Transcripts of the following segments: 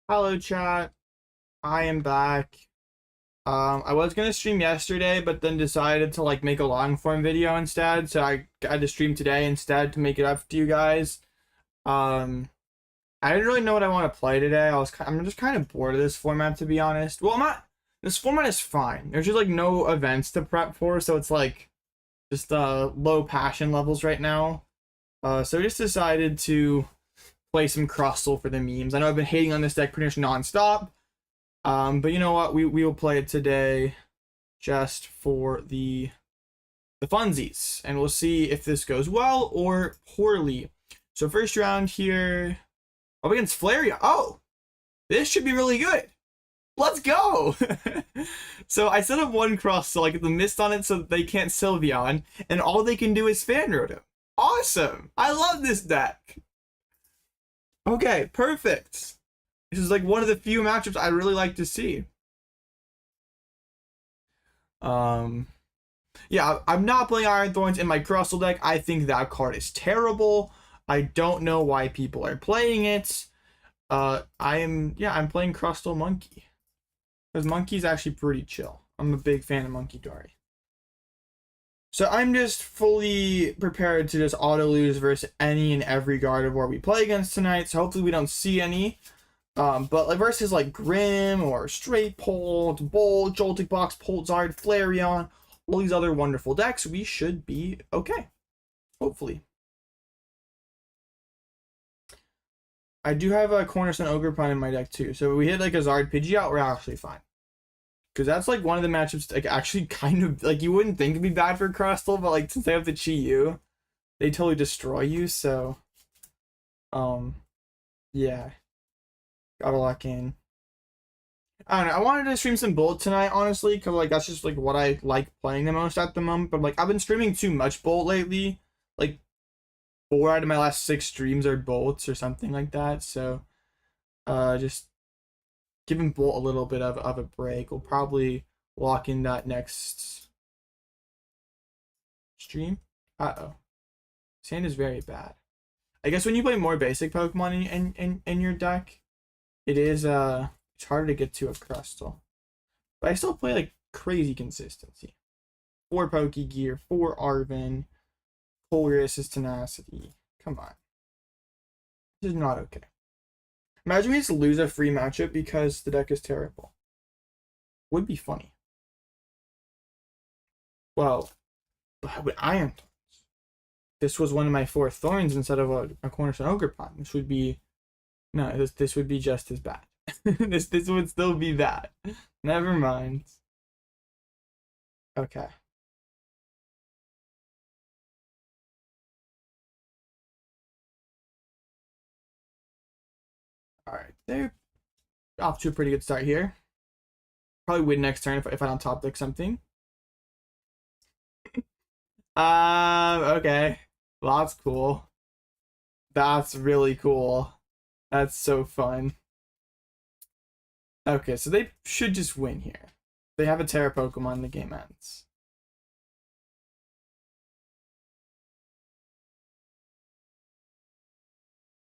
Hello chat, I am back. I was gonna stream yesterday, but then decided to like make a long form video instead, so I had to stream today instead to make it up to you guys. I didn't really know what I want to play today. I'm just kind of bored of this format, to be honest. Well, I'm not. This format is fine. There's just like no events to prep for, so it's like just low passion levels right now. So I just decided to play some Crustle for the memes. I know I've been hating on this deck pretty much non-stop. But you know what? We will play it today just for the funsies. And we'll see if this goes well or poorly. So first round here. Up against Flareon. Oh! This should be really good. Let's go! So I set up one Crustle, so I get the Mist on it so that they can't Sylveon. And all they can do is Fan Rotom. Awesome! I love this deck. Okay, perfect. This is like one of the few matchups I really like to see. Yeah, I'm not playing Iron Thorns in my Crustle deck. I think that card is terrible. I don't know why people are playing it. I'm playing Crustle Monkey. Because Monkey's actually pretty chill. I'm a big fan of Munkidori. So I'm just fully prepared to just auto lose versus any and every Gardevoir we play against tonight. So hopefully we don't see any. But like versus like Grim or Straight Pole, Bolt, Joltik Box, Poltzard, Flareon, all these other wonderful decks, we should be okay. Hopefully. I do have a Cornerstone Ogerpon in my deck too. So if we hit like a Zard Pidgeot, we're actually fine. Because that's like one of the matchups like actually kind of like you wouldn't think it'd be bad for Crustle, but like since they have to cheat you, they totally destroy you. So yeah. Gotta lock in. I don't know. I wanted to stream some Bolt tonight, honestly, because like that's just like what I like playing the most at the moment. But like I've been streaming too much Bolt lately. Like 4 out of my last 6 streams are Bolts or something like that. So just giving Bolt a little bit of a break. We'll probably lock in that next stream. Uh-oh. Sand is very bad. I guess when you play more basic Pokemon in your deck, it is it's harder to get to a Crustle. But I still play like crazy consistency. 4 Pokégear, 4 Arven, Colress is Tenacity. Come on. This is not okay. Imagine we just lose a free matchup because the deck is terrible. Would be funny. Well, with Iron Thorns, this was one of my 4 Thorns instead of a Cornerstone Ogerpon. This would be no, this would be just as bad. this would still be bad. Never mind. Okay. Alright, they're off to a pretty good start here. Probably win next turn if I don't top deck something. Okay. Well, that's cool. That's really cool. That's so fun. Okay, so they should just win here. They have a Terra Pokemon, the game ends.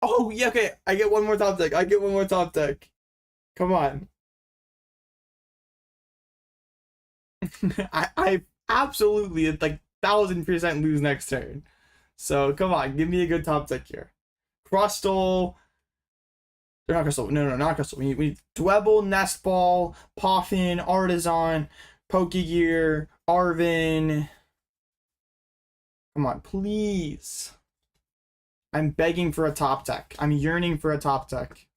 Oh, yeah, okay. I get one more top deck. I get one more top deck. Come on. I absolutely like 1000% lose next turn. So come on, give me a good top deck here. Crustle. They're not Crustle. No, not Crustle. We need Dwebble, Nest Ball, Poffin, Artazon, Pokégear, Arven. Come on, please. I'm begging for a top deck. I'm yearning for a top deck.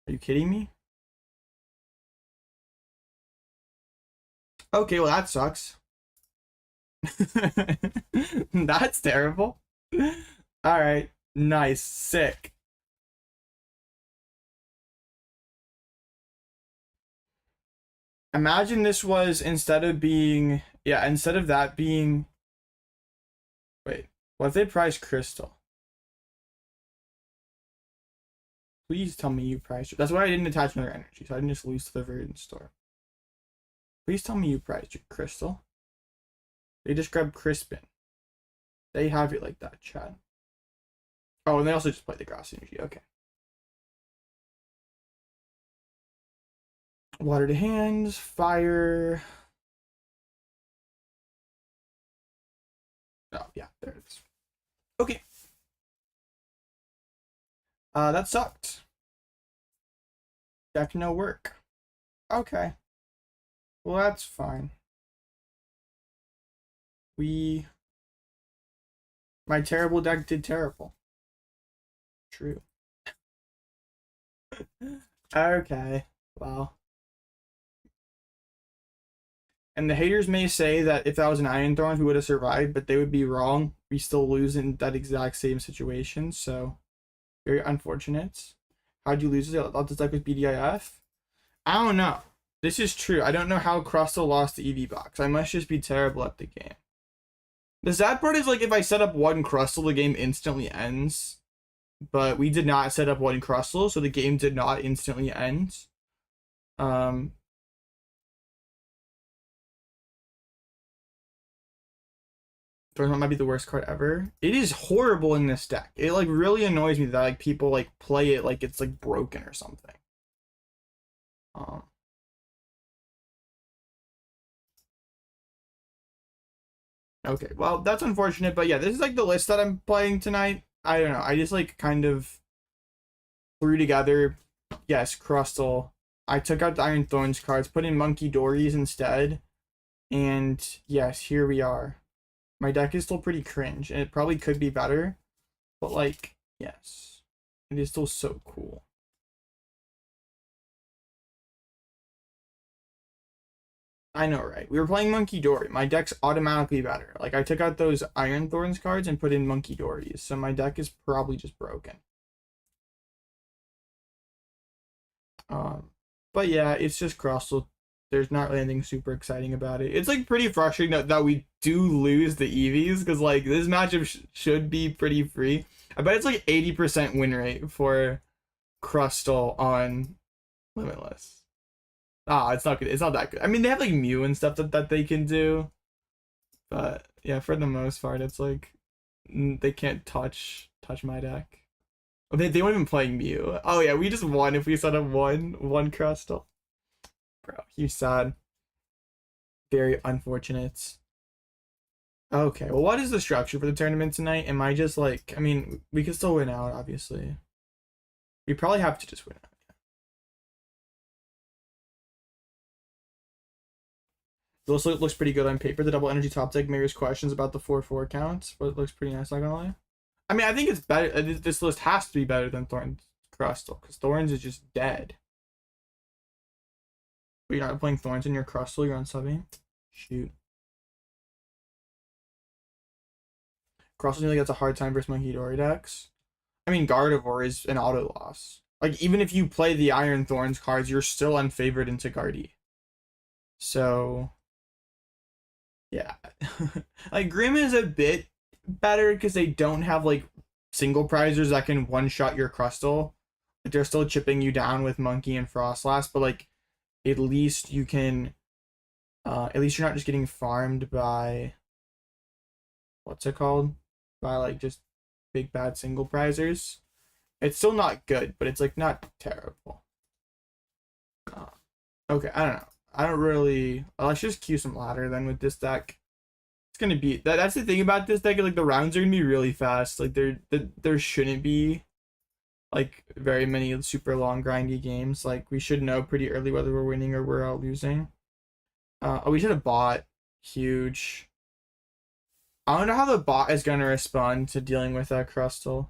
Are you kidding me? Okay, well that sucks. That's terrible. Alright, nice, sick. Imagine this was instead of that being wait, what if they price Crystal? Please tell me you priced it. That's why I didn't attach another energy, so I didn't just lose to the Verdant Store. Please tell me you priced your Crystal. They just grabbed Crispin. They have it like that, Chad. Oh, and they also just played the Grass Energy. Okay. Water to hands, fire. Oh, yeah, there it is. Okay. That sucked. Deck no work. Okay. Well, that's fine. My terrible deck did terrible. True. Okay. Well. And the haters may say that if that was an Iron Thorns, we would have survived, but they would be wrong. We still lose in that exact same situation, so very unfortunate. How'd you lose it? I thought this deck was BDIF. I don't know. This is true. I don't know how Crustle lost the EV box. I must just be terrible at the game. The sad part is, like, if I set up one Crustle, the game instantly ends. But we did not set up one Crustle, so the game did not instantly end. Tournament might be the worst card ever. It is horrible in this deck. It, like, really annoys me that, like, people, like, play it like it's, like, broken or something. Okay, well, that's unfortunate, but yeah, this is, like, the list that I'm playing tonight. I don't know. I just, like, kind of threw together, yes, Crustle. I took out the Iron Thorns cards, put in Munkidori's instead, and yes, here we are. My deck is still pretty cringe, and it probably could be better, but, like, yes, it is still so cool. I know, right? We were playing Munkidori. My deck's automatically better. Like, I took out those Iron Thorns cards and put in Munkidori's, so my deck is probably just broken. But yeah, it's just Crustle. There's not really anything super exciting about it. It's, like, pretty frustrating that we do lose the EVs, because, like, this matchup should be pretty free. I bet it's, like, 80% win rate for Crustle on Limitless. It's not good. It's not that good. I mean, they have, like, Mew and stuff that they can do. But yeah, for the most part, it's like they can't touch my deck. Oh, they weren't even playing Mew. Oh yeah, we just won if we set up one Crustle. Bro, he's sad. Very unfortunate. Okay, well, what is the structure for the tournament tonight? Am I just, like, I mean, we could still win out, obviously. We probably have to just win out. This looks pretty good on paper. The double energy top deck mirrors questions about the 4/4 counts, but it looks pretty nice, not gonna lie. I mean, I think it's better. This list has to be better than Thorns Crustle, because Thorns is just dead. But you're not playing Thorns in your Crustle, you're on subbing? Shoot. Crustle really gets a hard time versus Munkidori decks. I mean, Gardevoir is an auto loss. Like, even if you play the Iron Thorns cards, you're still unfavored into Guardy. So, yeah. Like, Grim is a bit better because they don't have, like, single prizers that can one-shot your Crustle. Like, they're still chipping you down with Monkey and Frostlass, but, like, at least you can, at least you're not just getting farmed by, what's it called? By, like, just big bad single prizers. It's still not good, but it's, like, not terrible. Okay, I don't know. I don't really, let's just queue some ladder then with this deck. It's gonna be that's the thing about this deck. Like, the rounds are gonna be really fast. Like, there shouldn't be, like, very many super long grindy games. Like, we should know pretty early whether we're winning or we're losing. Oh, we should have bought. Huge. I don't know how the bot is gonna respond to dealing with that Crustle.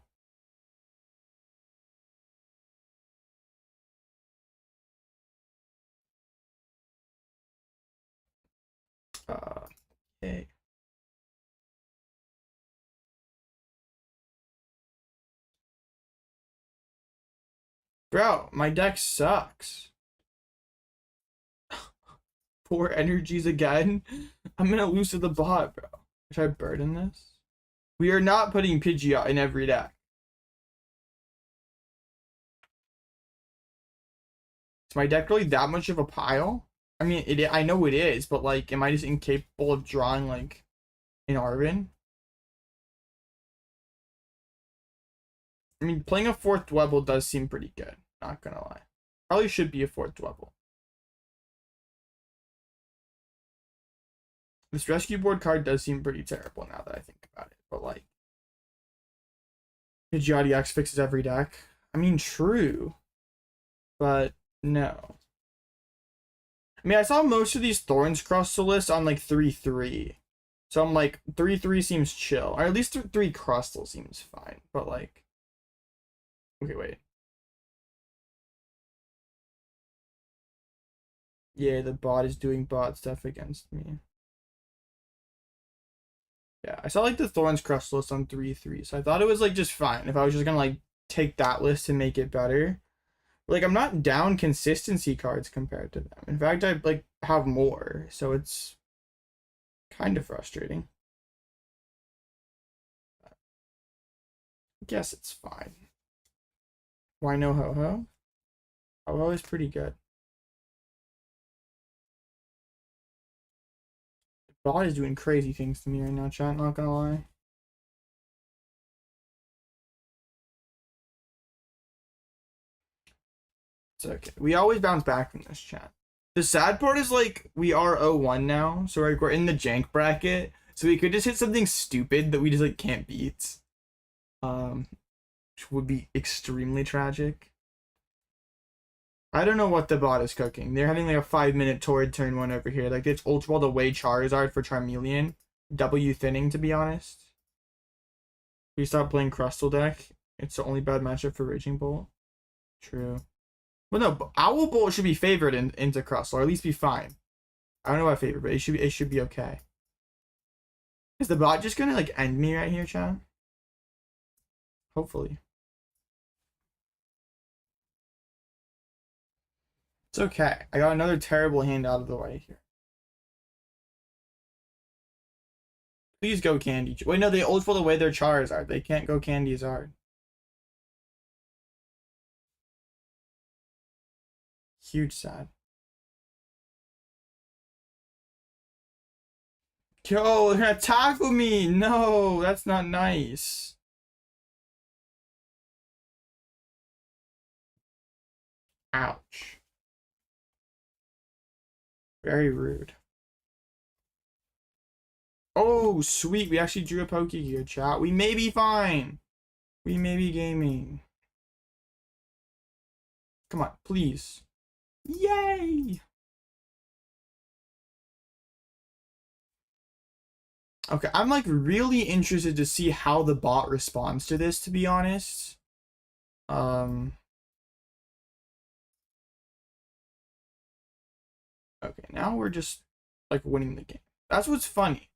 Okay. Bro, my deck sucks. Poor energies again. I'm gonna lose to the bot, bro. Should I burden this? We are not putting Pidgeot in every deck. Is my deck really that much of a pile? I mean, I know it is, but, like, am I just incapable of drawing, like, an Arven? I mean, playing a fourth Dwebble does seem pretty good. Not gonna lie. Probably should be a fourth Dwebble. This Rescue Board card does seem pretty terrible now that I think about it. But, like, Pidgeotty X fixes every deck. I mean, true. But, no. I mean, I saw most of these Thorns Crustle lists on, like, 3-3. So I'm like, 3-3 seems chill. Or at least 3 Crustle seems fine. But, like... Okay, wait. Yeah, the bot is doing bot stuff against me. Yeah, I saw like the Thorns Crustle list on 3-3, so I thought it was like just fine if I was just gonna like take that list and make it better. But, like, I'm not down consistency cards compared to them. In fact, I like have more, so it's kind of frustrating. I guess it's fine. Why no Ho-Ho? Ho-Ho is pretty good. Bot is doing crazy things to me right now, chat, not gonna lie. It's okay. We always bounce back from this, chat. The sad part is, like, we are 0-1 now, so like, we're in the jank bracket, so we could just hit something stupid that we just, like, can't beat. Which would be extremely tragic. I don't know what the bot is cooking. They're having like a 5-minute Torrid turn one over here. Like, it's Ultra Ball away Charizard for Charmeleon. W thinning, to be honest. We stop playing Crustle deck. It's the only bad matchup for Raging Bolt. True. Well, no, Owl Bolt should be favored into Crustle, or at least be fine. I don't know about favorite, but it should be okay. Is the bot just gonna like end me right here, chat? Hopefully. It's okay. I got another terrible hand out of the way here. Please go Candy. Wait, no, they ultra away their Charizard. They can't go Candy-Zard. Huge sad. Yo, they're gonna tackle me! No, that's not nice. Ouch. Very rude. Oh, sweet. We actually drew a Pokégear, chat. We may be fine. We may be gaming. Come on, please. Yay! Okay, I'm like really interested to see how the bot responds to this, to be honest. Okay, now we're just like winning the game. That's what's funny.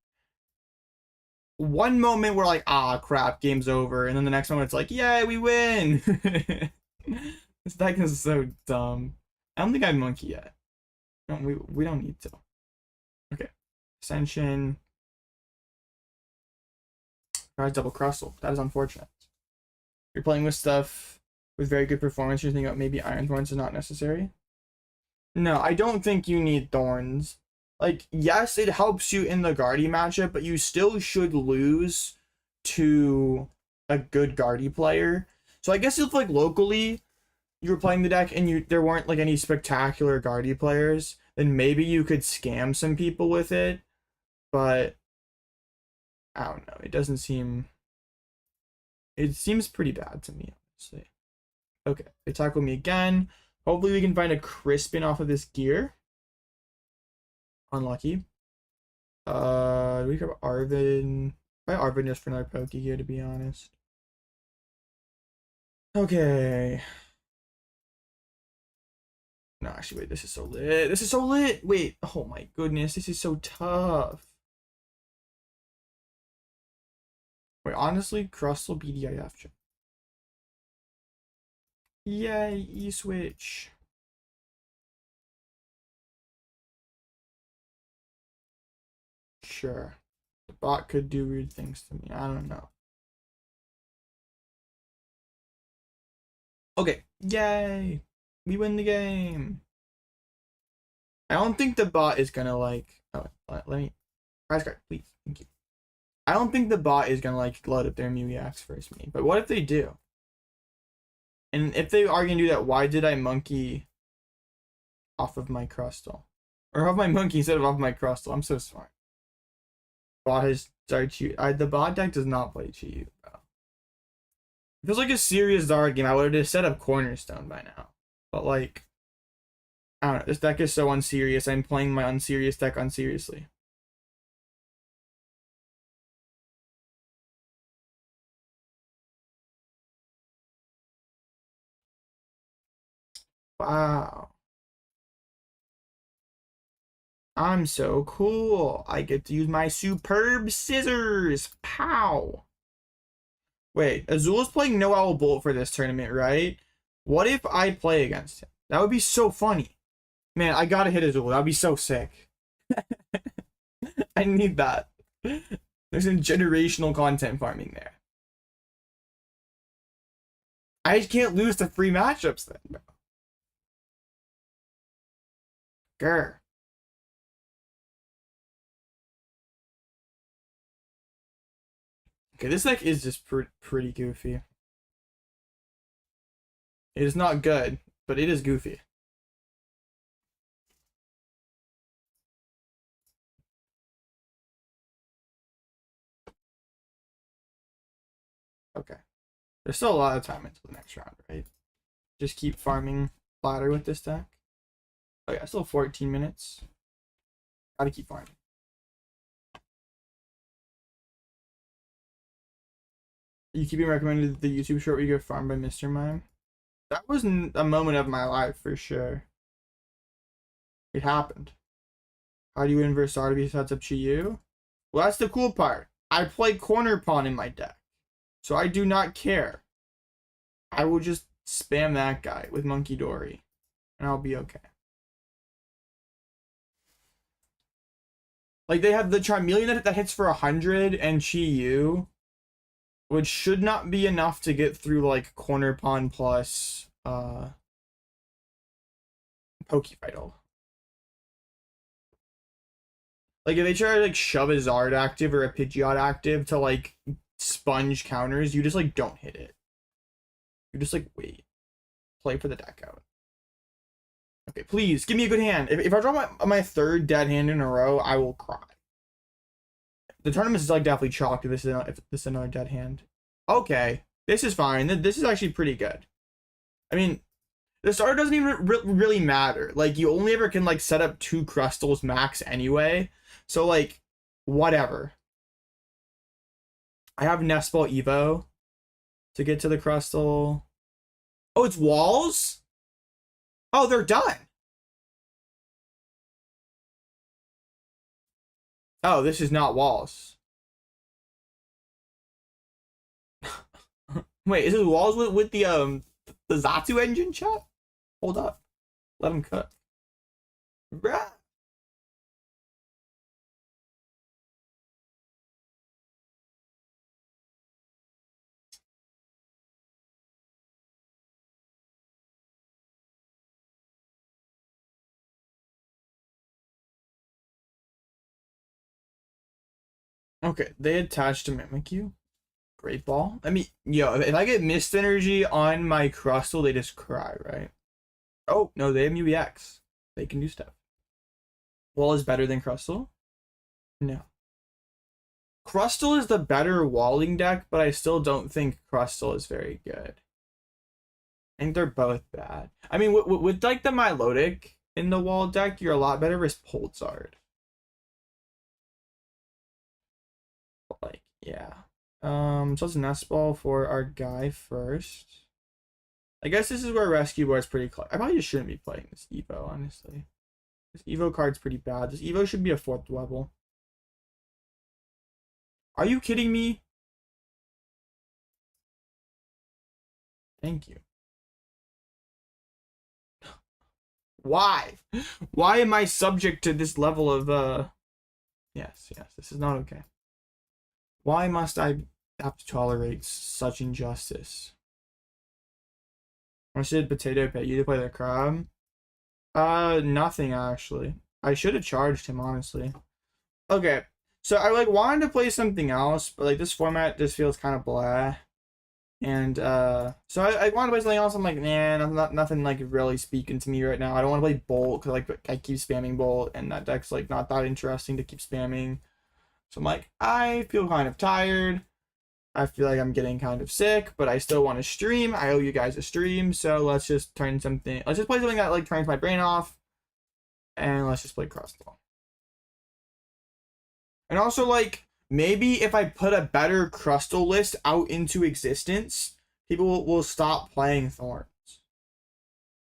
One moment we're like, ah, crap, game's over. And then the next moment it's like, yay, we win. This deck is so dumb. I don't think I have Monkey yet. No, we don't need to. Okay. Ascension. Tries double Crustle. That is unfortunate. You're playing with stuff with very good performance. You're thinking about maybe Iron Thorns is not necessary. No, I don't think you need Thorns. Like, yes, it helps you in the Guardy matchup, but you still should lose to a good Guardy player. So I guess if, like, locally you were playing the deck and there weren't, like, any spectacular Guardy players, then maybe you could scam some people with it. But I don't know. It doesn't seem... It seems pretty bad to me, honestly. Okay, they tackle me again. Hopefully we can find a Crispin off of this gear. Unlucky. We have Arven. Probably Arven just for another Pokégear, to be honest. Okay. No, actually, wait. This is so lit. This is so lit. Wait. Oh my goodness. This is so tough. Wait, honestly, Crustle BDIF. Yay, E-Switch. Sure. The bot could do weird things to me. I don't know. Okay. Yay. We win the game. I don't think the bot is gonna like... Oh, let me... Prize card, please. Thank you. I don't think the bot is gonna like load up their Mew-EX first me. But what if they do? And if they are gonna do that, why did I monkey off of my Crustle? Or off my monkey instead of off my Crustle? I'm so smart. Bot has Zard Chiyu. The bot deck does not play Chiyu, bro. If it was like a serious Zard game, I would have set up Cornerstone by now. But like, I don't know. This deck is so unserious. I'm playing my unserious deck unseriously. Wow. I'm so cool. I get to use my superb scissors. Pow. Wait, Azula's playing No Owl Bolt for this tournament, right? What if I play against him? That would be so funny. Man, I gotta hit Azula. That would be so sick. I need that. There's some generational content farming there. I just can't lose to free matchups then, bro. Grr. Okay, this deck is just pretty goofy. It is not good, but it is goofy. Okay. There's still a lot of time until the next round, right? Just keep farming ladder with this deck. Oh yeah, still 14 minutes. Gotta keep farming. You keep being recommended the YouTube short where you get farmed by Mr. Mime. That was a moment of my life for sure. It happened. How do you win versus RB sets up Chiyu? Well, that's the cool part. I play Cornerstone in my deck, so I do not care. I will just spam that guy with Munkidori, and I'll be okay. Like, they have the Charmeleon that hits for 100 and Chiyu, which should not be enough to get through, like, Cornerstone plus Poké Vital. Like, if they try to, like, shove a Zard active or a Pidgeot active to, like, sponge counters, you just, like, don't hit it. You just, like, wait. Play for the deck out. Okay, please, give me a good hand. If I draw my third dead hand in a row, I will cry. The tournament is, like, definitely chalked if this is another dead hand. Okay, this is fine. This is actually pretty good. I mean, the starter doesn't even really matter. Like, you only ever can, like, set up 2 Crustals max anyway. So, like, whatever. I have Nest Ball Evo to get to the Crustle. Oh, it's walls? Oh, they're done. Oh, this is not walls. Wait, is this walls with the Zatu engine, chat? Hold up. Let him cook. Bruh. Okay, they attached to Mimikyu. Great ball. I mean, yo, if I get Mist Energy on my Crustle, they just cry, right? Oh, no, they have UEX. They can do stuff. Wall is better than Crustle? No. Crustle is the better walling deck, but I still don't think Crustle is very good. I think they're both bad. I mean, with like the Milotic in the wall deck, you're a lot better with Poltzard. Like, yeah. So let's Nest Ball for our guy first. I guess this is where Rescue Board is pretty close. I probably just shouldn't be playing this Evo, honestly. This Evo card's pretty bad. This Evo should be a 4th Dwebble. Are you kidding me? Thank you. Why? Why am I subject to this level of, Yes, this is not okay. Why must I have to tolerate such injustice? I should potato pet you to play the crab. Nothing actually. I should have charged him, honestly. Okay, so I like wanted to play something else, but like this format just feels kind of blah. And so I wanted to play something else. I'm like, nah, nothing like really speaking to me right now. I don't want to play Bolt because like I keep spamming Bolt, and that deck's like not that interesting to keep spamming. So I'm like, I feel kind of tired. I feel like I'm getting kind of sick, but I still want to stream. I owe you guys a stream, so let's just play something that like turns my brain off, and let's just play Crustle. And also, like, maybe if I put a better Crustle list out into existence, people will stop playing Thorns.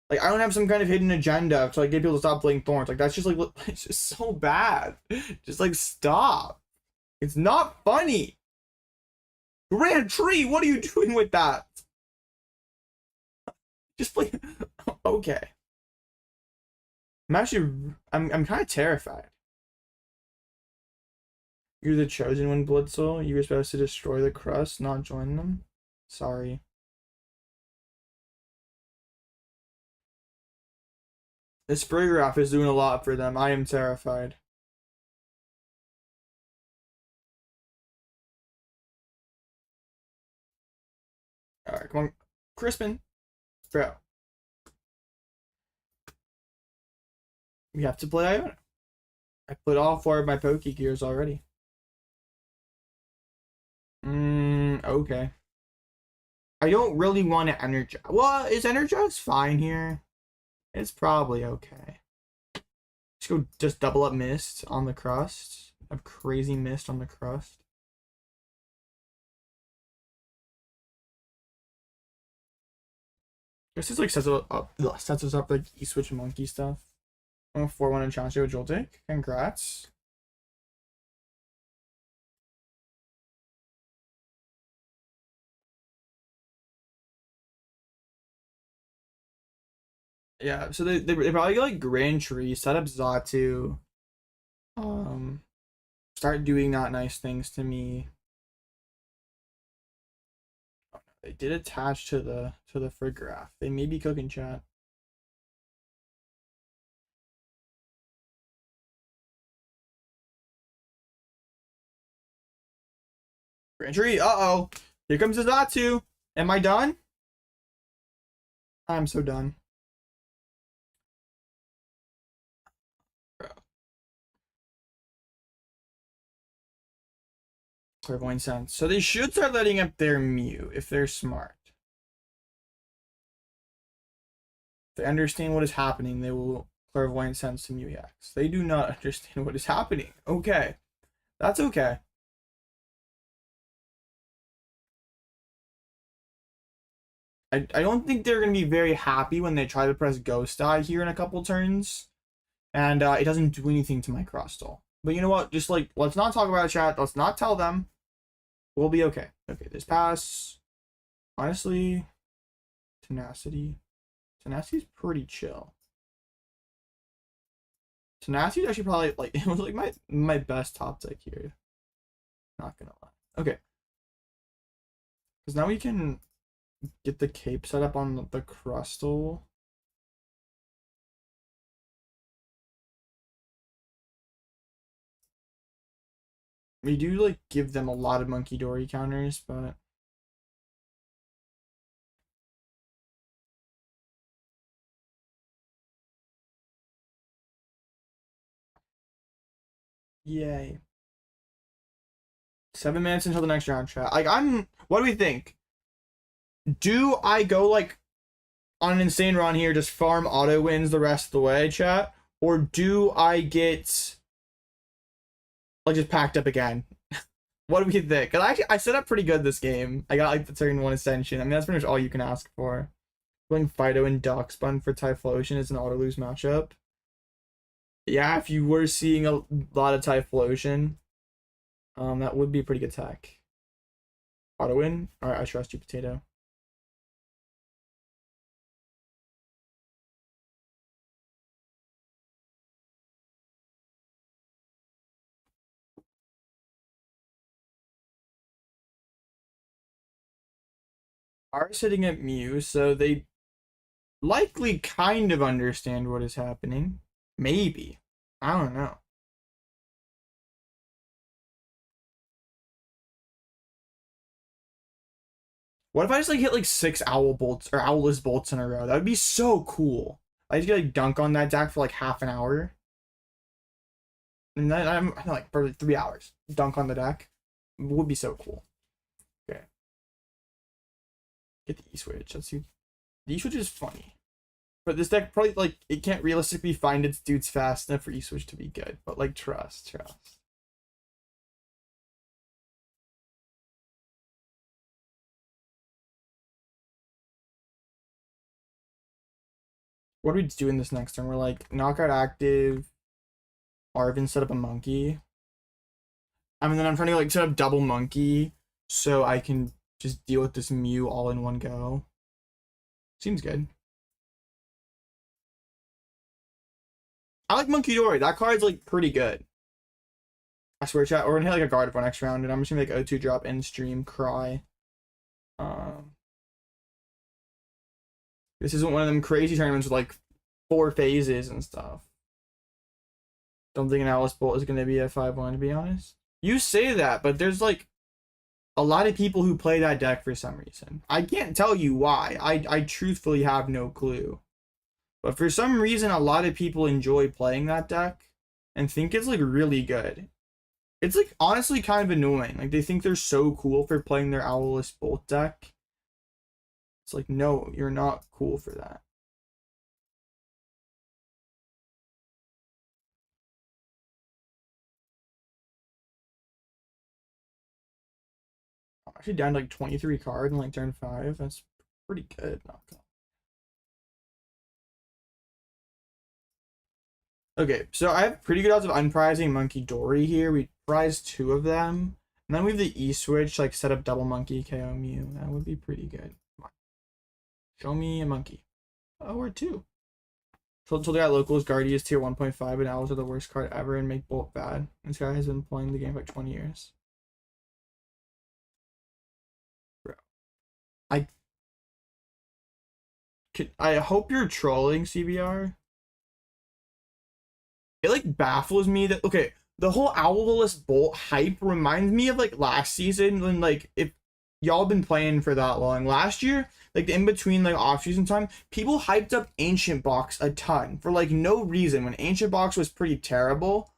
Like, I don't have some kind of hidden agenda to like get people to stop playing Thorns. Like, that's just like, it's just so bad. Just like, stop. It's not funny. Grand Tree, what are you doing with that? Just play. Okay. I'm kind of terrified. You're the chosen one, Blitzel. You were supposed to destroy the crust, not join them. Sorry. This spray graph is doing a lot for them. I am terrified. Alright, come on. Crispin. Bro. We have to play Iono. I put all 4 of my Pokégears already. Okay. I don't really want to Energize. Well, is Energize fine here? It's probably okay. Just double up Mist on the crust. Have crazy Mist on the crust. This is like sets us up like E-Switch monkey stuff. Oh, 4-1 in challenge with Joltik. Congrats. Yeah, so they probably get like Grand Tree, set up Xatu. Start doing not nice things to me. Oh, no, they did attach to the frig graph. They may be cooking, chat. Grand Tree, uh-oh. Here comes the Xatu. Am I done? I'm so done. Bro. Clairvoyant Sense. So they should start letting up their Mew if they're smart. If they understand what is happening, they will Clairvoyant Sense to Mew EX. They do not understand what is happening. Okay. That's okay. I don't think they're going to be very happy when they try to press Ghost Eye here in a couple turns. And it doesn't do anything to my Crustle. But you know what? Just like, let's not talk about it, chat. Let's not tell them. We'll be okay. Okay, this pass. Honestly, Tenacity. Tenacity's pretty chill. Tenacity actually probably, like, it was like my best top deck here. Not gonna lie. Okay. Because now we can get the cape set up on the Crustle. We do like give them a lot of Munkidori counters, but yay. 7 minutes until the next round, chat. Like, what do we think? Do I go like on an insane run here, just farm auto wins the rest of the way, chat? Or do I get like just packed up again? What do we think? Cause I set up pretty good this game. I got like the turn 1 Ascension. I mean, that's pretty much all you can ask for. Going Fido and Darkspun for Typhlosion is an auto lose matchup. Yeah, if you were seeing a lot of Typhlosion, that would be a pretty good tech. Auto win. All right, I trust you, Potato. Are sitting at Mew, so they likely kind of understand what is happening. Maybe. I don't know. What if I just like hit like 6 Owl Bolts or Owless Bolts in a row? That would be so cool. I just get like dunk on that deck for like half an hour. And then I'm like for 3 hours. Dunk on the deck. It would be so cool. Okay. Get the E-Switch. Let's see. The E-Switch is funny. But this deck probably, like, it can't realistically find its dudes fast enough for E-Switch to be good. But, like, trust. What are we doing this next turn? We're like, knockout active. Arven set up a monkey. I mean, then I'm trying to, like, set up double monkey so I can just deal with this Mew all in one go. Seems good. I like Munkidori. That card's, like, pretty good. I swear, chat. We're gonna hit, like, a Gardevoir next round, and I'm just gonna make O2 drop in stream, cry. This isn't one of them crazy tournaments with, like, 4 phases and stuff. Don't think an Alice Bolt is gonna be a 5-1, to be honest. You say that, but there's, like, a lot of people who play that deck for some reason. I can't tell you why. I truthfully have no clue. But for some reason, a lot of people enjoy playing that deck and think it's, like, really good. It's, like, honestly kind of annoying. Like, they think they're so cool for playing their Owless Bolt deck. It's like, no, you're not cool for that. I'm actually down to, like, 23 cards in, like, turn 5. That's pretty good. Okay, so I have pretty good odds of unprizing Munkidori here. We prize 2 of them. And then we have the E-Switch, like, set up double monkey, KO Mew. That would be pretty good. Come on. Show me a monkey. Oh, or 2. Told the guy locals Guardy is tier 1.5 and Owls are the worst card ever and make Bolt bad. This guy has been playing the game for like 20 years. Bro. I hope you're trolling, CBR. It, like, baffles me that, okay, the whole Owless Bolt hype reminds me of, like, last season when, like, if y'all been playing for that long. Last year, like, in between, like, off-season time, people hyped up Ancient Box a ton for, like, no reason when Ancient Box was pretty terrible.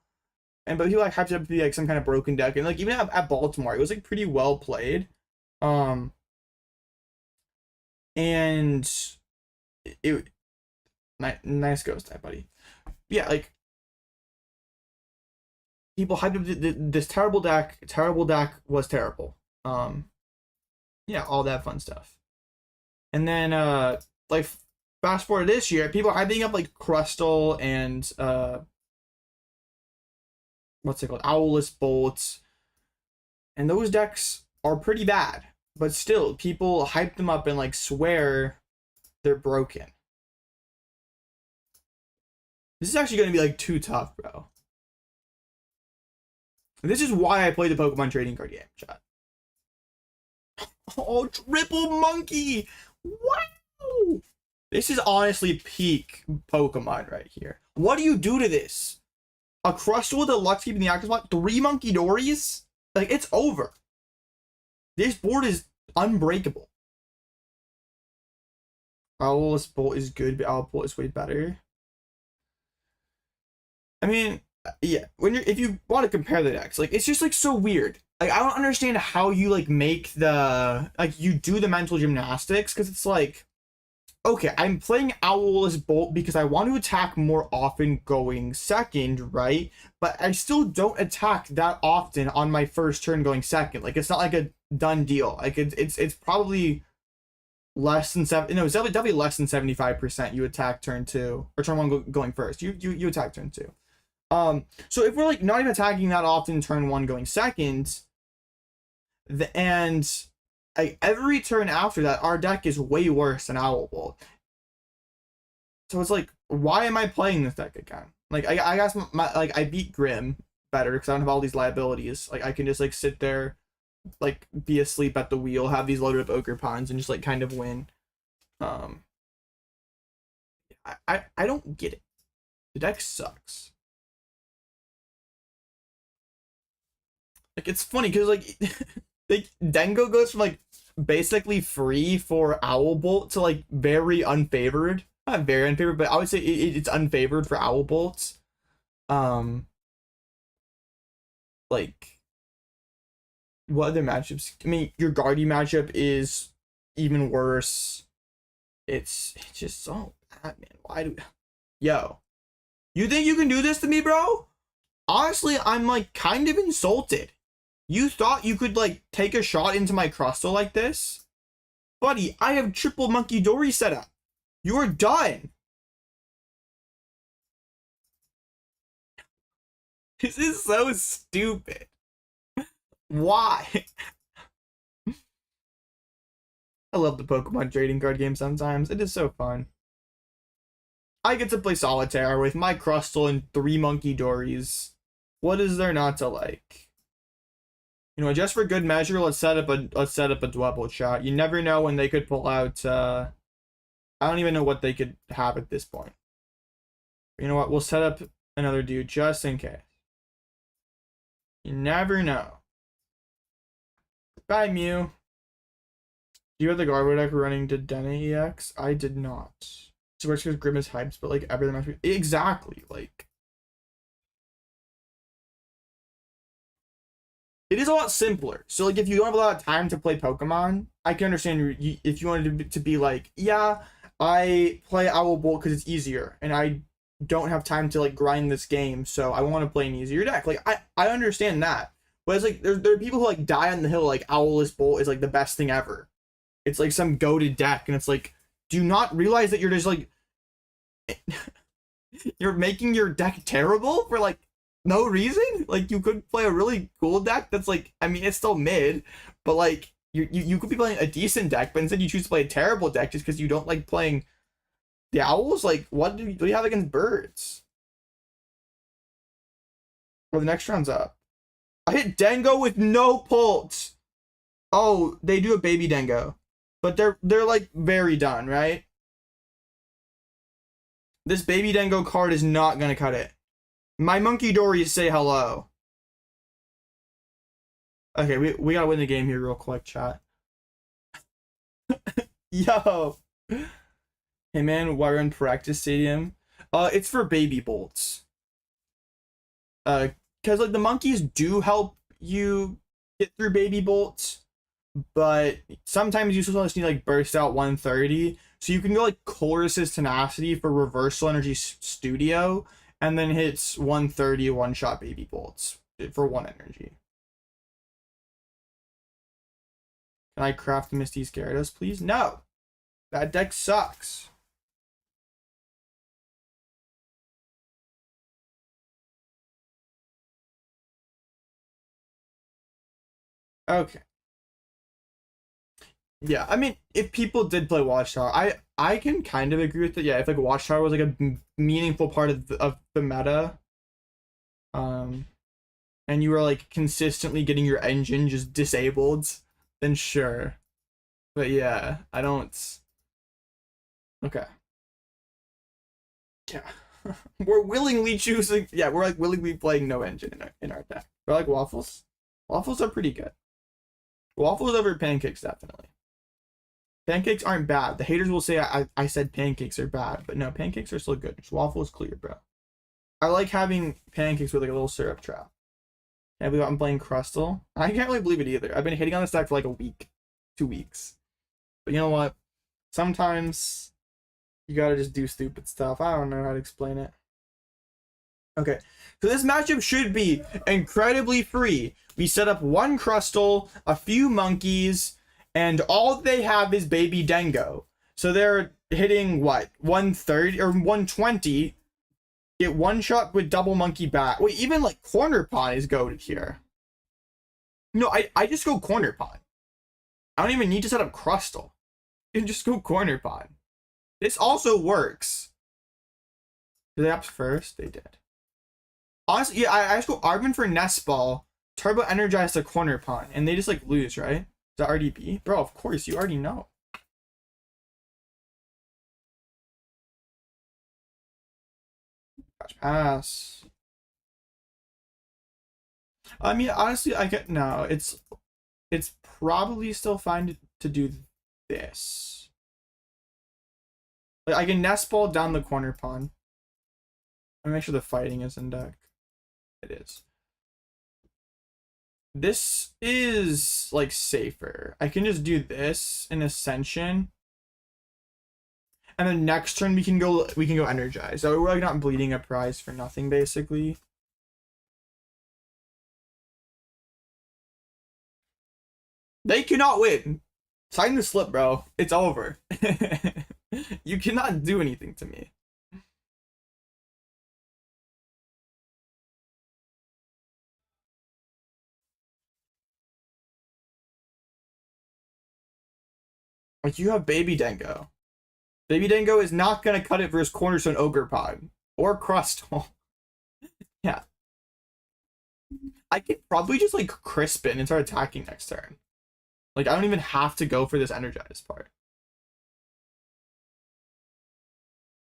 But people, like, hyped it up to be, like, some kind of broken deck. And, like, even at Baltimore, it was, like, pretty well played. And it nice ghost type, buddy. Yeah, like, people hyped up this terrible deck. Terrible deck was terrible. Yeah, all that fun stuff. And then, like, fast forward to this year, people are hyping up, like, Crustle and, what's it called? Owless Bolts. And those decks are pretty bad. But still, people hype them up and, like, swear they're broken. This is actually going to be, like, too tough, bro. This is why I play the Pokemon trading card game, chat. Oh, triple monkey! Wow! This is honestly peak Pokemon right here. What do you do to this? A Crustle with a Lux keeping the active slot? 3 Munkidoris? Like, it's over. This board is unbreakable. Owl's Bolt is good, but Owl Bolt is way better. I mean, yeah, if you want to compare the decks, like, it's just, like, so weird. Like, I don't understand how you, like, make the, like, you do the mental gymnastics, because it's like, okay, I'm playing Owl's Bolt because I want to attack more often going second, right? But I still don't attack that often on my first turn going second. Like, it's not like a done deal. Like, it's probably less than it's definitely less than 75% you attack turn 2, or turn 1 going first. You attack turn 2. So if we're, like, not even attacking that often turn 1 going second, and like, every turn after that, our deck is way worse than Owl Bolt. So it's like, why am I playing this deck again? Like, I guess like, I beat Grim better because I don't have all these liabilities. Like, I can just, like, sit there, like, be asleep at the wheel, have these loaded up Ogerpons, and just, like, kind of win. I don't get it. The deck sucks. Like, it's funny because, like, like, Dengo goes from, like, basically free for Owl Bolt to, like, very unfavored. Not very unfavored, but I would say it's unfavored for Owl Bolts. like, what other matchups? I mean, your Guardy matchup is even worse. It's just so bad, man. Why do... Yo, you think you can do this to me, bro? Honestly, I'm like kind of insulted. You thought you could like take a shot into my Crustle like this? Buddy, I have triple Munkidori set up. You're done. This is so stupid. Why? I love the Pokemon trading card game sometimes. It is so fun. I get to play Solitaire with my Crustle and 3 Munkidoris. What is there not to like? You know, just for good measure, let's set up a Dwebble chat. You never know when they could pull out. I don't even know what they could have at this point. You know what? We'll set up another dude just in case. You never know. Bye, Mew. Do you have the Garbo deck running to Dena EX? I did not. So works because Grim is hyped, but like everything must be exactly like. It is a lot simpler. So like if you don't have a lot of time to play Pokemon, I can understand if you wanted to be like, yeah, I play Owl Bolt because it's easier, and I don't have time to like grind this game, so I want to play an easier deck. Like I understand that, but it's like there are people who like die on the hill like Owless Bolt is like the best thing ever. It's like some goated deck, and it's like, do you not realize that you're just like you're making your deck terrible for like no reason? Like you could play a really cool deck that's like, I mean, it's still mid, but like you could be playing a decent deck, but instead you choose to play a terrible deck just because you don't like playing the Owls. Like what do you have against birds? Well, the next round's up. I hit Dengo with no pulse. Oh, they do a baby Dengo, but they're like very done, right? This baby Dengo card is not gonna cut it. My Munkidoris say hello. Okay, we gotta win the game here real quick, chat. Yo. Hey man, why run practice stadium? It's for baby bolts. Cause like the monkeys do help you get through baby bolts, but sometimes you still just need like burst out 130. So you can go like Colress's Tenacity for Reversal Energy Studio, and then hits 130 one-shot baby bolts for 1 energy. Can I craft Misty Gyarados, please? No! That deck sucks. Okay. Yeah, I mean, if people did play Watchtower, I can kind of agree with it. Yeah, if like Watchtower was like a meaningful part of the meta, and you were like consistently getting your engine just disabled, then sure. But yeah, I don't. Okay. Yeah, we're willingly choosing. Yeah, we're like willingly playing no engine in our deck. But like waffles, waffles are pretty good. Waffles over pancakes, definitely. Pancakes aren't bad. The haters will say I said pancakes are bad, but no, pancakes are still good. Just waffle is clear, bro. I like having pancakes with like a little syrup trap. Can't believe I'm playing Crustle. I can't really believe it either. I've been hitting on this deck for like a week, 2 weeks. But you know what? Sometimes you gotta just do stupid stuff. I don't know how to explain it. Okay, so this matchup should be incredibly free. We set up 1 Crustle, a few monkeys, and all they have is baby Dengo. So they're hitting what? 130 or 120. Get 1 shot with double monkey bat. Wait, even like Cornerstone is goated here. No, I just go Cornerstone. I don't even need to set up Crustle. You can just go Cornerstone. This also works. Did they opt first? They did. Honestly, yeah, I just go Arven for Nest Ball, Turbo Energize to Cornerstone, and they just like lose, right? Is that RDB? Bro, of course, you already know. Gosh, pass. I mean, honestly, I get no. It's probably still fine to do this. Like I can Nest Ball down the Cornerstone. Let me make sure the fighting is in deck. It is. This is like safer. I can just do this in Ascension. And then next turn we can go Energize. So we're like not bleeding a prize for nothing basically. They cannot win. Sign the slip, bro. It's over. You cannot do anything to me. Like, you have Baby Dengo. Baby Dengo is not going to cut it versus Cornerstone Ogerpon. Or Crustle. Yeah. I could probably just, like, Crispin and start attacking next turn. Like, I don't even have to go for this Energize part.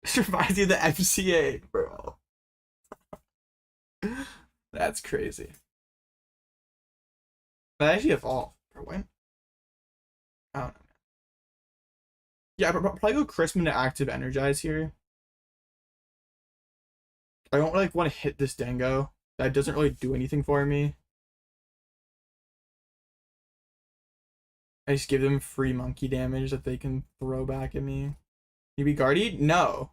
This reminds me of the MCA, bro. That's crazy. That actually evolved. For when? I don't know. Yeah, probably go Crispin to active Energize here. I don't like want to hit this Dengo. That doesn't really do anything for me. I just give them free monkey damage that they can throw back at me. You be Guardy? No.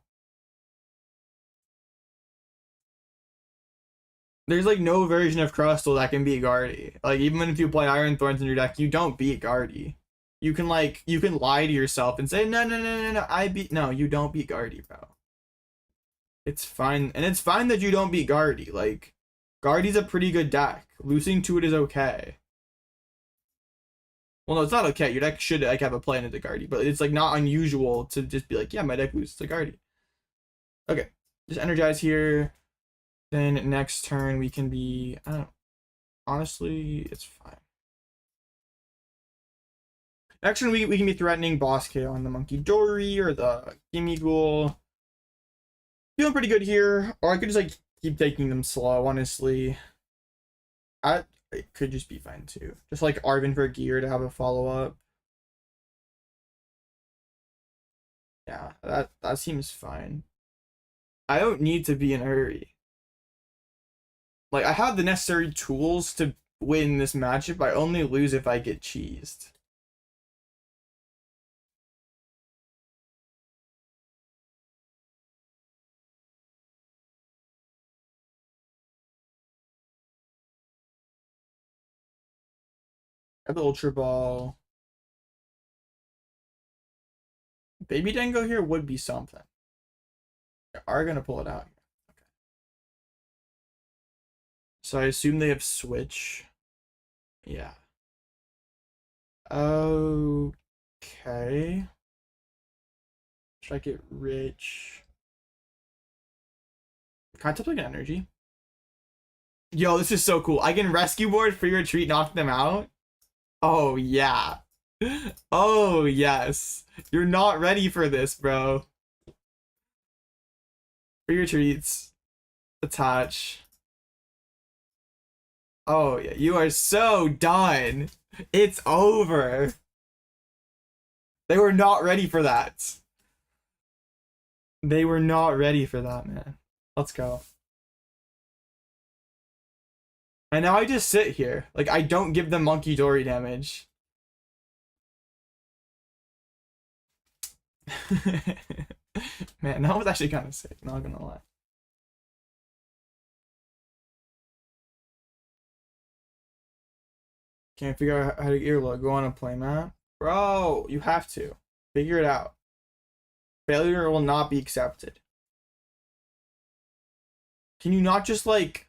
There's like no version of Crustle that can beat Guardy. Like even if you play Iron Thorns in your deck, you don't beat Guardy. You can lie to yourself and say no, you don't beat Guardy, bro. It's fine, and it's fine that you don't beat Guardy. Like Guardy's a pretty good deck. Losing to it is okay. Well, no, it's not okay. Your deck should like have a play into the Guardy, but it's like not unusual to just be like, yeah, my deck loses to Guardy. Okay, just Energize here. Then next turn we can be, I don't know. Honestly, it's fine. Next turn we can be threatening Boss KO on the Munkidori or the Gimmighoul. Feeling pretty good here. Or I could just like keep taking them slow, honestly. It could just be fine too. Just like Arven for gear to have a follow-up. Yeah, that seems fine. I don't need to be in a hurry. Like, I have the necessary tools to win this matchup. I only lose if I get cheesed. I have the Ultra Ball. Baby Dengo here would be something. They are going to pull it out. Okay. So I assume they have Switch. Yeah. Okay. Should I get rich? Can I tap like an energy? Yo, this is so cool. I can Rescue Board for your retreat, knock them out. Oh, yeah. Oh, yes. You're not ready for this, bro. For your treats. Attach. Oh, yeah. You are so done. It's over. They were not ready for that. They were not ready for that, man. Let's go. And now I just sit here. Like, I don't give them Munkidori damage. Man, that was actually kind of sick, not gonna lie. Can't figure out how to get your logo on a playmat? Bro, you have to. Figure it out. Failure will not be accepted. Can you not just, like,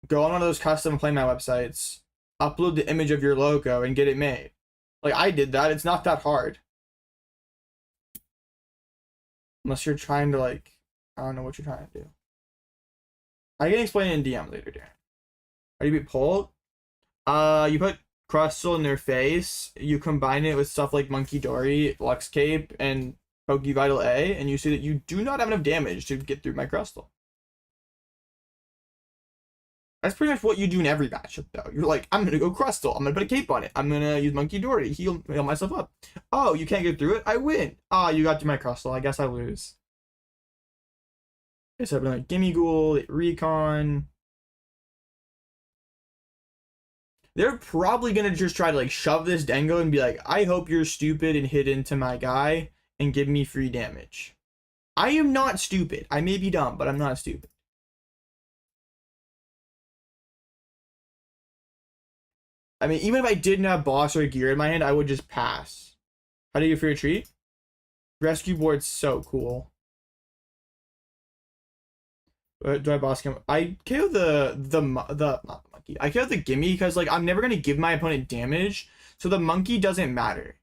go on one of those custom playmat websites, upload the image of your logo, and get it made? Like, I did that. It's not that hard. Unless you're trying to, like, I don't know what you're trying to do. I can explain it in DM later, Darren. Are you beat pulled? You put Crustle in their face, you combine it with stuff like Munkidori, Lux Cape, and Poké Vital A, and you see that you do not have enough damage to get through my Crustle. That's pretty much what you do in every matchup, though. You're like, I'm gonna go Crustle. I'm gonna put a cape on it. I'm gonna use Munkidori to heal myself up. Oh, you can't get through it? I win. Ah, you got through my Crustle. I guess I lose. Okay, so I've been like Gimmighoul, Recon. they're probably gonna just try to like shove this Dengo and be like, I hope you're stupid and hit into my guy and give me free damage. I am not stupid. I may be dumb, but I'm not stupid. I mean, even if I didn't have boss or gear in my hand, I would just pass. How do you get for your treat? Rescue board's so cool. Do I boss him? I KO not the monkey. I KO the gimme because like I'm never gonna give my opponent damage, so the monkey doesn't matter.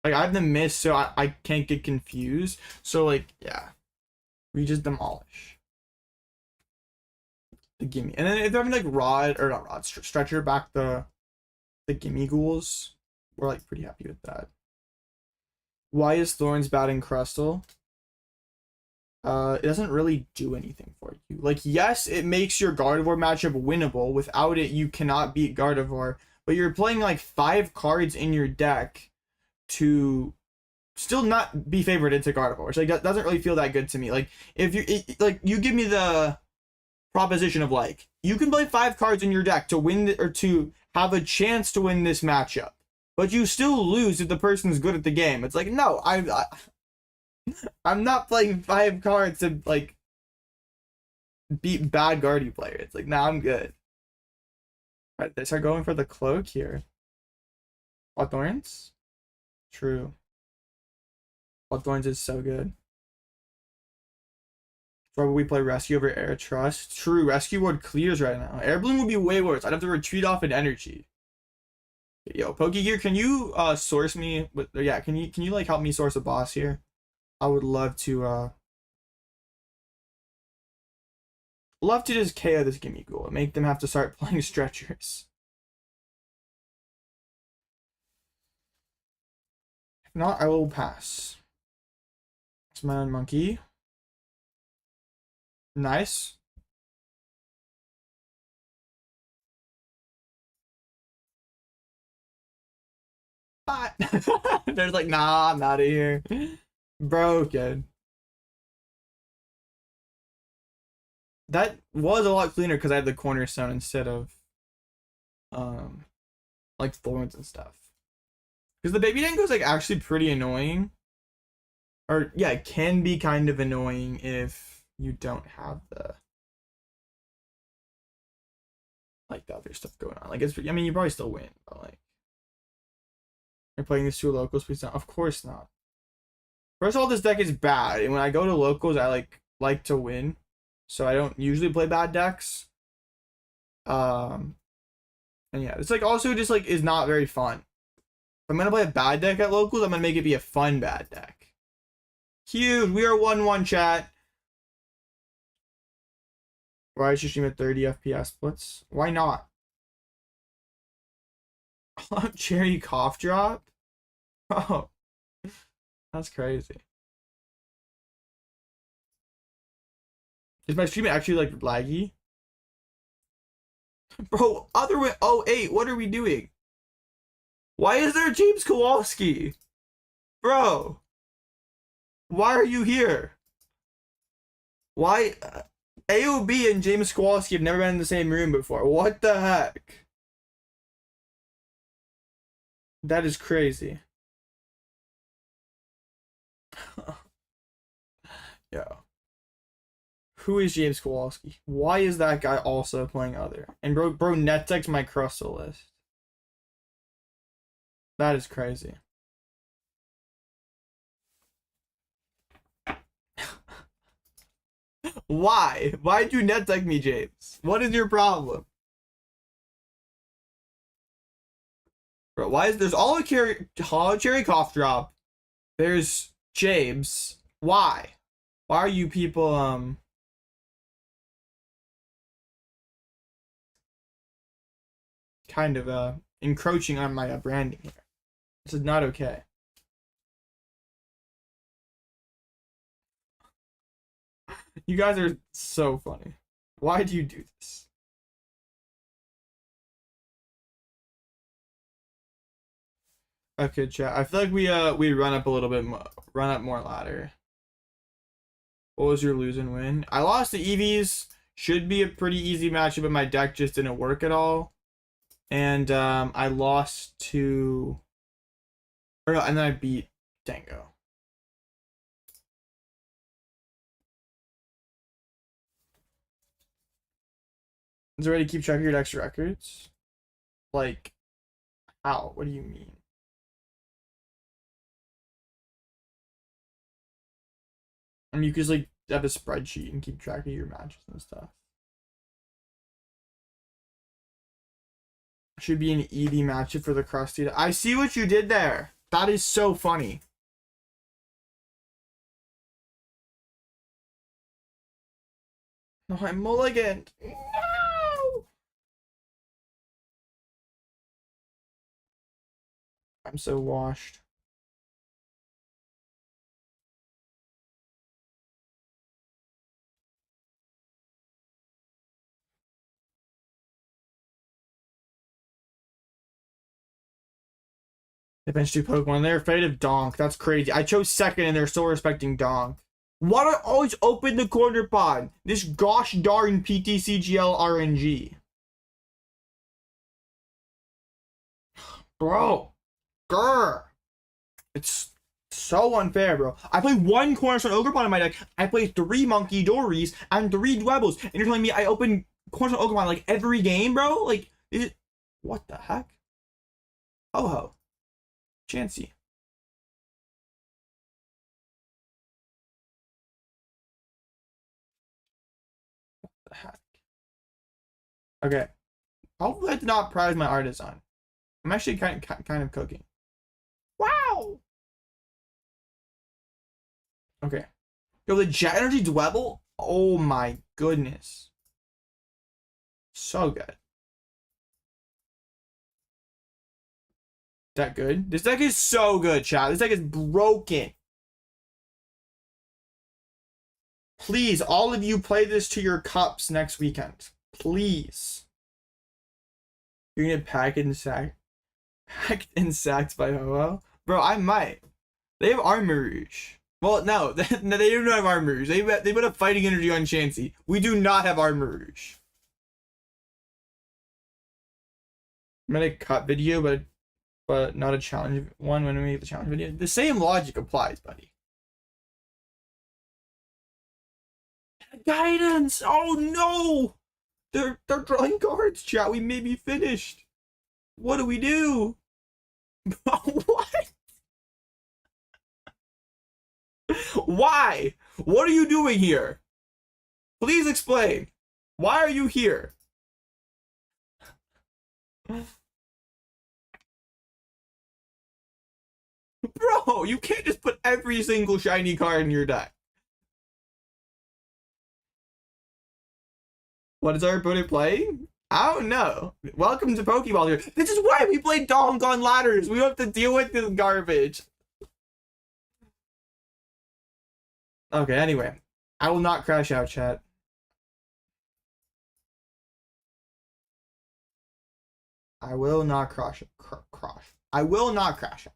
Like I have the miss, so I can't get confused. So like yeah, we just demolish the gimme, and then if they're having like stretcher back the gimme ghouls, we're like pretty happy with that. Why is Thorns bad in Crustle? It doesn't really do anything for you. Like, yes, it makes your Gardevoir matchup winnable. Without it, you cannot beat Gardevoir. But you're playing like 5 cards in your deck to still not be favored into Gardevoir, which like that doesn't really feel that good to me. Like, if you give me the proposition of like you can play 5 cards in your deck to win or to have a chance to win this matchup, but you still lose if the person's good at the game. It's like no, I'm not playing 5 cards to like beat bad Guardy players. It's like, nah, I'm good. Alright, they start going for the cloak here. Thorns? True. Thorns is so good. Probably play Rescue over Air Trust. True, Rescue Board clears right now. Air Bloom would be way worse. I'd have to retreat off an energy. Yo, Pokégear, can you source me with yeah, can you like help me source a boss here? I would love to just KO this gimme ghoul and make them have to start playing stretchers. If not, I will pass. It's my own monkey. Nice. But there's like, nah, I'm out of here. Broken. That was a lot cleaner because I had the Cornerstone instead of like Thorns and stuff. Because the baby Dango's like actually pretty annoying. Or yeah, it can be kind of annoying if you don't have the like the other stuff going on. Like it's, I mean, you probably still win, but like you're playing these 2 locals, please don't. Of course not. First of all, this deck is bad, and when I go to locals, I like to win, so I don't usually play bad decks. And yeah, it's like also just like is not very fun. If I'm gonna play a bad deck at locals, I'm gonna make it be a fun bad deck. Huge, we are 1-1 chat. Why should you stream at 30 FPS splits? Why not? Cherry cough drop? Oh. That's crazy. Is my stream actually like laggy? Bro, other way. Oh, 8. What are we doing? Why is there James Kowalski? Bro. Why are you here? Why? AOB and James Kowalski have never been in the same room before. What the heck? That is crazy. Yo. Who is James Kowalski? Why is that guy also playing other? And bro net decks my Crustle list. That is crazy. Why? Why'd you net deck me, James? What is your problem? Bro, why is there's all a hollow cherry cough drop? There's James. Why? Why are you people kind of encroaching on my branding here? This is not okay. You guys are so funny. Why do you do this? Okay, chat. I feel like we run up a little bit more, run up more ladder. What was your lose and win? I lost to EVs. Should be a pretty easy matchup, but my deck just didn't work at all. And I lost to... Or no, and then I beat Dango. Is it ready to keep track of your deck's records? Like, how? What do you mean? I mean, you could just, like, have a spreadsheet and keep track of your matches and stuff. Should be an easy matchup for the Crusty. I see what you did there. That is so funny. No, I mulliganed. No! I'm so washed. They benched 2 Pokemon. They're afraid of Donk. That's crazy. I chose second and they're still respecting Donk. Why do I always open the corner pod? This gosh darn PTCGL RNG. Bro. Grr. It's so unfair, bro. I play 1 Cornerstone Ogerpon in my deck. I play 3 Munkidoris and 3 Dwebbles. And you're telling me I open Cornerstone Ogerpon like every game, bro? Like, is it... What the heck? Ho-ho. Chansey. What the heck? Okay. Hopefully I did not prize my Artazon. I'm actually kind of cooking. Wow! Okay. Yo, the Jet Energy Dwebble? Oh my goodness. So good. That good? This deck is so good, chat. This deck is broken. Please, all of you play this to your cups next weekend. Please. You're gonna packed and sacked by Ho-Oh? Bro, I might. They have Armourouge. Well, no, they don't have Armourouge. They put a fighting energy on Chansey. We do not have Armourouge. I'm gonna cut video, but not a challenge one when we make the challenge video. The same logic applies, buddy. Guidance! Oh no! They're drawing cards, chat. We may be finished. What do we do? What? Why? What are you doing here? Please explain. Why are you here? Bro, you can't just put every single shiny card in your deck. What is our opponent playing? I don't know. Welcome to Pokeball here. This is why we play Donk on ladders. We don't have to deal with this garbage. Okay, anyway. I will not crash out, chat. I will not crash. I will not crash out.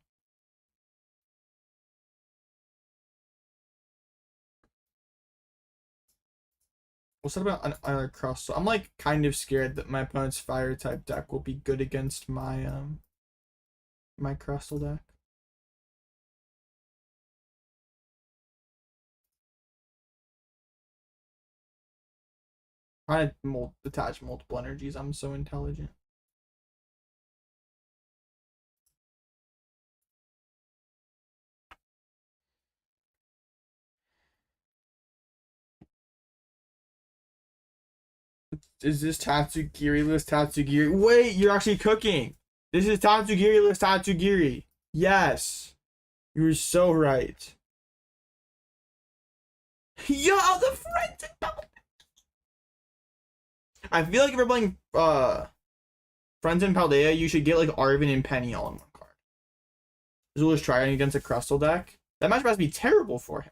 We'll set about another Crustle. I'm like kind of scared that my opponent's fire type deck will be good against my my Crustle deck. Trying to attach multiple energies. I'm so intelligent. Is this Tatsugiri-less Tatsugiri? Wait, you're actually cooking. This is Tatsugiri-less Tatsugiri. Yes. You were so right. Yo, the friends. I feel like if you're playing Friends in Paldea, you should get like Arven and Penny all in one card. Azul is trying against a Crustle deck. That match must be terrible for him.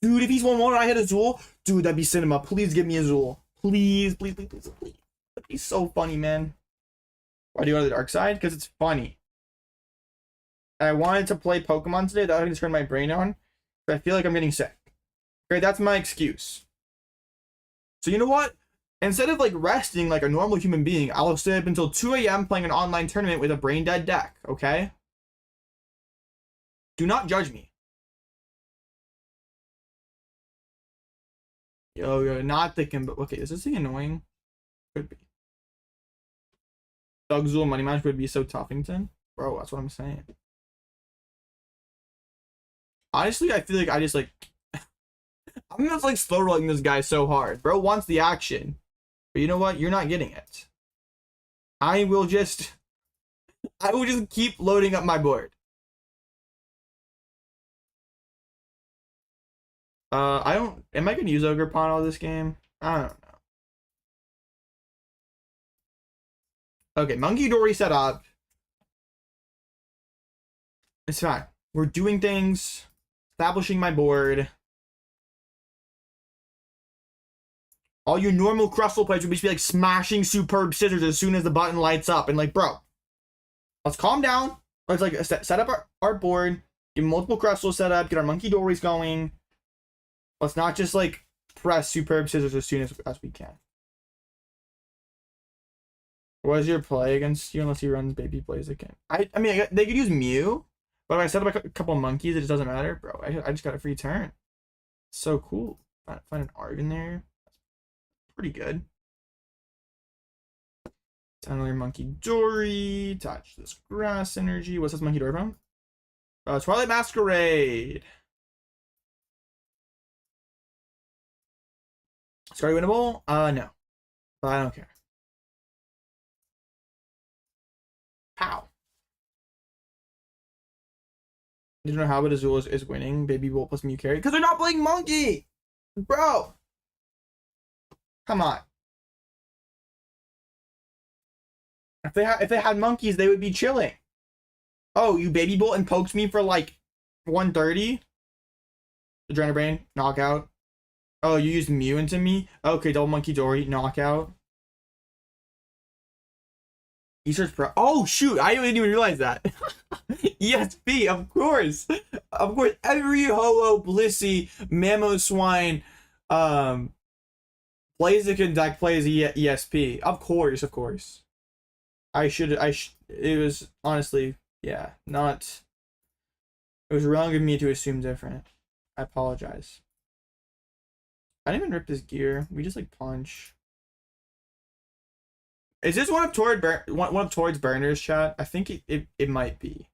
Dude, if he's 1-1 and I hit Azul, dude, that'd be cinema. Please give me Azul. Please, please, please, please, please. That'd be so funny, man. Why do you go to the dark side? Because it's funny. I wanted to play Pokemon today that I can turn my brain on, but I feel like I'm getting sick. Okay, that's my excuse. So you know what? Instead of like resting like a normal human being, I'll stay up until 2 a.m. playing an online tournament with a brain dead deck, okay? Do not judge me. Yo, not thinking, but okay, is this thing annoying? Could be. Dougzul money match would be so Tuffington. Bro, that's what I'm saying. Honestly, I feel like I just like I'm just like slow rolling this guy so hard. Bro wants the action. But you know what? You're not getting it. I will just keep loading up my board. Am I gonna use Ogerpon all this game? I don't know. Okay, Munkidori set up. It's fine. We're doing things, establishing my board. All you normal Crustle players would just be like smashing superb scissors as soon as the button lights up. And like, bro, let's calm down. Let's like set up our board, get multiple Crustles set up, get our Munkidoris going. Let's not just like press superb scissors as soon as we can. What is your play against you unless he runs baby plays again? I mean, they could use Mew, but if I set up a couple monkeys, it just doesn't matter, bro. I just got a free turn. So cool. Find an Arven there. Pretty good. Another Munkidori. Touch this grass energy. What's this Munkidori from? Twilight Masquerade. Scary winnable? No. But I don't care. Pow. You don't know how, but Azul is winning. Baby Bolt plus Mew carry. Because they're not playing Monkey! Bro! Come on. If they had monkeys, they would be chilling. Oh, you Baby Bolt and poked me for like 130? Adrenaline Brain, knockout. Oh, you used Mew into me? Okay, double Munkidori, knockout. Eastern Pro. Oh shoot, I didn't even realize that. ESP, of course. Of course, every Ho-Oh, Blissey, Mamoswine, Blaziken deck plays ESP. Of course. It was honestly, yeah, not. It was wrong of me to assume different. I apologize. I didn't even rip this gear. We just like punch. Is this one of Tord's burners, chat? I think it might be.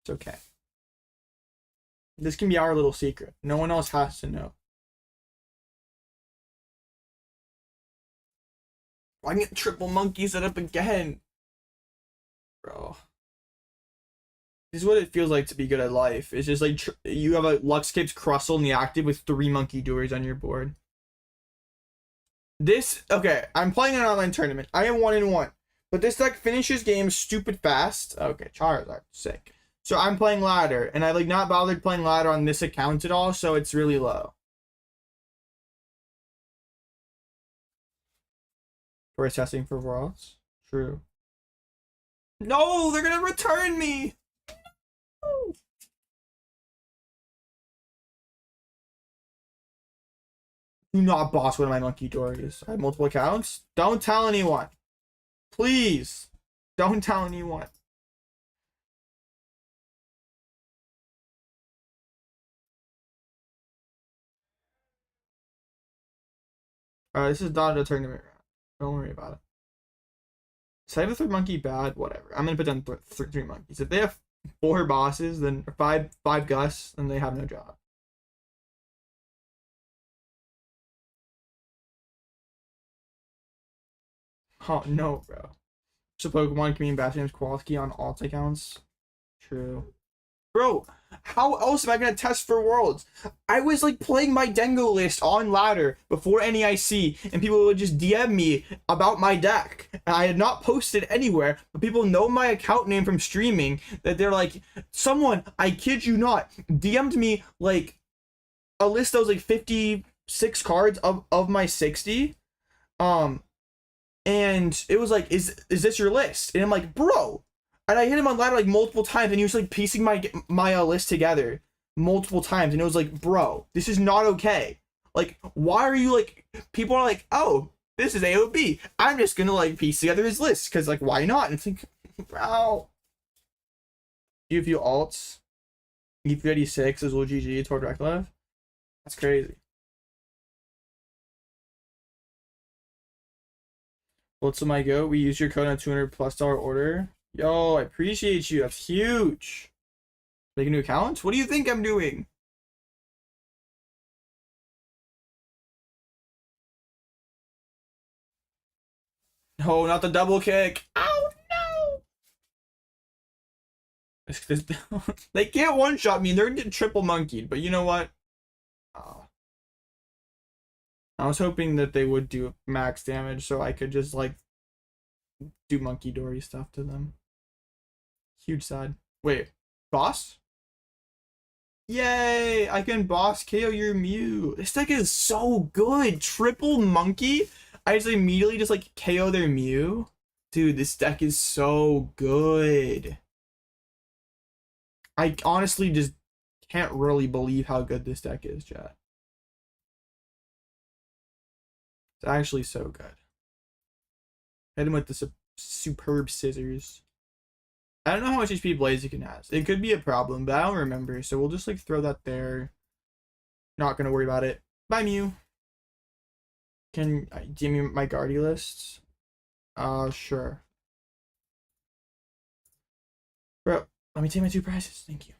It's okay. This can be our little secret. No one else has to know. I get triple monkey set up again. Bro. This is what it feels like to be good at life. It's just like you have a Luxcape's Crustle in the active with 3 Munkidoris on your board. Okay, I'm playing an online tournament. I am 1-1. But this deck finishes games stupid fast. Okay, Charizard, sick. So I'm playing ladder, and I like not bothered playing ladder on this account at all, so it's really low. We're testing for worlds. True. No, they're gonna return me. No. Do not boss one of my Munkidoris. I have multiple accounts. Don't tell anyone. Please. Don't tell anyone. This is not a tournament round. Don't worry about it. So I have a 3rd monkey bad, whatever. I'm gonna put down 3 monkeys. If they have 4 bosses, then five Gus, then they have no job. Oh no, bro. So Pokemon can be Bastion's quality on alt accounts. True. Bro, how else am I gonna test for worlds? I was like playing my Dengo list on ladder before NEIC, and people would just DM me about my deck. And I had not posted anywhere, but people know my account name from streaming, that they're like, someone, I kid you not, DM'd me like a list that was like 56 cards of my 60. And it was like, is this your list? And I'm like, bro. And I hit him on ladder like multiple times, and he was like piecing my list together multiple times, and it was like, bro, this is not okay. Like, why are you like? People are like, oh, this is AOB. I'm just gonna like piece together his list because like, why not? And it's like, wow. Give you alts. EP86 is LOR-TG toward Reklev. That's crazy. What's my go? We use your code on $200+ order. Yo, I appreciate you. That's huge. Make a new account? What do you think I'm doing? No, not the double kick. Oh no! They can't one-shot me. They're gonna get triple monkeyed. But you know what? I was hoping that they would do max damage so I could just like do Munkidori stuff to them. Huge side. Wait, boss? Yay! I can boss KO your Mew. This deck is so good. Triple monkey. I just immediately just like KO their Mew. Dude, this deck is so good. I honestly just can't really believe how good this deck is, chat. It's actually so good. Hit him with the superb scissors. I don't know how much HP Blaziken has. It could be a problem, but I don't remember. So we'll just like throw that there. Not gonna worry about it. Bye, Mew. Can give me my Guardy lists? Sure. Bro, let me take my 2 prizes. Thank you.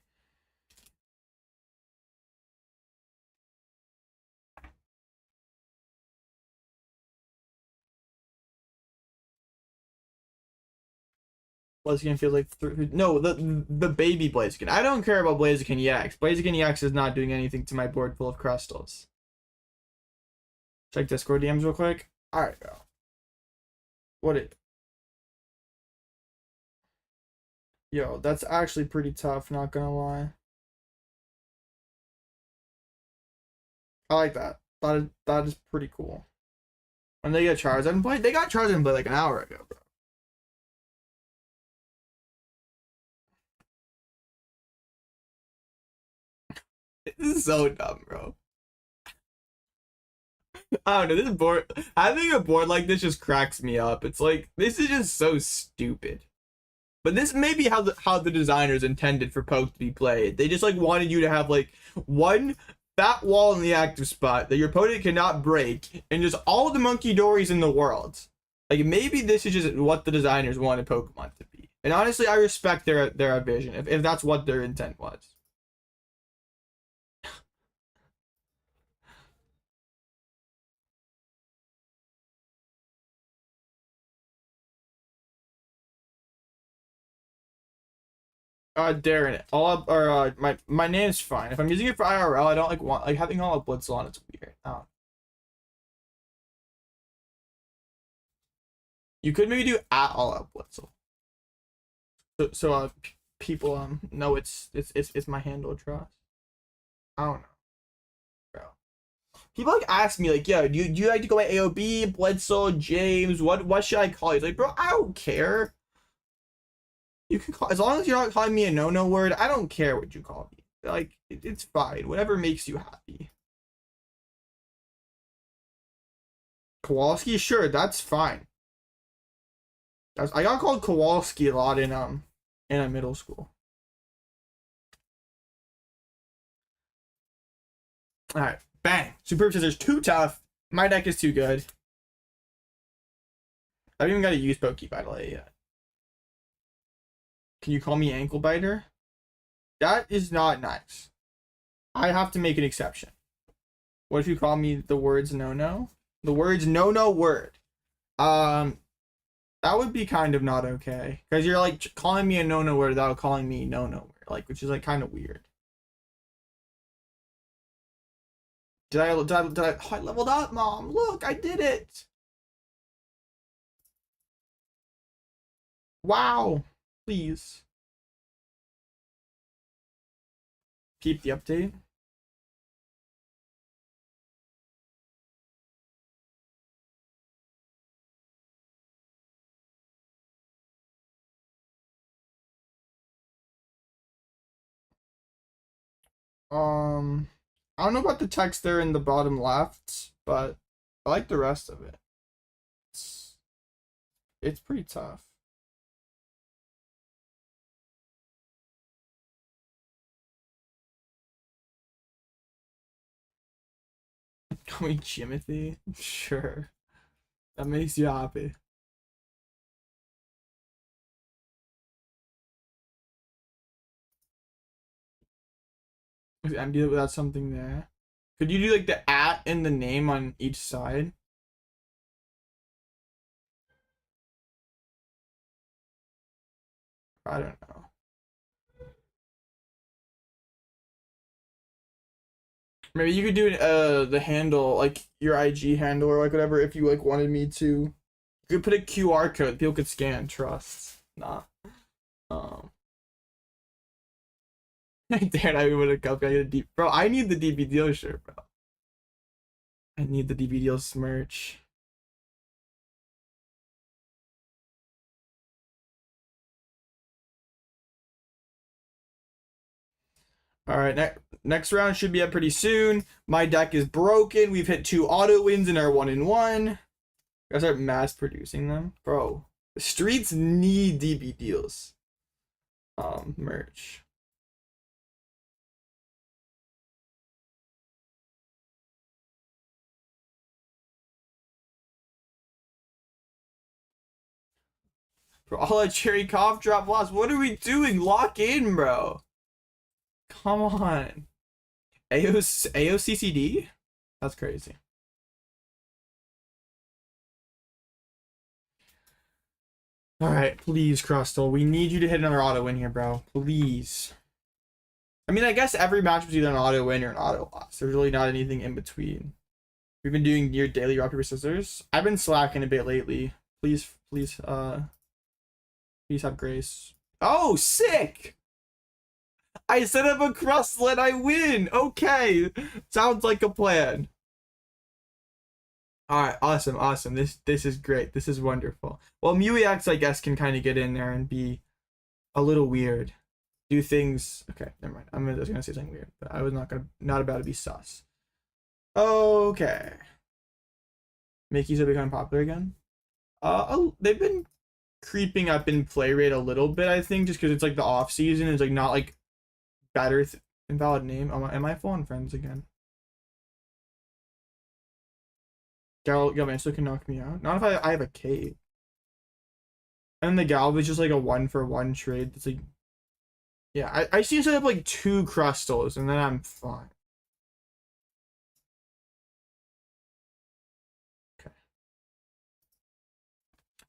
Blaziken feels like no, the baby Blaziken. I don't care about Blaziken EX. Blaziken EX is not doing anything to my board full of crystals. Check Discord DMs real quick. Alright, bro. What it? Yo, that's actually pretty tough, not gonna lie. I like that. That is pretty cool. When they get Charizard, they got Charizard like an hour ago, bro. This is so dumb, bro. I don't know, this board, having a board like this just cracks me up. It's like, this is just so stupid. But this may be how the designers intended for Poke to be played. They just like wanted you to have like one fat wall in the active spot that your opponent cannot break, and just all the Munkidoris in the world. Like maybe this is just what the designers wanted Pokemon to be. And honestly, I respect their vision if that's what their intent was. Darren, all up or my name's fine. If I'm using it for IRL, I don't like want like having Alloutblitzle on. It's weird. Oh. You could maybe do at Alloutblitzle. So people know it's my handle trust. I don't know, bro. People like ask me like, yo, do you like to go by AOB, Bledsoe, James? What should I call you? It's like, bro, I don't care. You can call, as long as you're not calling me a no word. I don't care what you call me. Like it's fine. Whatever makes you happy. Kowalski, sure, that's fine. I got called Kowalski a lot in a middle school. All right, bang. Superb Scissors, too tough. My deck is too good. I haven't even got to use Poké Vital A yet. Can you call me Ankle Biter? That is not nice. I have to make an exception. What if you call me the words no? The words no word. That would be kind of not okay. Because you're like calling me a no word without calling me no word. Like, which is like kind of weird. Did I oh, I leveled up, Mom. Look, I did it. Wow. Please. Keep the update. I don't know about the text there in the bottom left, but I like the rest of it. It's pretty tough. Call me Jimothy? Sure. That makes you happy. Is empty without something there? Could you do like the @ and the name on each side? I don't know. Maybe you could do the handle, like your IG handle or like whatever, if you like wanted me to. You could put a QR code people could scan. Trust. Nah. Damn, I would have got a deep. Bro, I need the DB deal shirt, bro. I need the DB deals merch. All right, next round should be up pretty soon. My deck is broken. We've hit 2 auto wins in our 1-in-1. Gotta start mass producing them, bro. The streets need DB deals. Merch. Bro, all that cherry cough drop loss. What are we doing? Lock in, bro. Come on. AOCCD? That's crazy. Alright, please, Crustle. We need you to hit another auto win here, bro. Please. I mean, I guess every match was either an auto win or an auto loss. There's really not anything in between. We've been doing near daily rock, paper, scissors. I've been slacking a bit lately. Please have grace. Oh, sick! I set up a Crustle and I win! Okay! Sounds like a plan. Alright, awesome. This is great. This is wonderful. Well, MewEX, I guess, can kind of get in there and be a little weird. Do things... Okay, never mind. I was gonna say something weird, but I was not about to be sus. Okay. Mickey's are becoming popular again? They've been creeping up in play rate a little bit, I think, just because it's like the off season. It's like not like better invalid name. Am I full on friends again? Galvantula can knock me out. Not if I have a cave. And the Galv is just like a 1-for-1 trade. It's like, yeah, I see you set up like 2 Crustles and then I'm fine. Okay.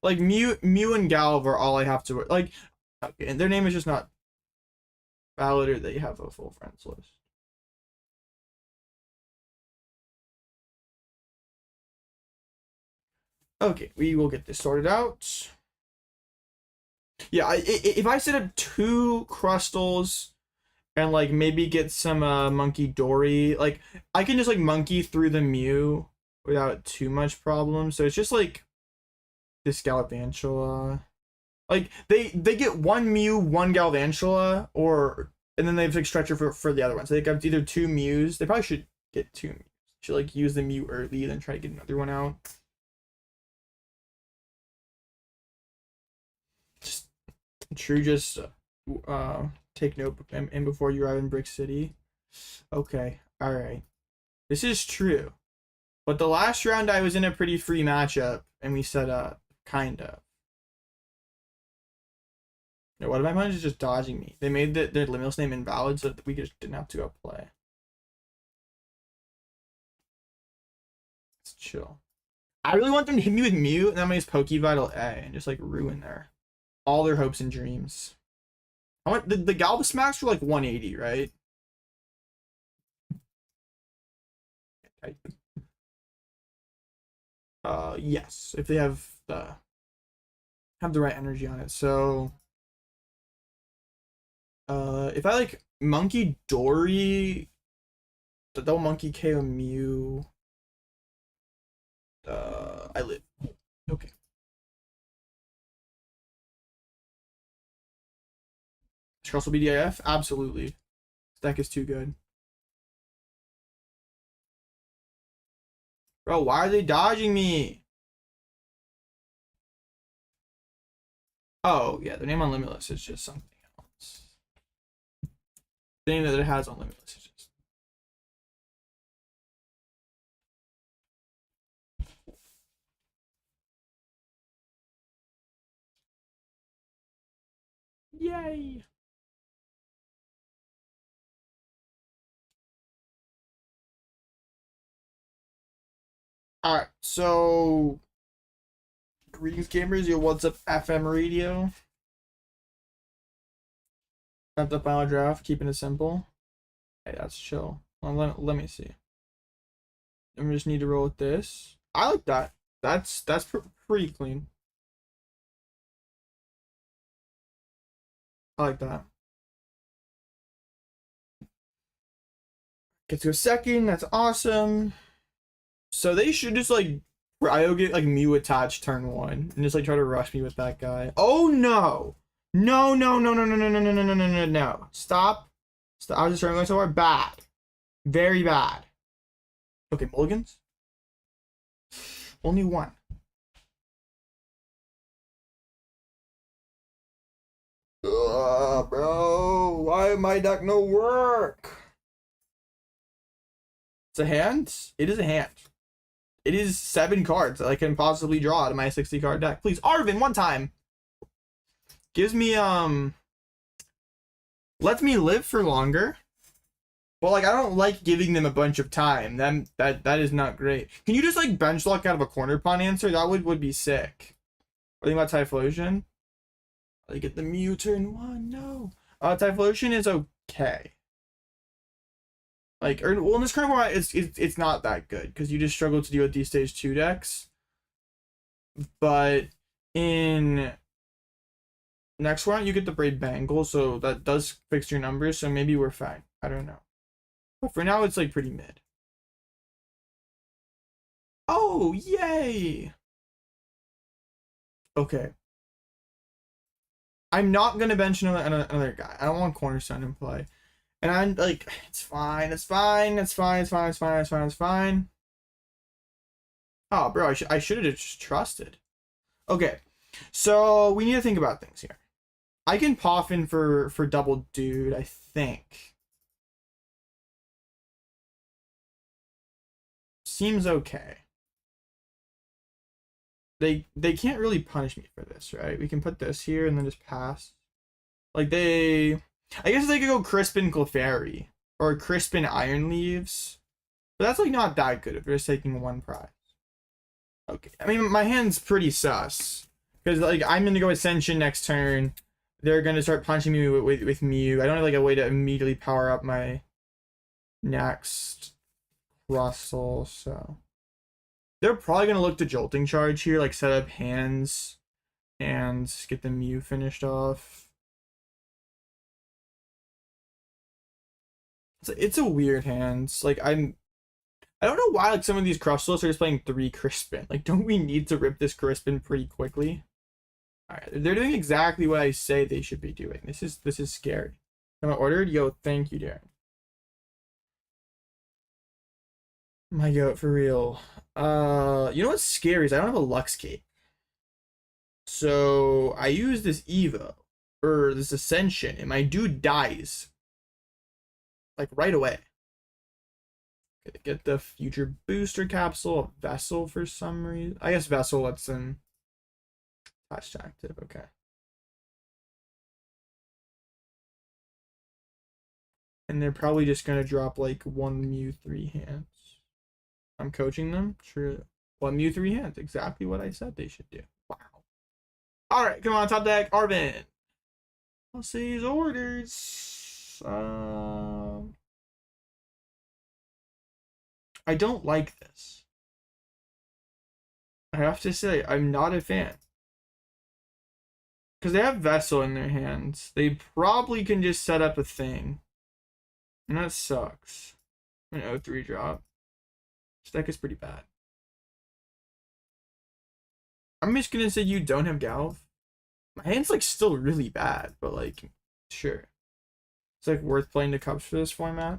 Like Mew and Galv are all I have to like. Okay, and their name is just not valid, or they have a full friends list. Okay, we will get this sorted out. Yeah, if I set up 2 Crustles and like maybe get some Munkidori, like I can just like monkey through the Mew without too much problem. So it's just like this Galvantula. Like they get 1 Mew, 1 Galvantula, and then they have like stretcher for the other one. So they got either 2 Mews. They probably should get 2 Mews. Should like use the Mew early, then try to get another one out. Just take note and before you arrive in Brick City. Okay, alright. This is true. But the last round I was in a pretty free matchup and we set up, kind of. No, what if my opponent is just dodging me? They made their Limitless name invalid so that we just didn't have to go play. Let's chill. I really want them to hit me with Mew and then I'm gonna use Poké Vital A and just like ruin all their hopes and dreams. I want the Galvasmax for like 180, right? Yes, if they have the right energy on it. So if I like Munkidori, the double monkey KO Mew, I live. Okay. Crustle DRI? Absolutely. This deck is too good. Bro, why are they dodging me? Oh, yeah, the name on Limitless is just something else. The name that it has on Limitless is just... Yay! Alright, so... Greetings, gamers. Yo, what's up, FM radio? At the final draft, keeping it simple. Hey, that's chill. Well, let me see. And we just need to roll with this. I like that. That's pretty clean. I like that. Get to a second. That's awesome. So they should just like I'll get like Mew attached turn 1 and just like try to rush me with that guy. Oh no! No! Stop! Stop! I was just trying to go so far. Bad. Very bad. Okay, mulligans. Only one. Ugh, bro. Why my deck no work? It's a hand? It is a hand. It is 7 cards that I can possibly draw out of my 60 card deck. Please, Arven, one time. Gives me, lets me live for longer. Well, like, I don't like giving them a bunch of time. That is not great. Can you just, like, bench lock out of a Cornerstone answer? That would be sick. What do you think about Typhlosion? I get the Mew turn 1. No. Typhlosion is okay. Like, well, in this current format, it's not that good because you just struggle to deal with these stage 2 decks. But in next one, you get the Braid Bangle, so that does fix your numbers. So maybe we're fine. I don't know. But for now, it's like pretty mid. Oh, yay! Okay. I'm not gonna bench another guy. I don't want Cornerstone in play. And I'm like, it's fine. Oh, bro, I should have just trusted. Okay, so we need to think about things here. I can Poffin for double dude, I think. Seems okay. They can't really punish me for this, right? We can put this here and then just pass. Like I guess they could go Crispin Clefairy or Crispin Iron Leaves, but that's like not that good if you're just taking 1 prize. Okay, I mean my hand's pretty sus because like I'm gonna go Ascension next turn. They're gonna start punching me with Mew. I don't have like a way to immediately power up my next Crustle, so they're probably gonna look to Jolting Charge here, like set up hands and get the Mew finished off. It's a weird hand. Like I don't know why like some of these Crustles are just playing 3 Crispin. Like, don't we need to rip this Crispin pretty quickly? Alright, they're doing exactly what I say they should be doing. This is scary. Am I ordered? Yo, thank you, Darren. My goat, for real. You know what's scary is I don't have a Lux Cape. So I use this Evo or this Ascension and my dude dies. Like right away. Get the future booster capsule, a Vessel for some reason. I guess Vessel lets them attach to active. Okay. And they're probably just gonna drop like 1 Mew 3 hands. I'm coaching them. True. 1 Mew 3 hands. Exactly what I said they should do. Wow. All right, come on, top deck, Arven. I'll see his orders. I don't like this. I have to say, I'm not a fan. Because they have Vessel in their hands. They probably can just set up a thing. And that sucks. An 0-3 drop. This deck is pretty bad. I'm just gonna say you don't have Galv. My hand's like still really bad, but like, sure. It's like worth playing to Cups for this format.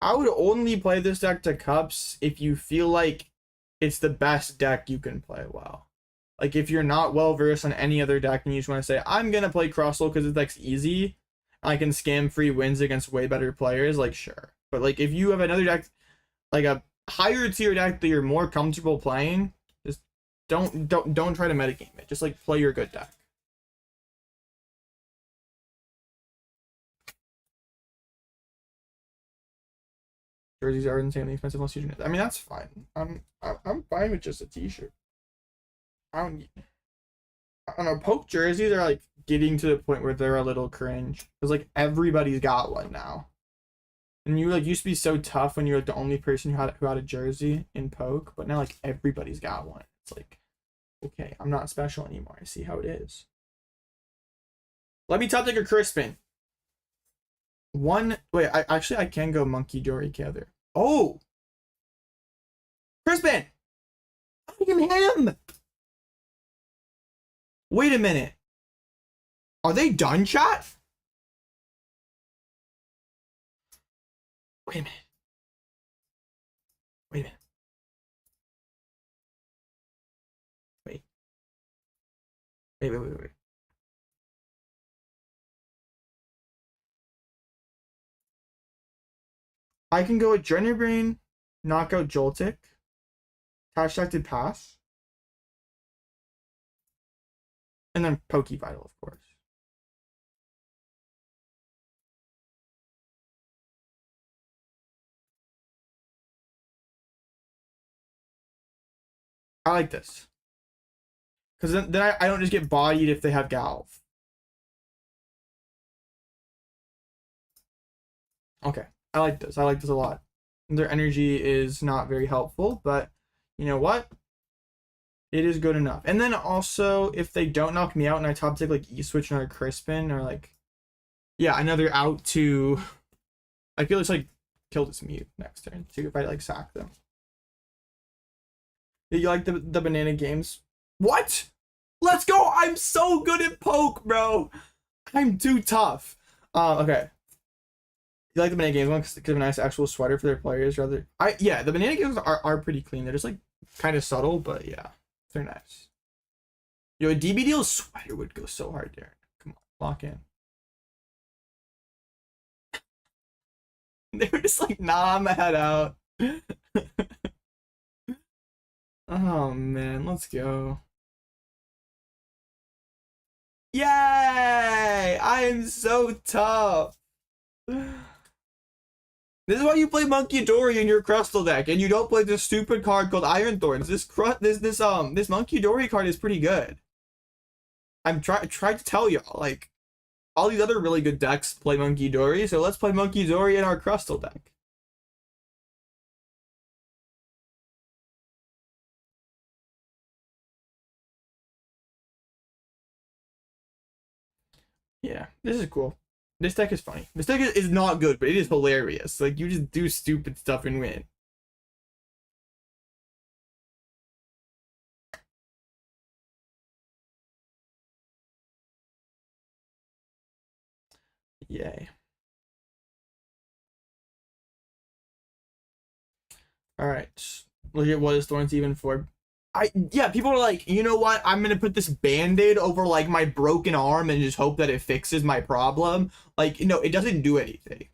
I would only play this deck to Cups if you feel like it's the best deck you can play well. Like, if you're not well versed on any other deck and you just want to say, I'm gonna play Crustle because this deck's easy, I can scam free wins against way better players, like, sure. But like, if you have another deck, like a higher tier deck that you're more comfortable playing, just don't try to metagame it. Just like play your good deck. Jerseys are insanely expensive unless you do it. I mean, that's fine. I'm fine with just a t-shirt. I don't know. Poke jerseys are like getting to the point where they're a little cringe because like everybody's got one now. And you like used to be so tough when you're like the only person who had a jersey in Poke, but now like everybody's got one. It's like, okay, I'm not special anymore. I see how it is. Let me top deck a Crispin. Wait, I can go Munkidori together. Oh, Crispin, I am him. Wait a minute. Are they done, chat? Wait a minute. Wait a minute. Wait. I can go with Journey Brain, Knockout Joltik, Hashtag Pass, and then Poké Vital, of course. I like this. Because then I don't just get bodied if they have Galv. Okay. I like this. I like this a lot. Their energy is not very helpful, but you know what? It is good enough. And then also, if they don't knock me out and I top tick like E-Switch another Crispin or like, yeah, another out to, I feel it's like kill this mute next turn to if I like sack them. You like the banana games? What? Let's go! I'm so good at Poke, bro. I'm too tough. Okay. You like the banana games one because they have a nice actual sweater for their players rather. Yeah, the banana games are pretty clean. They're just like kind of subtle, but yeah, they're nice. Yo, a DB deal sweater would go so hard there. Come on, lock in. They were just like, nah, I'm gonna head out. Oh man, let's go. Yay! I am so tough. This is why you play Munkidori in your Crustle deck, and you don't play this stupid card called Iron Thorns. This Munkidori card is pretty good. I'm trying to tell y'all, like, all these other really good decks play Munkidori, so let's play Munkidori in our Crustle deck. Yeah, this is cool. This deck is funny. This deck is not good, but it is hilarious. Like, you just do stupid stuff and win. Yay. Alright. Look at what is Thorns even for. Yeah, people are like, you know what? I'm gonna put this band-aid over like my broken arm and just hope that it fixes my problem. Like, no, it doesn't do anything.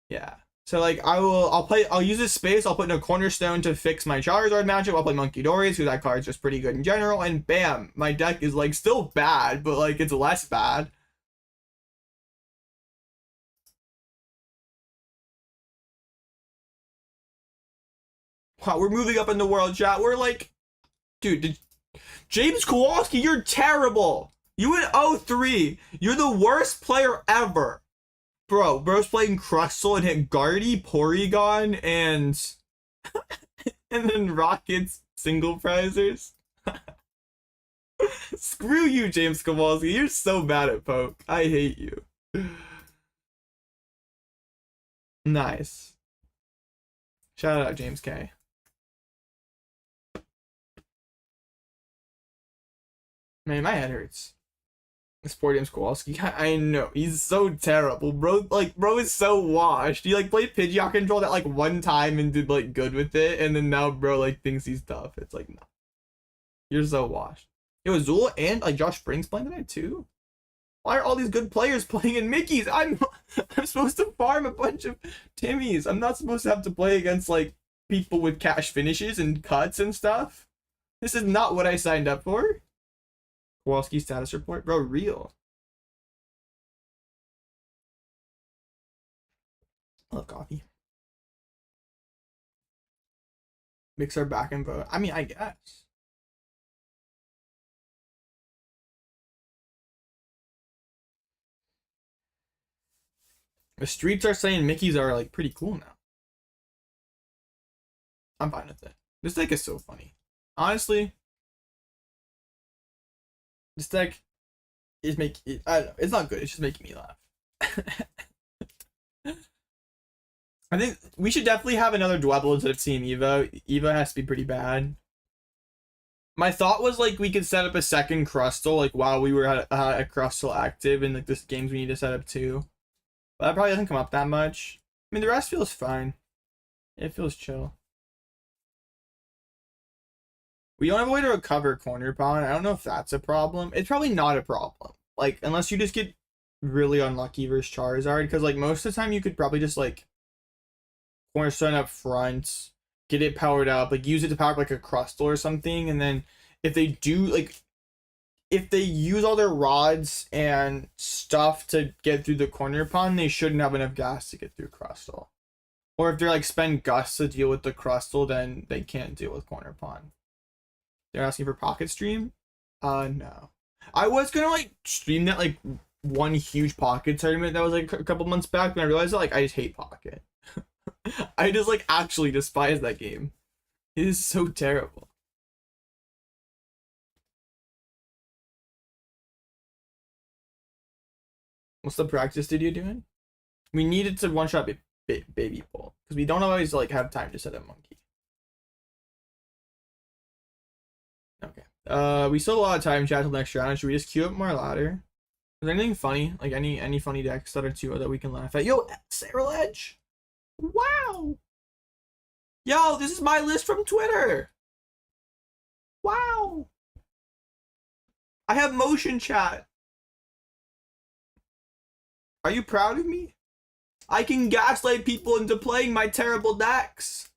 Yeah. So like I'll use this space, I'll put in a Cornerstone to fix my Charizard matchup, I'll play Munkidori, because that card's just pretty good in general, and bam, my deck is like still bad, but like it's less bad. Wow, we're moving up in the world, chat. We're like, dude, James Kowalski, you're terrible. You in 03. You're the worst player ever. Bro's playing Crustle and hit Guardy, Porygon, and and then Rockets single prizers. Screw you, James Kowalski. You're so bad at Poke. I hate you. Nice. Shout out, James K. Man, my head hurts. Sportium Kowalski. I know, he's so terrible, bro. Like, bro is so washed. He like played Pidgeot control that like one time and did like good with it, and then now bro like thinks he's tough. It's like, no, you're so washed. Yo, Azul and like Josh Springs playing tonight too. Why are all these good players playing in Mickey's? I'm supposed to farm a bunch of Timmys. I'm not supposed to have to play against like people with cash finishes and cuts and stuff. This is not what I signed up for. Kowalski status report, bro. Real. I love coffee. Mix our back and vote. I mean, I guess. The streets are saying Mickeys are like pretty cool now. I'm fine with it. This deck is so funny. Honestly, this deck is making, I don't know, it's not good. It's just making me laugh. I think we should definitely have another Dwebble instead of Team Evo. Evo has to be pretty bad. My thought was like we could set up a second Crustle like while we were at Crustle active, and like this games we need to set up too. But that probably doesn't come up that much. I mean, the rest feels fine. It feels chill. We don't have a way to recover Cornerstone. I don't know if that's a problem. It's probably not a problem. Like, unless you just get really unlucky versus Charizard. Because, like, most of the time you could probably just, like, Cornerstone up front, get it powered up, like, use it to power up, like, a Crustle or something. And then if they do, like, if they use all their rods and stuff to get through the Cornerstone, they shouldn't have enough gas to get through Crustle. Or if they're, like, spend Gus to deal with the Crustle, then they can't deal with Cornerstone. They're asking for Pocket Stream? No. I was gonna like stream that like one huge Pocket tournament that was like a couple months back, and I realized that like I just hate Pocket. I just like actually despise that game. It is so terrible. What's the practice studio doing? We needed to one-shot Baby Bolt because we don't always like have time to set a monkey. Okay. We still have a lot of time chat till next round. Should we just queue up more ladder? Is there anything funny? Like any funny decks that are 2 that we can laugh at? Yo, Sarah Ledge! Wow! Yo, this is my list from Twitter! Wow! I have motion chat. Are you proud of me? I can gaslight people into playing my terrible decks.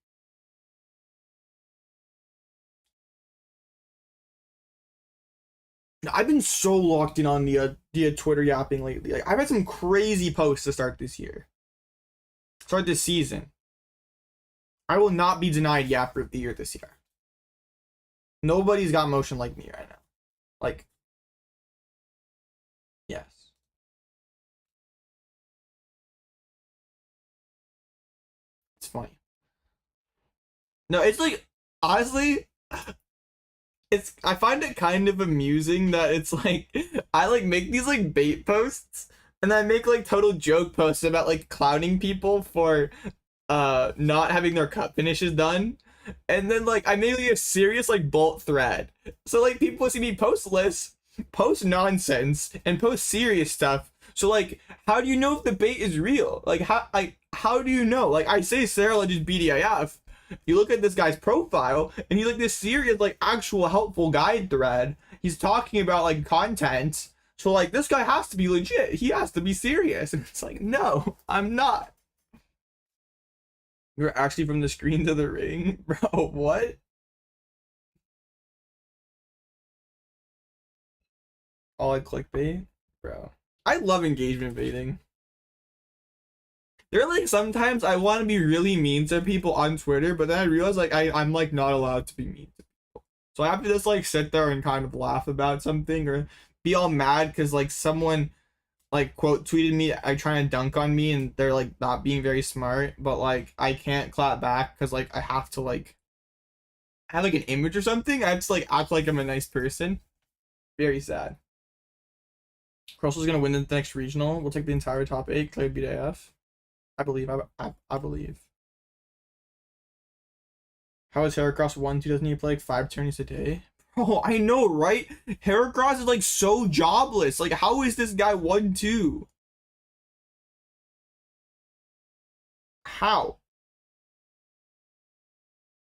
I've been so locked in on the Twitter yapping lately. Like, I've had some crazy posts to start this year. Start this season. I will not be denied Yapper of the Year this year. Nobody's got motion like me right now. Like, yes. It's funny. No, it's like, honestly, I find it kind of amusing that it's like I like make these like bait posts and I make like total joke posts about like clowning people for not having their cut finishes done, and then like I made like a serious like bolt thread, so like people see me post lists, post nonsense, and post serious stuff. So like, how do you know if the bait is real? Like how do you know? Like I say Sarah Ledge's BDIF. You look at this guy's profile, and he's like this serious, like actual helpful guide thread. He's talking about like content. So like this guy has to be legit. He has to be serious. And it's like, no, I'm not. You're actually from the screen to the ring, bro. What? All like clickbait, bro. I love engagement baiting. There are like sometimes I want to be really mean to people on Twitter, but then I realize like I'm like not allowed to be mean to people. So I have to just like sit there and kind of laugh about something or be all mad because like someone like quote tweeted me, I trying to dunk on me, and they're like not being very smart, but like I can't clap back because like I have to like have like an image or something. I have to like act like I'm a nice person. Very sad. Crustle's gonna win the next regional. We'll take the entire top 8, clear BDF. I believe. I believe. How is Heracross 1-2? Doesn't he play like 5 tourneys a day? Oh, I know, right? Heracross is like so jobless. Like, how is this guy 1-2? How?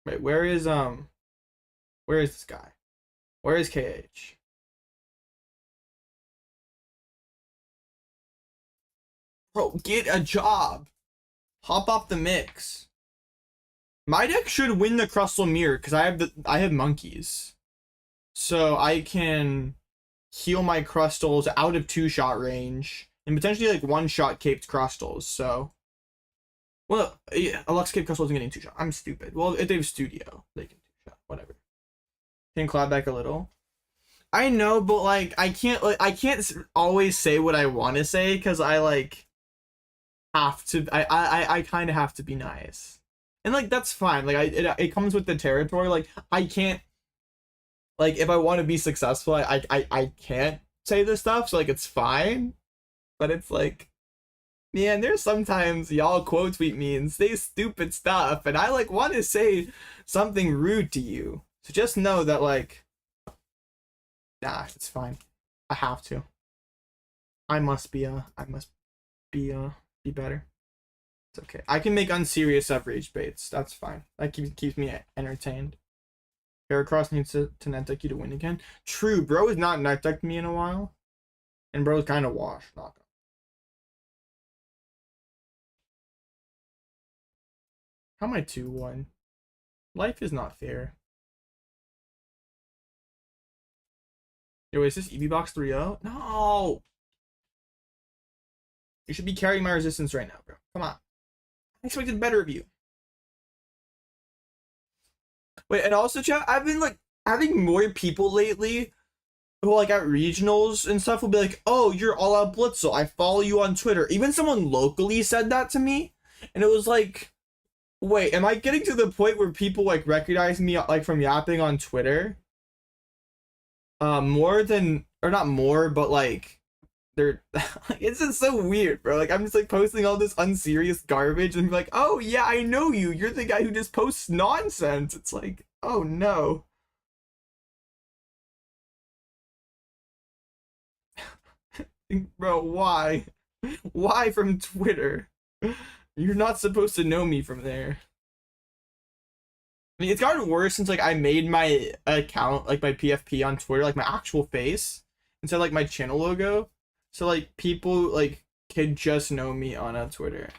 Wait, where is this guy? Where is KH? Bro, get a job. Hop off the mix. My deck should win the Crustle Mirror because I have monkeys. So I can heal my Crustles out of 2-shot range and potentially like 1-shot caped Crustles. So, well, yeah, a Lux Cape Crustle isn't getting 2-shot. I'm stupid. Well, if they have Studio, they can 2-shot. Whatever. Can clap back a little. I know, but like I can't always say what I want to say because I like have to. I kind of have to be nice, and like that's fine. Like it comes with the territory. Like I can't. Like, if I want to be successful, I can't say this stuff, so, like, it's fine. But it's like, man, there's sometimes y'all quote tweet me and say stupid stuff, and I, like, want to say something rude to you. So just know that, like, nah, it's fine. I have to. I must be better. It's okay. I can make unserious rage baits. That's fine. That keeps me entertained. Heracross needs to net deck you to win again. True, bro has not net decked me in a while. And bro's kind of washed. Not gonna. How am I 2-1? Life is not fair. Yo, is this EV Box 3-0? No! You should be carrying my resistance right now, bro. Come on. I expected better of you. Wait, and also, chat, I've been, like, having more people lately who, like, at regionals and stuff will be like, oh, you're Alloutblitzle. I follow you on Twitter. Even someone locally said that to me. And it was like, wait, am I getting to the point where people, like, recognize me, like, from yapping on Twitter? More than, or not more, but, like, they're, it's just so weird, bro. Like, I'm just, like, posting all this unserious garbage and be like, oh, yeah, I know you. You're the guy who just posts nonsense. It's like, oh, no. Bro, why? Why from Twitter? You're not supposed to know me from there. I mean, it's gotten worse since, like, I made my account, like, my PFP on Twitter, like, my actual face, instead of, like, my channel logo. So, like, people, like, can just know me on Twitter.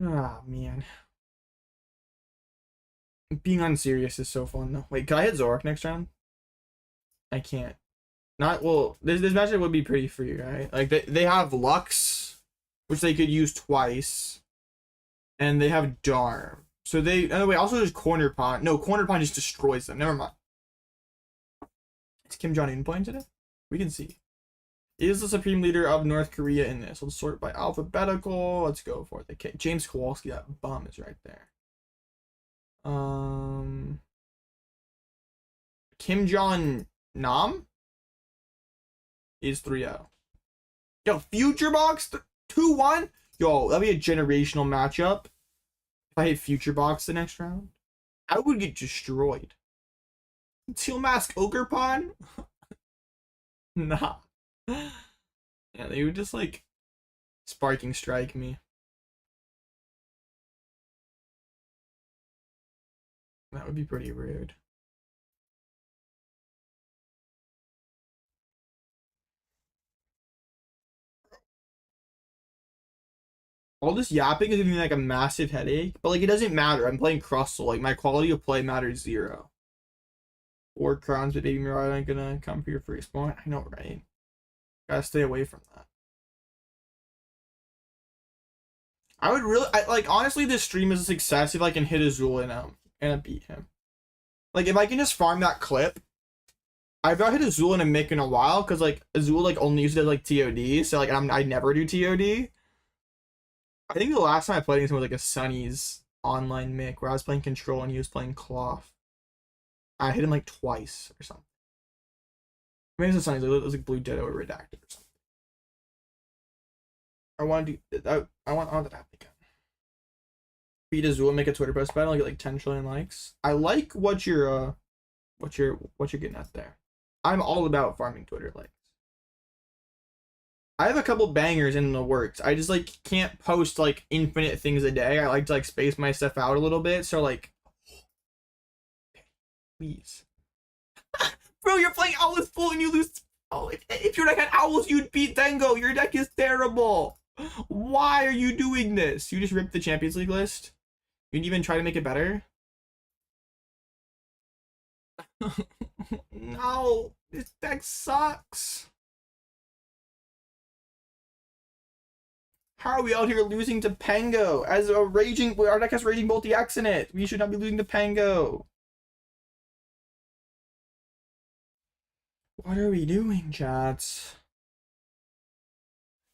Ah, man. Being unserious is so fun, though. Wait, can I hit Zorak next round? I can't. Not, well, this matchup would be pretty free, right? Like, they have Lux, which they could use twice. And they have Darm. So they, oh wait, also there's Cornerstone. No, Cornerstone just destroys them. Never mind. Is Kim Jong-un playing today? We can see. Is the supreme leader of North Korea in this? Let's sort by alphabetical. Let's go for it. Okay, James Kowalski, that bum is right there. Kim Jong-nam is 3-0. Yo, Future Box 2-1. Yo, that'd be a generational matchup. If I hit Future Box the next round, I would get destroyed. Teal Mask Ogerpon? Nah. Yeah, they would just like sparking strike me. That would be pretty rude. All this yapping is giving me like a massive headache, but like it doesn't matter. I'm playing Crustle. Like my quality of play matters 0. 4 crowns with Baby Mirage ain't gonna come for your first point. I know, right? Gotta stay away from that. I would really, like, honestly, this stream is a success if I can hit Azul and beat him. Like, if I can just farm that clip. I've not hit Azul and a Mick in a while, because, like, Azul, like, only uses it as, like, TOD, so, like, I never do TOD. I think the last time I played against him was, like, a Sunny's online mic where I was playing Control and he was playing Cloth. I hit him like twice or something. Maybe it was something, it was like Blue Ditto or Redacted or something. I want to do, I want that to happen again. Beat Azul, make a Twitter post battle, get like 10 trillion likes. I like what you're getting at there. I'm all about farming Twitter likes. I have a couple bangers in the works. I just like can't post like infinite things a day. I like to like space my stuff out a little bit. So like, please, bro, you're playing Owl's full and you lose. Oh, if your deck had Owls, you'd beat Dengo. Your deck is terrible. Why are you doing this? You just ripped the Champions League list. You didn't even try to make it better. No, this deck sucks. How are we out here losing to Pango as a raging? Our deck has Raging Bolt DX in it. We should not be losing to Pango. What are we doing, chats?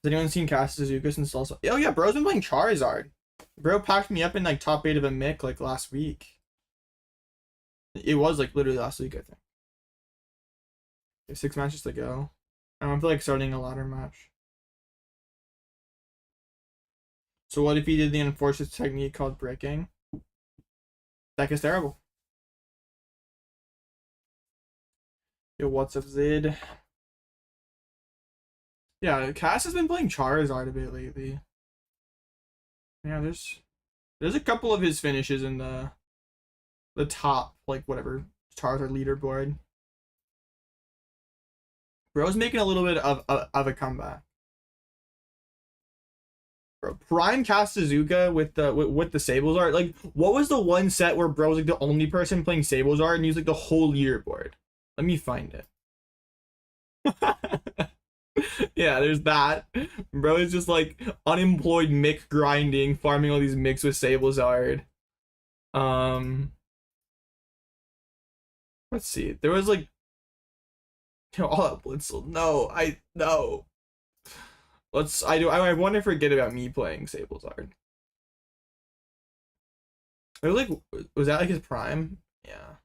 Has anyone seen Kazuzuka since also? Oh yeah, bro's been playing Charizard. Bro packed me up in like top 8 of a mic like last week. It was like literally last week, I think. Okay, 6 matches to go. I don't feel like starting a ladder match. So what if he did the enforced technique called breaking? Deck is terrible. Yo, what's up, Zid? Yeah, Cass has been playing Charizard a bit lately. Yeah, there's a couple of his finishes in the top, like whatever, Charizard leaderboard. Bro's making a little bit of a comeback. Bro, Prime Kazuzuka with the Sablezard. Like, what was the one set where Bro was like the only person playing Sablezard and he was like the whole leaderboard? Let me find it. Yeah, there's that. Bro is just like unemployed mic grinding, farming all these mix with Sablezard. Let's see. There was like, you know, Alloutblitzle. No. I want to forget about me playing Sablezard. It was like, was that like his prime? Yeah.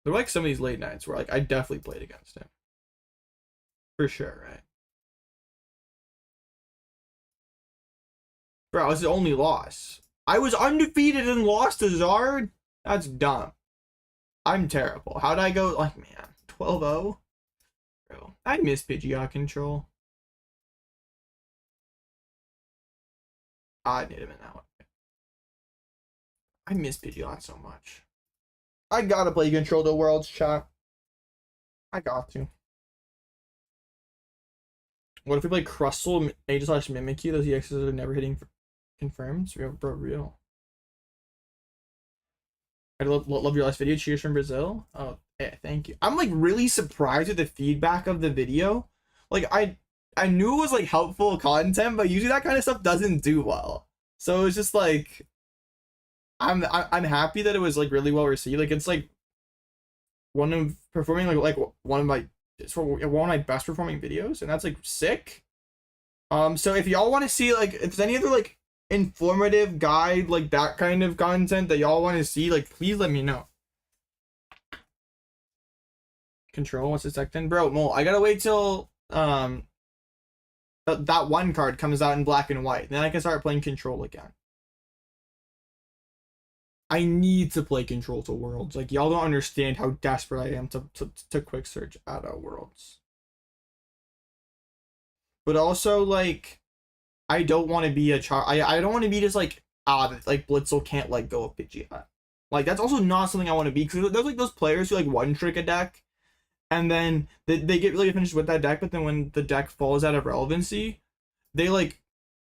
There were like some of these late nights where like I definitely played against him. For sure, right? Bro, it was the only loss. I was undefeated and lost to Zard? That's dumb. I'm terrible. How'd I go? Like, man, 12-0? Bro, I miss Pidgeot control. I need him in that one. I miss Pidgeot so much. I gotta play Control the Worlds, chat. I got to. What if we play Crustle, Mage/Mimikyu? Those EXs are never hitting confirms. Real, bro, real. I love your last video. Cheers from Brazil. Oh, yeah, thank you. I'm like really surprised with the feedback of the video. Like I knew it was like helpful content, but usually that kind of stuff doesn't do well. So it's just like I'm happy that it was like really well received. Like it's like one of one of my best performing videos, and that's like sick. So if y'all want to see like if there's any other like informative guide, like that kind of content that y'all want to see, like please let me know. Control, what's the second? Bro, Mole, I gotta wait till that one card comes out in black and white, then I can start playing Control again. I need to play Control to Worlds. Like, y'all don't understand how desperate I am to quick search out Worlds. But also, like, I don't want to be a I don't want to be just like, like Blitzel can't like go up Pidgeot. Like, that's also not something I want to be, because there's like those players who like one trick a deck and then they get really finished with that deck, but then when the deck falls out of relevancy, they like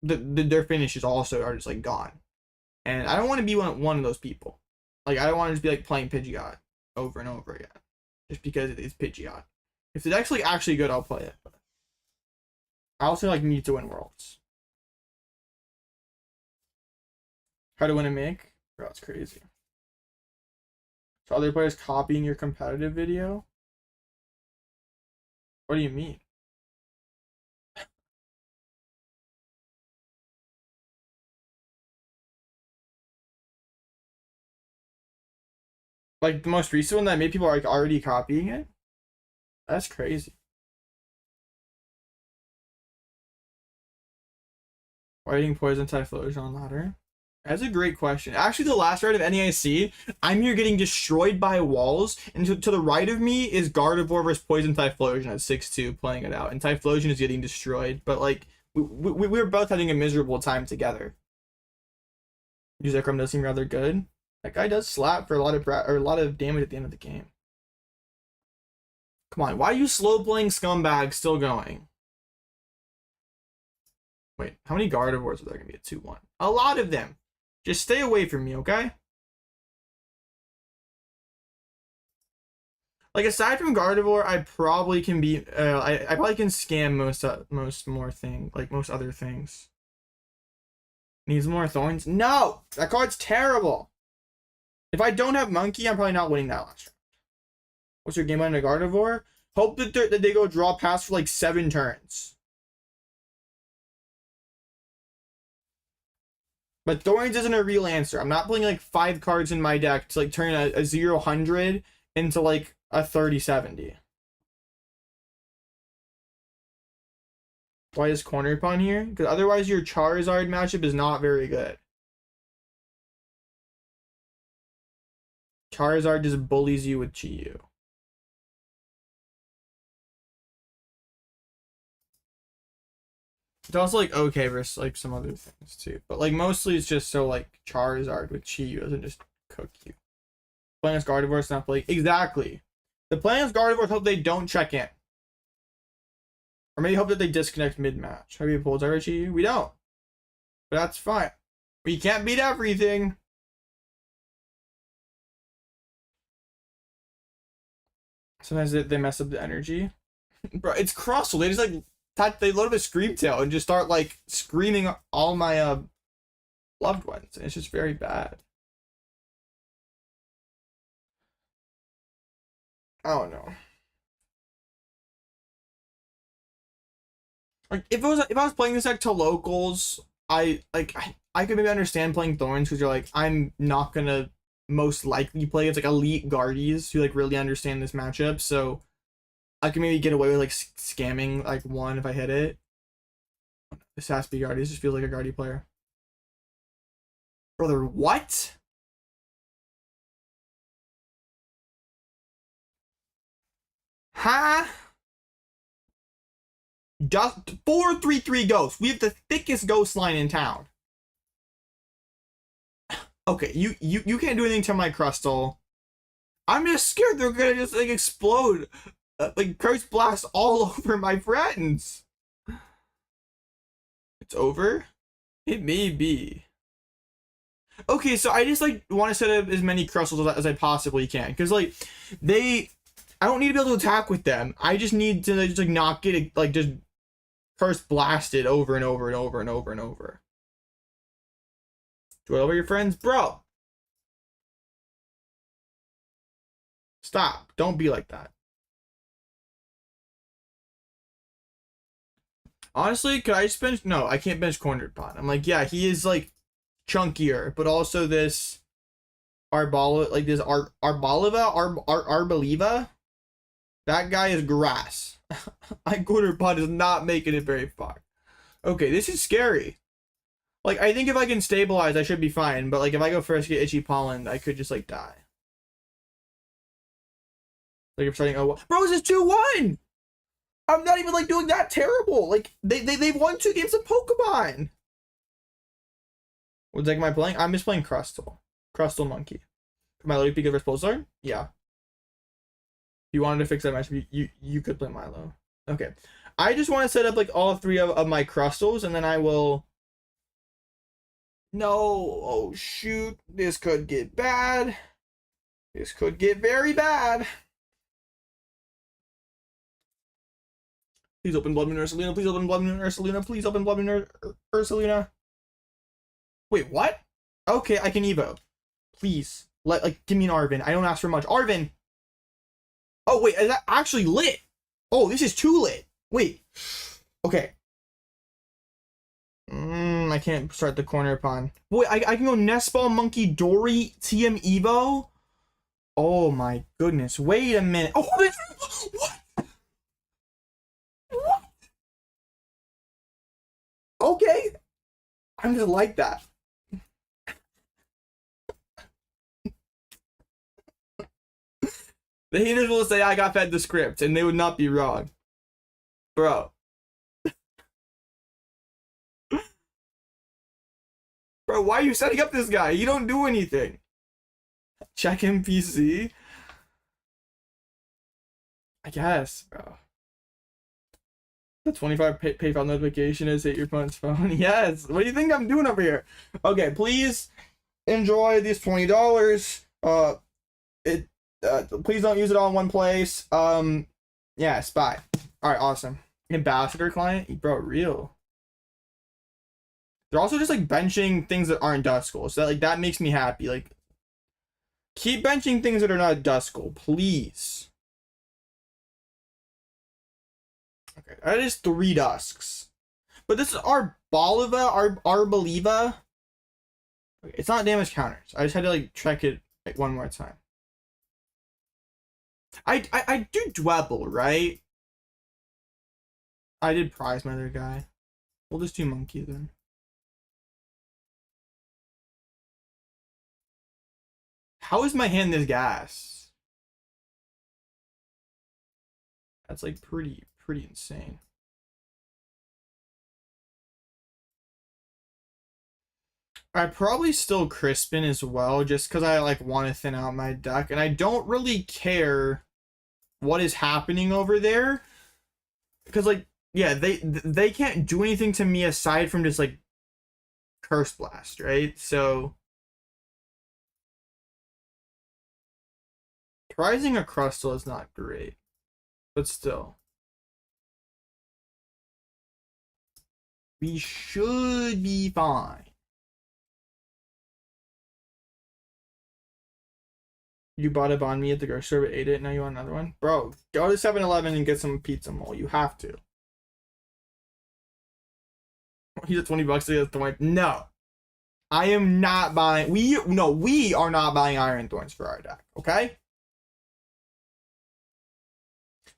their finishes also are just like gone. And I don't want to be one of those people. Like, I don't want to just be like playing Pidgeot over and over again just because it's Pidgeot. If the deck's like actually good, I'll play it. But I also like need to win Worlds. How to win a make? Bro, that's crazy. So other players copying your competitive video? What do you mean? Like the most recent one that made people like already copying it? That's crazy. Fighting poison typhlosion on ladder. That's a great question. Actually, the last round of NEIC, I'm here getting destroyed by walls, and to the right of me is Gardevoir versus Poison Typhlosion at 6-2 playing it out, and Typhlosion is getting destroyed, but like, we were both having a miserable time together. Zekrom does seem rather good. That guy does slap for a lot of damage at the end of the game. Come on, why are you slow playing Scumbag still going? Wait, how many Gardevoirs are there gonna be at 2-1? A lot of them. Just stay away from me, okay? Like aside from Gardevoir, I probably can be. I probably can scam most other things. Needs more Thorns? No, that card's terrible. If I don't have Monkey, I'm probably not winning that last round. What's your game on a Gardevoir? Hope that they go draw pass for like 7 turns. But Thorns isn't a real answer. I'm not playing like 5 cards in my deck to like turn a 0-100 into like a 30-70. Why is Cornerstone here? Because otherwise your Charizard matchup is not very good. Charizard just bullies you with Chi-Yu. It's also like okay versus like some other things too, but like mostly it's just so like Charizard with Chi-Yu doesn't just cook you. Playing as Gardevoir is not playing exactly. The plan is Gardevoir hope they don't check in, or maybe hope that they disconnect mid-match. Have you pulled over Chi-Yu? We don't, but that's fine. We can't beat everything. Sometimes they mess up the energy, bro. It's Crustle. They just like. They load up a Scream Tail and just start like screaming all my loved ones. It's just very bad. I don't know. Like if I was playing this deck to locals, I could maybe understand playing Thorns because you're like I'm not gonna most likely play it's like elite Guardies who like really understand this matchup, so I can maybe get away with like scamming like 1 if I hit it. This has to be Guardies. Just feels like a Guardy player. Brother, what? Huh? Just 4-3-3 Ghost. We have the thickest Ghost line in town. Okay, you can't do anything to my Crustle. I'm just scared they're gonna just like explode. Like Curse Blast all over my friends. It's over? It may be. Okay, so I just like want to set up as many Crustles as I possibly can. Because like I don't need to be able to attack with them. I just need to just like not get it like just Curse Blasted over and over and over and over and over. Do it over your friends? Bro. Stop. Don't be like that. Honestly, could I just bench? No, I can't bench Cornerstone. I'm like, yeah, he is like chunkier, but also this Arboliva, like this Arboliva, that guy is grass. My Cornerstone is not making it very far. Okay, this is scary. Like, I think if I can stabilize, I should be fine. But like, if I go first get Itchy Pollen, I could just like die. Like, if starting, oh, bro, this is 2-1. I'm not even like doing that terrible. Like they've won 2 games of Pokemon. What deck am I playing? I'm just playing Crustle Monkey. Could Milo be good versus Pulsar? Yeah. If you wanted to fix that match, you could play Milo. Okay. I just want to set up like all 3 of my Crustles, and then I will. No. Oh shoot. This could get bad. This could get very bad. Please open Blood Moon Ursaluna. Please open Blood Moon Ursaluna. Please open Blood Moon Ursaluna. Wait, what? Okay, I can Evo. Please. Give me an Arven. I don't ask for much. Arven! Oh, wait, is that actually lit? Oh, this is too lit. Wait. Okay. I can't start the Cornerstone. Wait, I can go Nest Ball Munkidori TM Evo? Oh my goodness. Wait a minute. Oh, what? What? Okay. I'm just like that. The haters will say I got fed the script, and they would not be wrong. Bro. Bro, why are you setting up this guy? You don't do anything. Check NPC? I guess, bro. The 25 PayPal notification is hit your opponent's phone. Yes. What do you think I'm doing over here? Okay, please enjoy these $20. Please don't use it all in one place. Yes, bye. Alright, awesome. Ambassador client? Bro, real. They're also just like benching things that aren't Duskull. So that makes me happy. Like, keep benching things that are not Duskull, please. Okay, that is 3 Dusks. But this is Arboliva. Okay, it's not damage counters. I just had to like check it like one more time. I do Dwebble, right? I did prize my other guy. We'll just do monkey then. How is my hand this gas? That's like pretty insane. I probably still Crispin as well, just because I like want to thin out my deck, and I don't really care what is happening over there, because like, yeah, they can't do anything to me aside from just like Curse Blast, right? So prizing a Crustle is not great, but still. We should be fine. You bought a on me at the grocery store, but ate it, now you want another one? Bro, go to 7-Eleven and get some pizza mole. You have to. He's at $20 to get the wipe. No. I am not buying. We are not buying Iron Thorns for our deck, okay?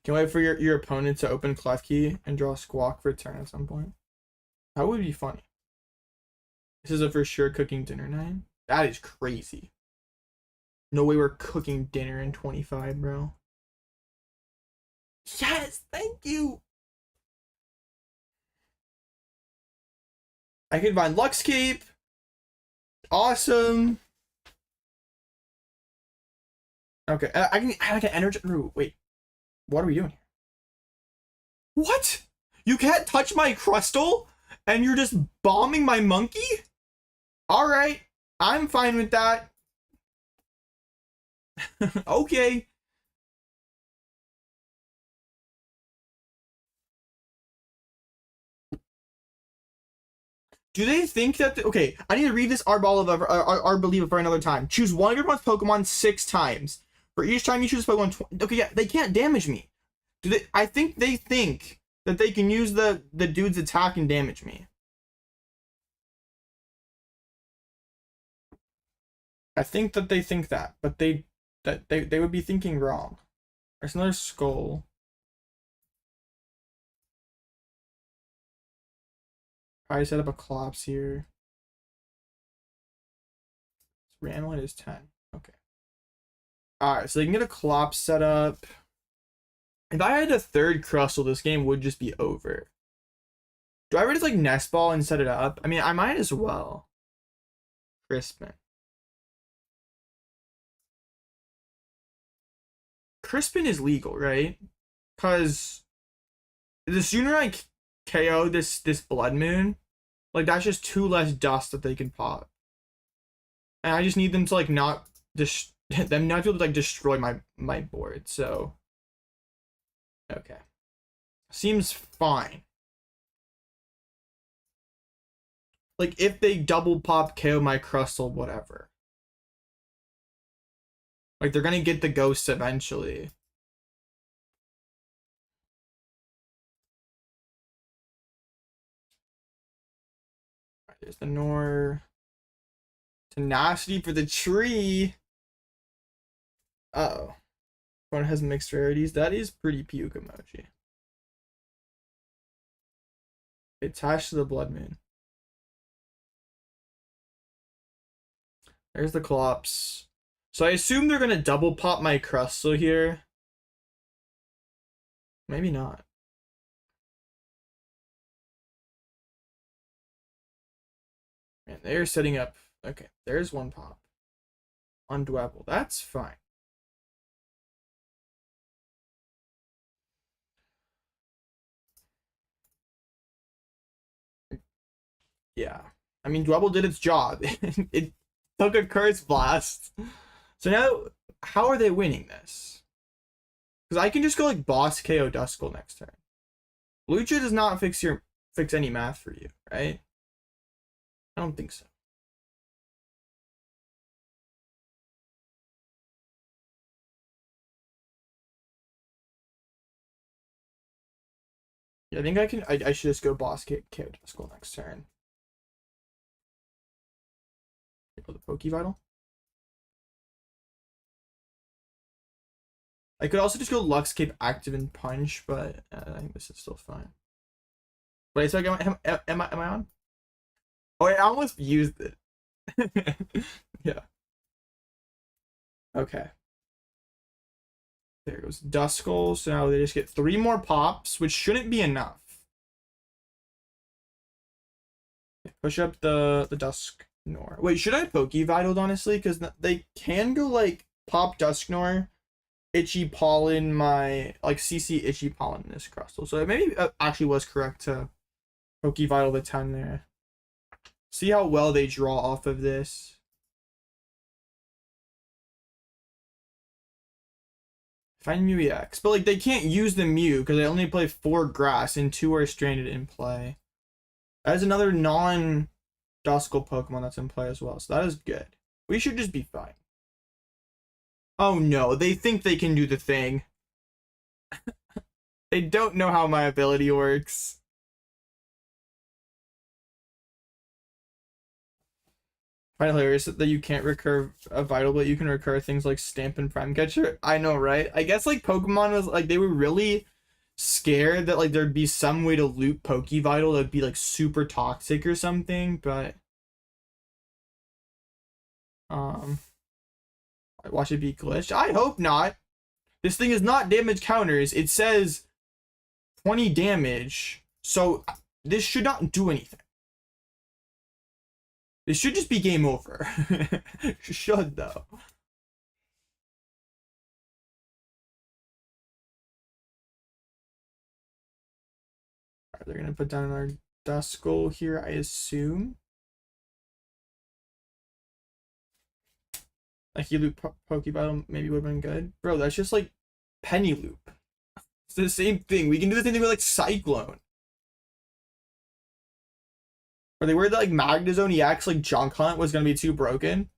Can wait for your opponent to open Clef Key and draw Squawk for a turn at some point. That would be funny. This is a for sure cooking dinner night. That is crazy. No way we're cooking dinner in 25, bro. Yes, thank you. I can find Luxcape. Awesome. Okay, I can energy. Ooh, wait, what are we doing here? What? You can't touch my Crustle, and you're just bombing my monkey? All right, I'm fine with that. Okay. Do they think that okay, I need to read this Arboliva for another time. Choose one of your opponent's Pokemon 6 times. For each time you choose a Pokemon, okay, yeah, they can't damage me. Do they? I think they think that they can use the dude's attack and damage me. I think that they think that, but they would be thinking wrong. There's another skull. I set up a collapse here. Ramlet is 10. Okay. Alright, so they can get a collapse set up. If I had a third Crustle, this game would just be over. Do I ever just like Nest Ball and set it up? I mean, I might as well. Crispin. Crispin is legal, right? Because the sooner I KO this Blood Moon, like that's just 2 less dust that they can pop. And I just need them to like not them not be able to like destroy my board, so okay. Seems fine. Like if they double pop KO my Crustle, whatever. Like they're gonna get the ghosts eventually. Right, there's the Nor. Tenacity for the tree. Uh-oh. One has mixed rarities. That is pretty puke emoji. Attached to the Blood Moon. There's the Clops. So I assume they're gonna double pop my Crustle here. Maybe not. And they're setting up. Okay, there's one pop. On Dwebble. That's fine. Yeah. I mean, Dwebble did its job. It took a Curse Blast. So now, how are they winning this? Because I can just go like Boss KO Duskull next turn. Lucha does not fix any math for you, right? I don't think so. Yeah, I think I should just go Boss KO Duskull next turn. Go the Poké Vital. I could also just go Lux Cape Active and Punch, but I think this is still fine. Wait, so am I on? Oh, I almost used it. Yeah. Okay. There goes Duskull. So now they just get 3 more pops, which shouldn't be enough. Push up the Dusknoir. Wait, should I Poké Vital honestly? Because they can go like pop Dusknoir, Itchy Pollen, my like CC Itchy Pollen in this Crustle. So it maybe actually was correct to Poké Vital the 10 there. See how well they draw off of this. Find Mew EX. But like they can't use the Mew because they only play 4 grass and 2 are stranded in play. That is another non-Duskull Pokemon that's in play as well. So that is good. We should just be fine. Oh no, they think they can do the thing. They don't know how my ability works. Quite hilarious that you can't recur a Vital, but you can recur things like Stamp and Prime Catcher. I know, right? I guess like Pokemon was like, they were really scared that like there'd be some way to loop Poké Vital that'd be like super toxic or something, but watch it be glitched. I hope not. This thing is not damage counters. It says 20 damage, so this should not do anything. This should just be game over. Should though. Alright, they're gonna put down our Duskull here, I assume. Like you loop Poké Vital maybe would have been good. Bro, that's just like Penny Loop. It's the same thing. We can do the same thing with like Cyclone. Are they worried that like Magnezone EX like Junk Hunt was gonna be too broken?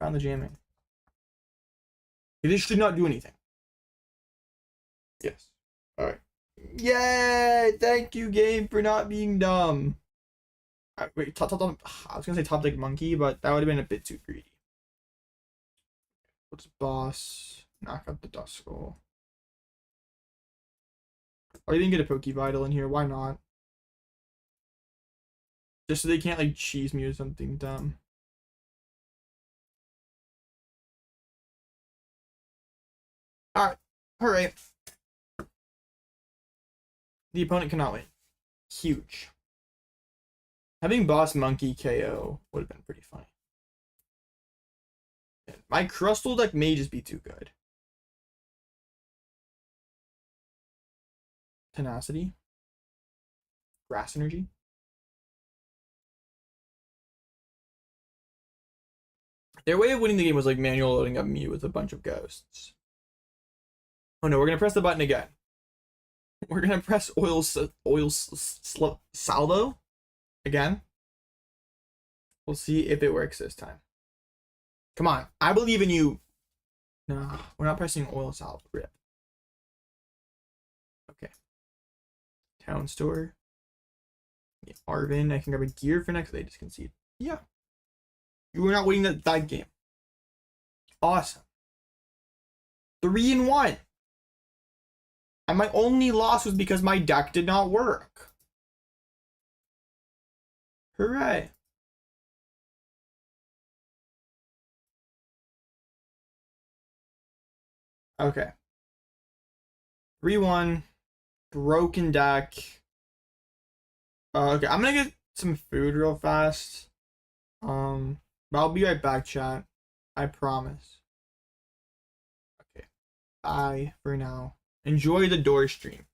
Found the jamming. This should not do anything. Yes. Alright. Yay! Thank you, game, for not being dumb. Wait, top. I was gonna say top deck monkey, but that would have been a bit too greedy. What's boss? Knock out the Duskull. Or you didn't get a Poké Vital in here. Why not? Just so they can't like cheese me or something dumb. Alright. The opponent cannot win. Huge. Having Boss Monkey KO would have been pretty funny. My Crustle deck may just be too good. Tenacity. Grass Energy. Their way of winning the game was like manual loading up Mew with a bunch of ghosts. Oh no, we're gonna press the button again. We're gonna press oil salvo again. We'll see if it works this time. Come on, I believe in you. No, we're not pressing oil salvo. Rip. Okay. Town Store. Yeah, Arven. I can grab a gear for next. They just concede. Yeah. You were not winning that game. Awesome. 3-1. And my only loss was because my deck did not work. Hooray. Okay. 3-1. Broken deck. Okay, I'm gonna get some food real fast. But I'll be right back, chat. I promise. Okay. Bye for now. Enjoy the door stream.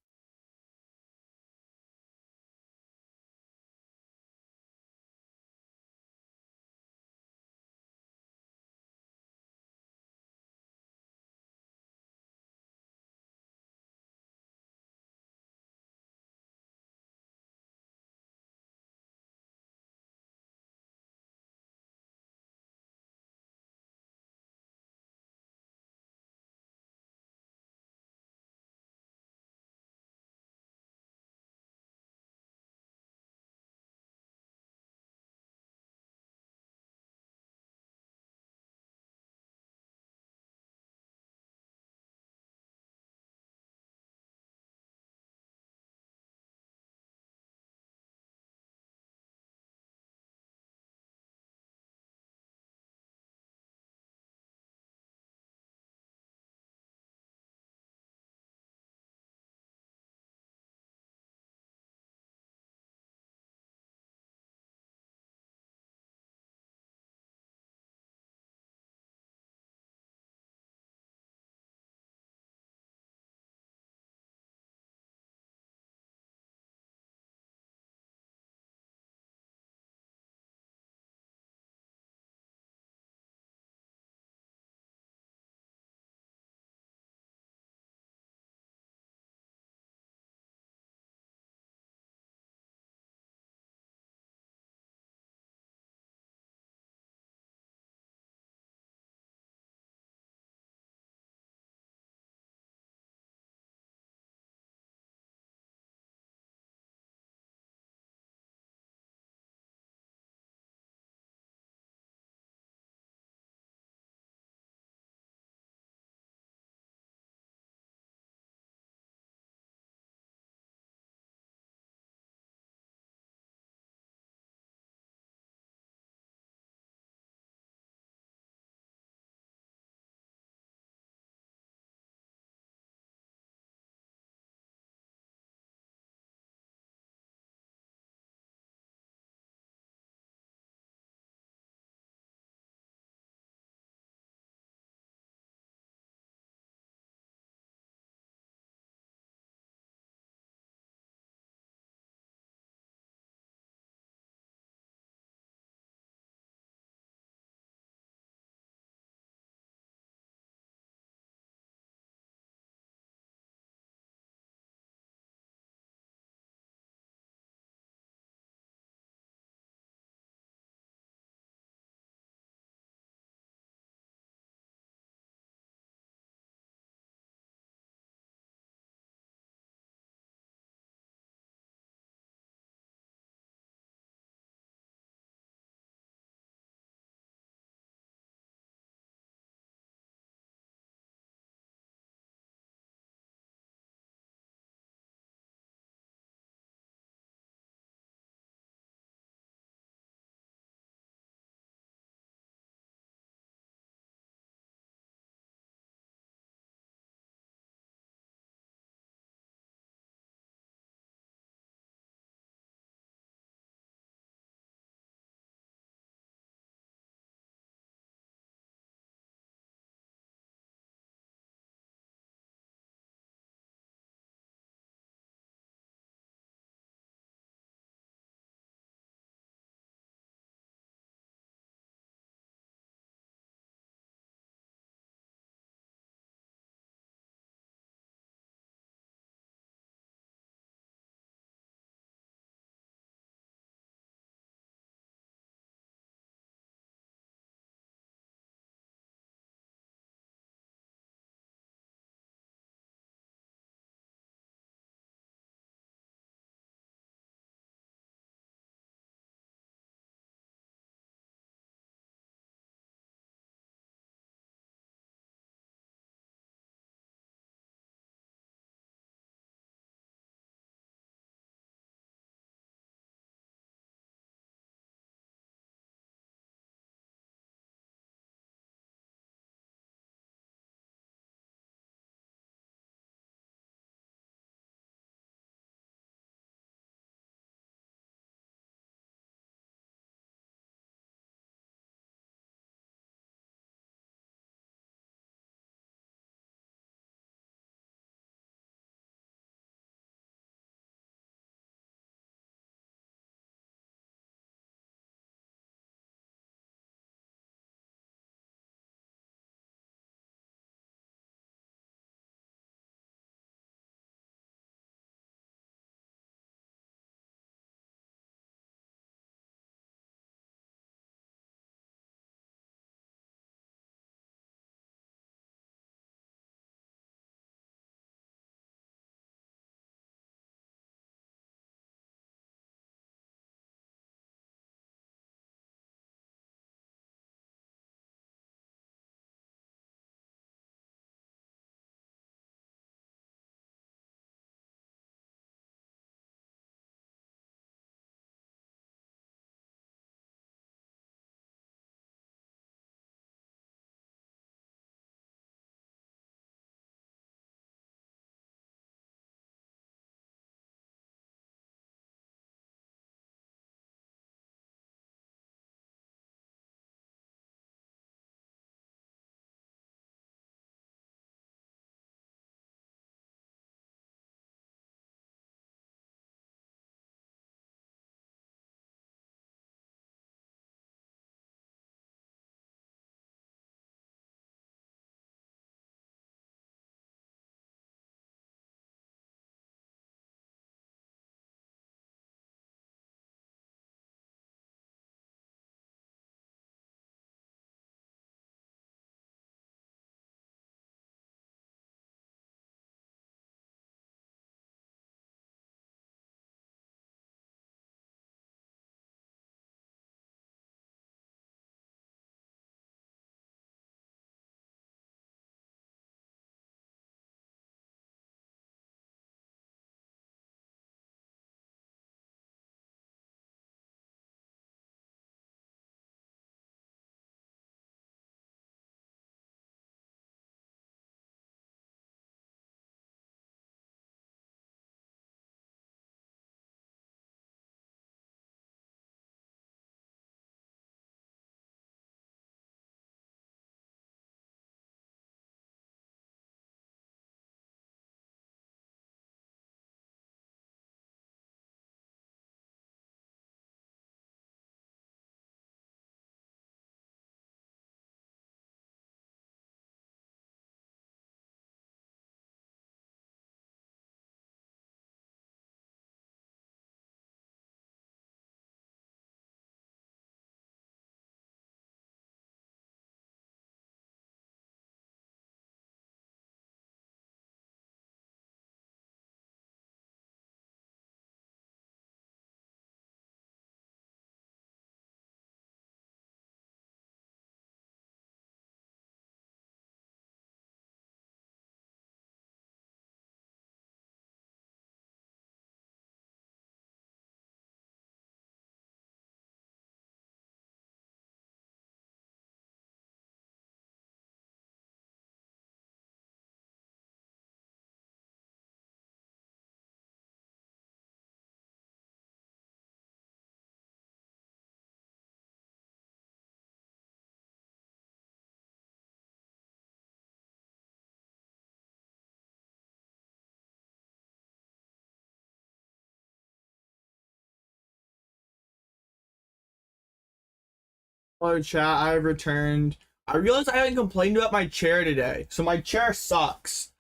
Hello chat, I've returned. I realized I haven't complained about my chair today, so my chair sucks.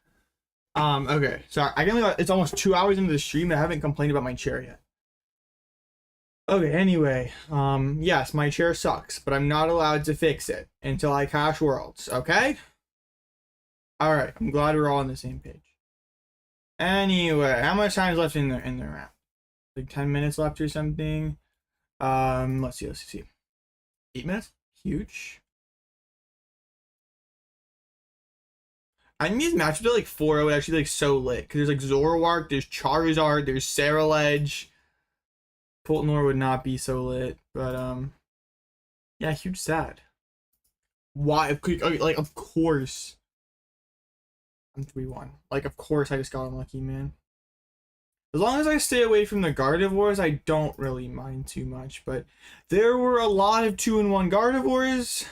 Okay, sorry. It's almost 2 hours into the stream and I haven't complained about my chair yet. Okay, anyway, yes, my chair sucks, but I'm not allowed to fix it until I cash worlds, okay? Alright, I'm glad we're all on the same page. Anyway, how much time is left in the round? Like 10 minutes left or something? Let's see. 8 minutes? Huge. I mean, these matchups are like 4-0 actually like so lit. Because there's like Zoroark, there's Charizard, there's Ceruledge. Poltnor would not be so lit. But, yeah, huge sad. Why? Like, of course. I'm 3-1. Like, of course I just got unlucky, man. As long as I stay away from the Gardevoirs, I don't really mind too much. But there were a lot of 2-1 Gardevoirs.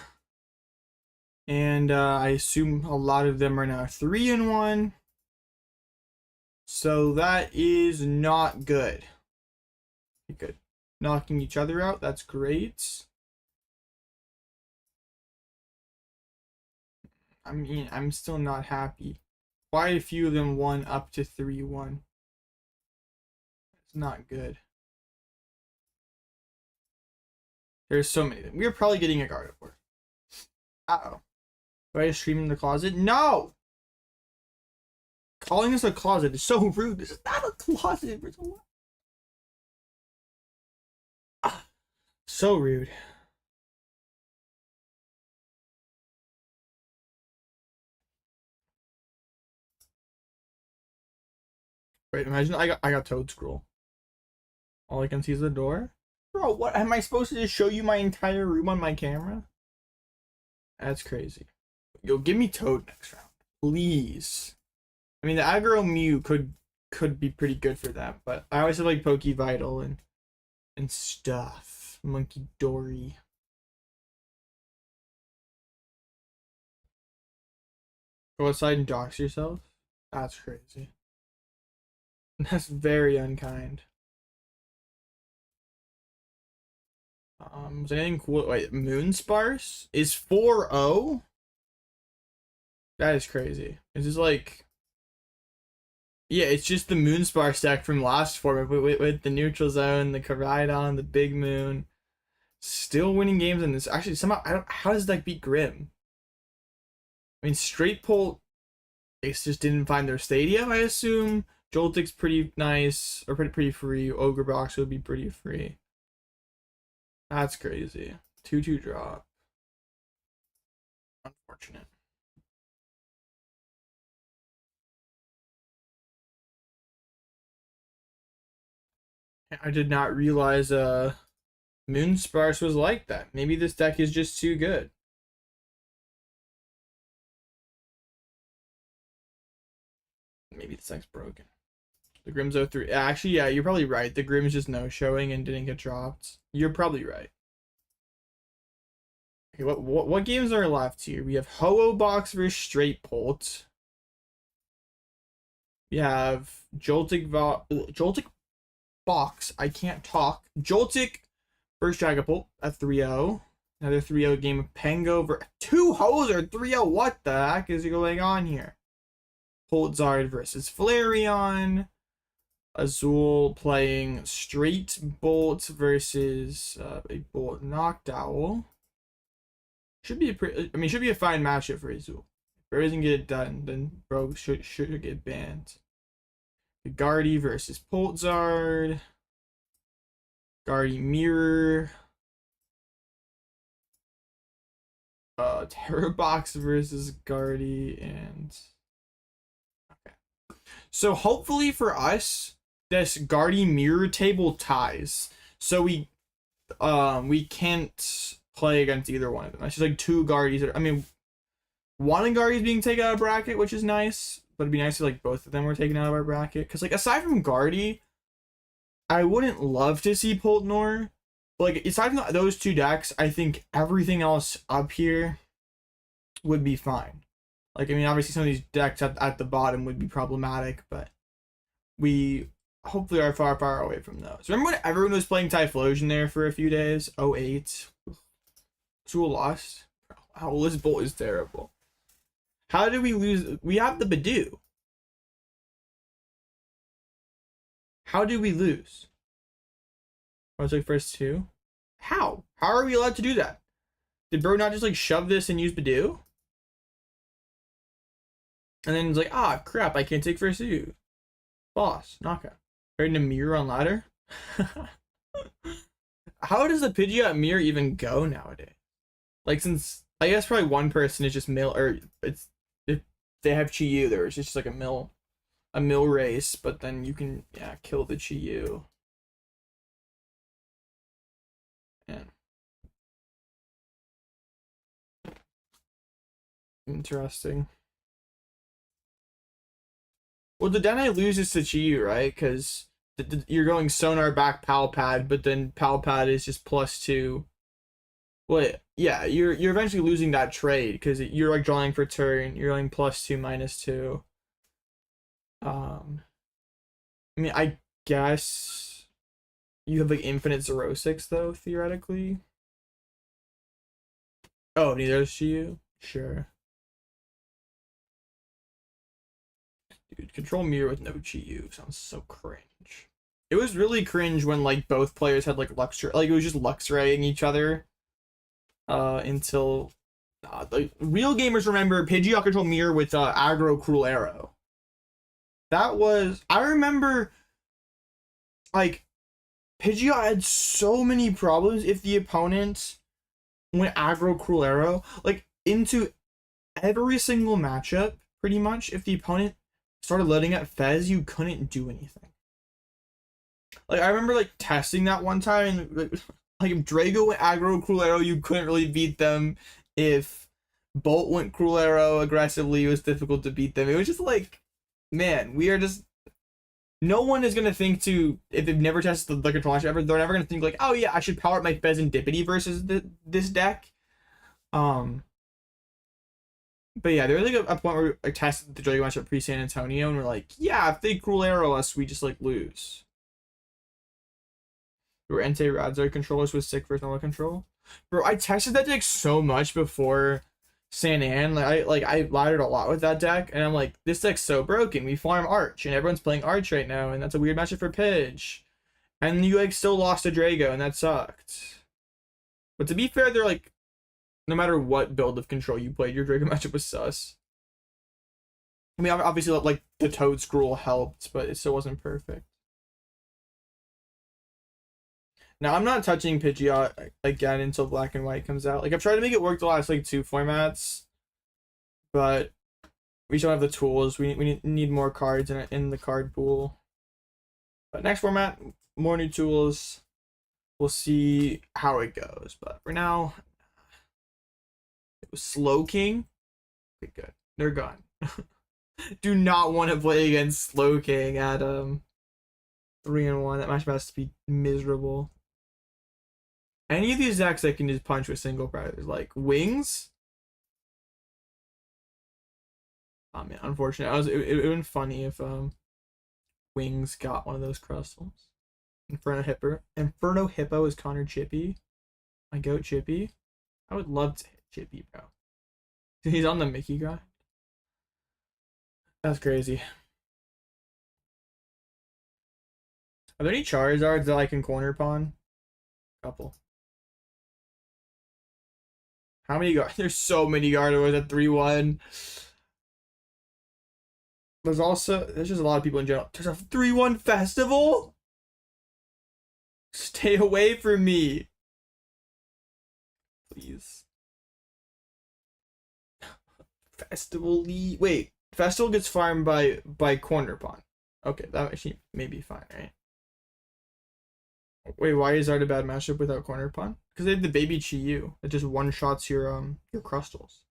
And I assume a lot of them are now 3-1. So that is not good. Good. Knocking each other out, that's great. I mean, I'm still not happy. Quite a few of them won up to 3-1. It's not good. There's so many of them. We're probably getting a Gardevoir. Uh-oh. Do I stream in the closet? No! Calling this a closet is so rude. This is not a closet. So rude. Wait, imagine I got Toad Scroll. All I can see is the door. Bro, what am I supposed to just show you my entire room on my camera? That's crazy. Yo, give me Toad next round, please. I mean, the aggro Mew could be pretty good for that, but I always have like Poké Vital and stuff. Munkidori. Go outside and dox yourself? That's crazy. That's very unkind. Is anything cool? Wait, Moonsparce is 4-0? That is crazy. Is this like... Yeah, it's just the Moonsparce deck from last format with the neutral zone, the Koraidon, the Big Moon. Still winning games in this. Actually, somehow, how does that beat Grim? I mean, Straight Pole, they just didn't find their stadium, I assume. Joltik's pretty nice, or pretty free. Ogre Box would be pretty free. That's crazy. 2-2 drop. Unfortunate. I did not realize Moonsparce was like that. Maybe this deck is just too good. Maybe this deck's broken. The Grim's 0-3. Actually, yeah, you're probably right. The Grim's just no-showing and didn't get dropped. You're probably right. Okay, what games are left here? We have Ho-Oh Box versus Straight Polt. We have Joltik Box. I can't talk. Joltik versus Dragapult at 3-0. Another 3-0 game of Pengo versus... Two Hoes are 3-0. What the heck is going on here? Poltzard versus Flareon. Azul playing Straight Bolt versus a Bolt Noctowl. Should be should be a fine matchup for Azul. If Bro doesn't get it done, then Bro should get banned. Guardy versus Poltzard. Guardy Mirror. Terrabox versus Guardy, and okay. So hopefully for us, this Guardy Mirror table ties. So we can't play against either one of them. It's just like two Guardies. I mean, one of Guardies being taken out of bracket, which is nice. But it'd be nice if like both of them were taken out of our bracket. Because like aside from Guardy, I wouldn't love to see Poltnor. But like aside from those two decks, I think everything else up here would be fine. Like I mean, obviously some of these decks at the bottom would be problematic, but we hopefully are far away from those. Remember when everyone was playing Typhlosion there for a few days? 08. Dual lost. Oh, this bolt is terrible. How did we lose? We have the Badoo. How did we lose? I was like first two. How? How are we allowed to do that? Did bro not just like shove this and use Badoo? And then it's like, ah, crap, I can't take first two. Boss, knockout. Ready to mirror on ladder? How does the Pidgeot mirror even go nowadays? Like, since I guess probably one person is just mill, or it's if they have Chi-Yu, there's just like a mill race, but then you can kill the Chi-Yu. Yeah. Interesting. Well, the Dene loses to Chi-Yu, right? Because you're going Sonar back Pal Pad, but then Pal Pad is just +2. Well, yeah, you're eventually losing that trade because you're like drawing for turn. You're going +2 -2. I mean, I guess you have like infinite Xerosics though, theoretically. Oh, neither is Chi-Yu? Sure. Dude, control mirror with no Chi-Yu sounds so cringe. It was really cringe when like both players had like Luxray, like it was just Luxraying each other. Until the real gamers remember Pidgeot control mirror with aggro Cruel Arrow. That was, I remember like Pidgeot had so many problems if the opponent went aggro Cruel Arrow, like into every single matchup pretty much. If the opponent started letting out Fez, you couldn't do anything. Like I remember like testing that one time, and like if Drago went aggro Cruel Arrow, you couldn't really beat them. If Bolt went Cruel Arrow aggressively, it was difficult to beat them. It was just like, man, we are just, no one is gonna think to, if they've never tested the control launcher ever, they're never gonna think like, oh yeah, I should power up my Fez and Dippity versus this deck. But yeah, there was like a point where I tested the Drago matchup pre-San Antonio, and we're like, yeah, if they Cruel Arrow us, we just like lose. Where Entei Radzar controllers was sick versus normal control. Bro, I tested that deck so much before San An. I laddered a lot with that deck, and I'm like, this deck's so broken. We farm Arch, and everyone's playing Arch right now, and that's a weird matchup for Pidge. And you like still lost to Drago, and that sucked. But to be fair, they're like, no matter what build of control you played, your Drago matchup was sus. I mean, obviously, like the Toad Scroll helped, but it still wasn't perfect. Now, I'm not touching Pidgeot again until Black and White comes out. Like, I've tried to make it work the last, like, 2 formats. But we just don't have the tools. We need more cards in the card pool. But next format, more new tools. We'll see how it goes. But for now, it was Slowking. Okay, good. They're gone. Do not want to play against Slowking at 3-1. That match has to be miserable. Any of these decks that can just punch with single predators, like Wings. Oh man, unfortunate. It would have been funny if Wings got one of those Crustles. Inferno Hippo is Connor Chippy. My goat Chippy. I would love to hit Chippy, bro. He's on the Mickey guy. That's crazy. Are there any Charizards that I can corner pawn? Couple. How many guards? There's so many Gardevoirs at 3-1. There's just a lot of people in general. There's a 3-1 festival? Stay away from me. Please. Festival League. Wait, Festival gets farmed by Corner Pawn. Okay, that actually may be fine, right? Wait, why is that a bad matchup without Corner Pawn? Because they have the baby Chi-Yu that just one-shots your Crustals.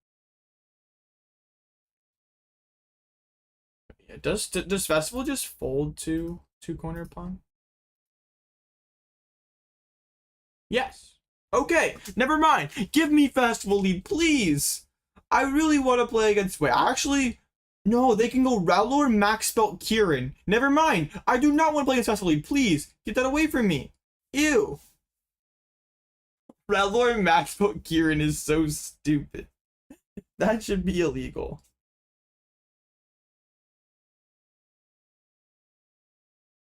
Yeah, does Festival just fold to Corner Pawn? Yes. Okay, never mind. Give me Festival lead, please. I really want to play against. Wait, actually, no. They can go Rowlor, Max Spelt, Kieran. Never mind. I do not want to play against Festival lead. Please get that away from me. Ew. Relor Maxbolt Kieran is so stupid. That should be illegal.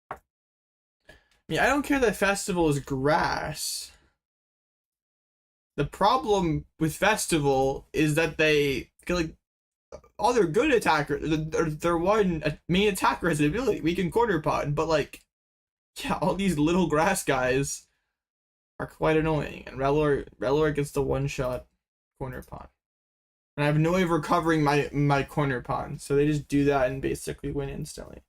I mean, I don't care that Festival is grass. The problem with Festival is that they like all their good attackers. Their one main attacker has an ability, weaken Cornerpon, but like, yeah, all these little grass guys are quite annoying, and Relor gets the one-shot Cornerpon. And I have no way of recovering my Cornerpon, so they just do that and basically win instantly.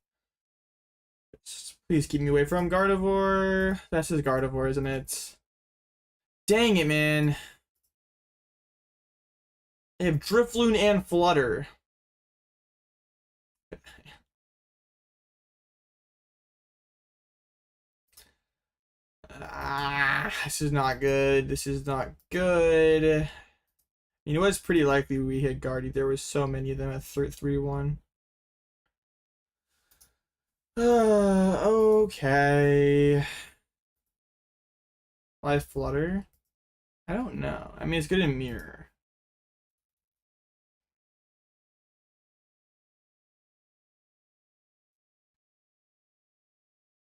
Please keep me away from Gardevoir. That's just Gardevoir, isn't it? Dang it, man. They have Drifloon and Flutter. This is not good. This is not good. You know what's pretty likely we hit Guardy. There was so many of them at 3-1. Okay. Why Flutter? I don't know. I mean, it's good in Mirror.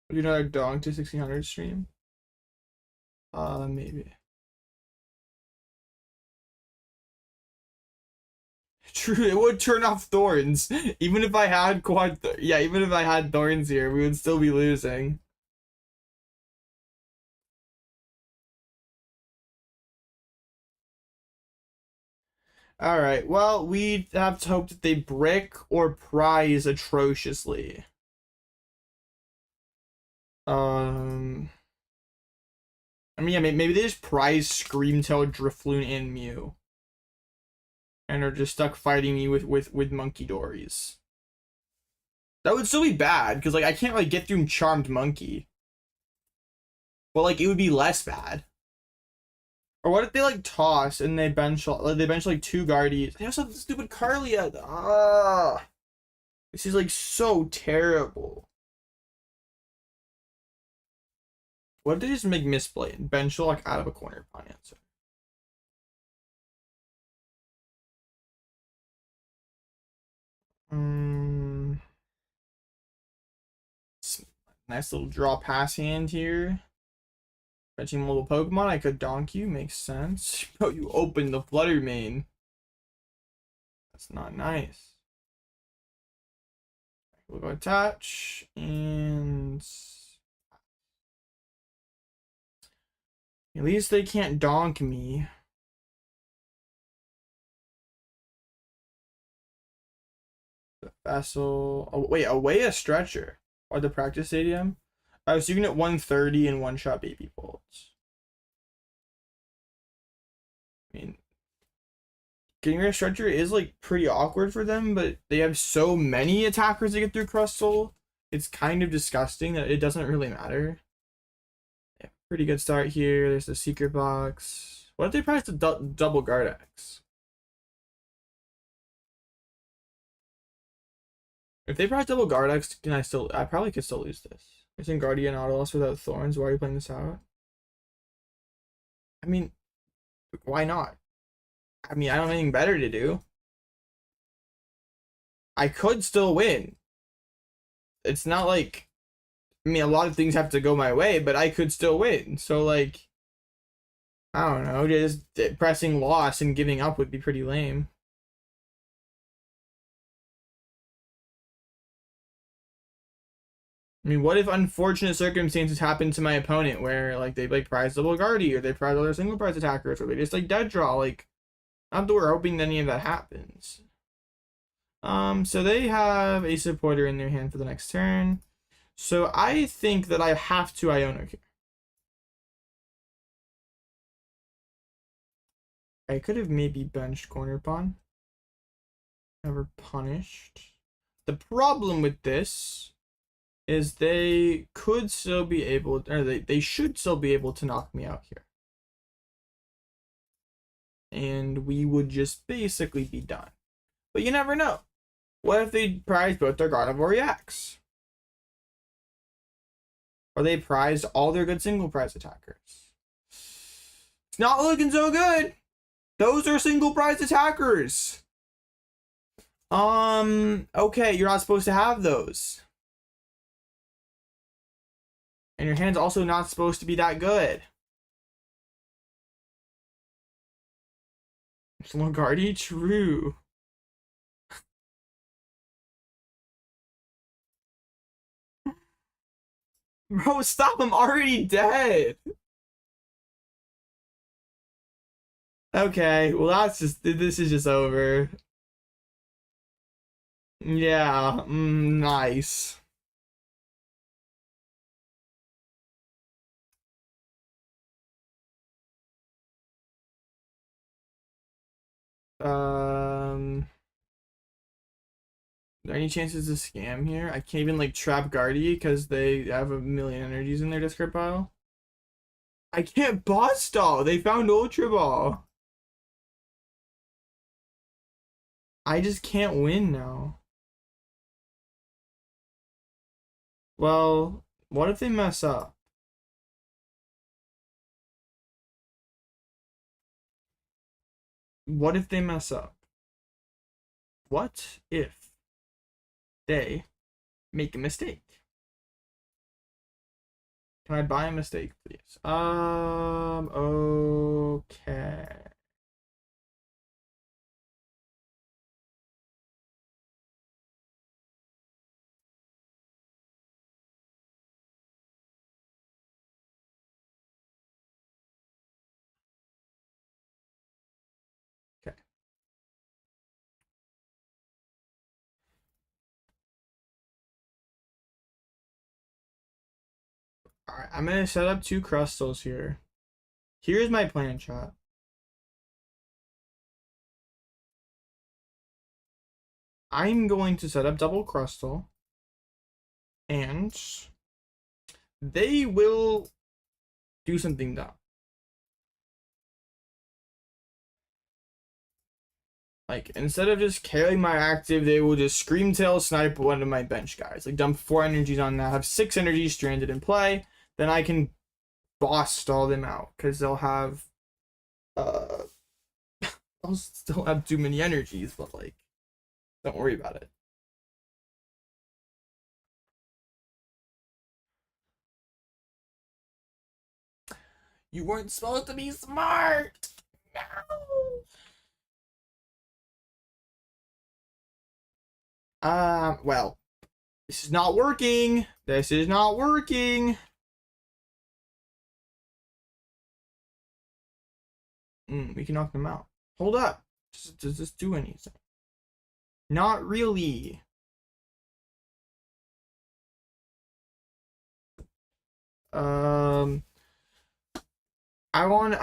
Would you know Dong to 1600 stream? Maybe. True, it would turn off Thorns. Even if I had even if I had Thorns here, we would still be losing. Alright, well, we have to hope that they brick or prize atrociously. I mean, yeah, maybe they just prize Screamtail, Drifloon, and Mew. And are just stuck fighting me with Munkidoris. That would still be bad, because like I can't like get through Charmed Monkey. But like it would be less bad. Or what if they like toss and they bench like 2 Guardies? They also have the stupid Carlia. This is like so terrible. What if they just make Misplay and bench like out of a corner upon answer? Nice little draw pass hand here. Benching multiple Pokemon, I could donk you, makes sense. But you open the Flutter main. That's not nice. We'll go attach and at least they can't donk me. The vessel. Oh wait, away a stretcher or the practice stadium. So you can get 130 and one-shot baby bolts. I mean, getting rid of stretcher is like pretty awkward for them, but they have so many attackers to get through Crustle. It's kind of disgusting that it doesn't really matter. Yeah, pretty good start here. There's the secret box. What if they price the double Gardex? If they price double Gardex, can I probably could still lose this. Missing Guardian Auto-Loss without Thorns. Why are you playing this out? I mean, why not? I mean, I don't have anything better to do. I could still win. It's not like, I mean, a lot of things have to go my way, but I could still win. So, like, I don't know, just pressing loss and giving up would be pretty lame. I mean, what if unfortunate circumstances happen to my opponent where, like, they, like, prize double Guardy, or they prize other single prize attackers, or they just, like, dead draw, like, not that we're hoping that any of that happens. So they have a supporter in their hand for the next turn. So I think that I have to Iono here. I could have maybe benched Cornerpon. Never punished. The problem with this is they could still be able, or they should still be able to knock me out here. And we would just basically be done. But you never know. What if they prize both their Gardevoir EX? Or they prized all their good single prize attackers? It's not looking so good. Those are single prize attackers. Okay, you're not supposed to have those. And your hand's also not supposed to be that good. Slogardi, true. Bro, stop, I'm already dead. Okay, well this is just over. Yeah, nice. Are there any chances to scam here? I can't even like trap Guardy because they have a million energies in their discard pile. I can't boss stall. They found Ultra Ball. I just can't win now. Well, what if they mess up? What if they mess up? What if they make a mistake? Can I buy a mistake, please? Okay. Alright, I'm gonna set up 2 Crustals here. Here's my plan, chat. I'm going to set up double Crustal. And they will do something dumb. Like, instead of just carrying my active, they will just Scream Tail snipe one of my bench guys. Like, dump 4 energies on that, have 6 energies stranded in play. Then I can boss stall them out because they'll have I'll still have too many energies, but like, don't worry about it. You weren't supposed to be smart. No. Well, this is not working. This is not working. We can knock them out. Hold up. Does this do anything? Not really. I want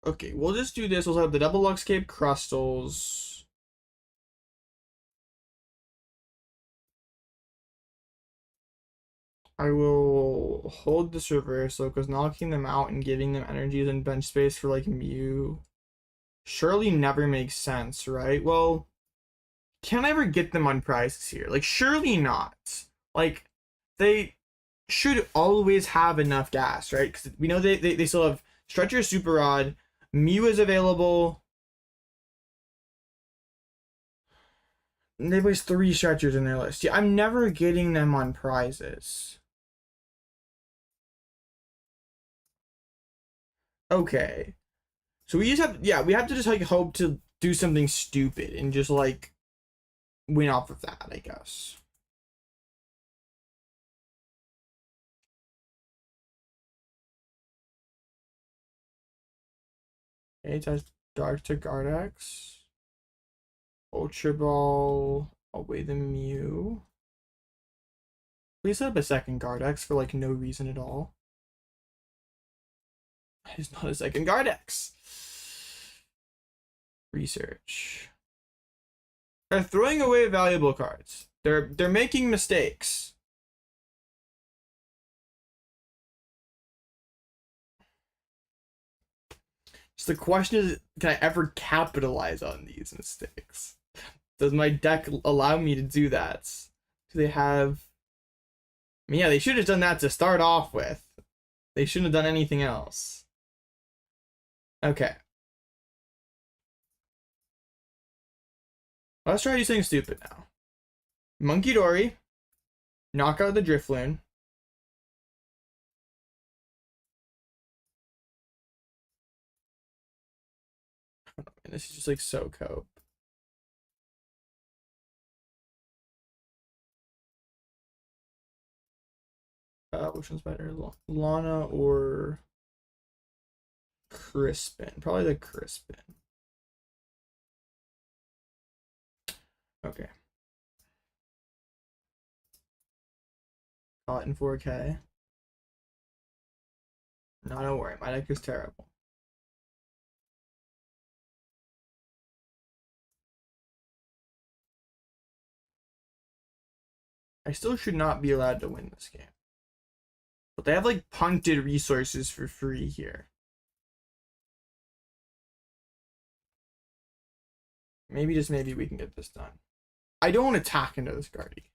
okay, we'll just do this. We'll have the double Luxcape Crustals. I will hold this reversal because knocking them out and giving them energies and bench space for like Mew surely never makes sense, right? Well, can I ever get them on prizes here? Like, surely not. Like, they should always have enough gas, right? Because we know they still have Stretcher, Super Rod, Mew is available. They place 3 Stretchers in their list. Yeah, I'm never getting them on prizes. Okay. So we just have, yeah, we have to just like hope to do something stupid and just like win off of that, I guess. Okay, it has Dark to Gardex. Ultra Ball away the Mew. Please set up a second Gardex for like no reason at all. It's not a second Gardex. Research. They're throwing away valuable cards. They're making mistakes. So the question is, can I ever capitalize on these mistakes? Does my deck allow me to do that? Do they have... I mean, yeah, they should have done that to start off with. They shouldn't have done anything else. Okay. Let's try to do something stupid now. Munkidori. Knock out the Drifloon. And this is just like so cope. Which one's better? Lana or Crispin? Probably the Crispin. Okay. Caught in 4K. No, don't worry. My deck is terrible. I still should not be allowed to win this game. But they have like punted resources for free here. Maybe, just maybe, we can get this done. I don't want to attack into this Guardy.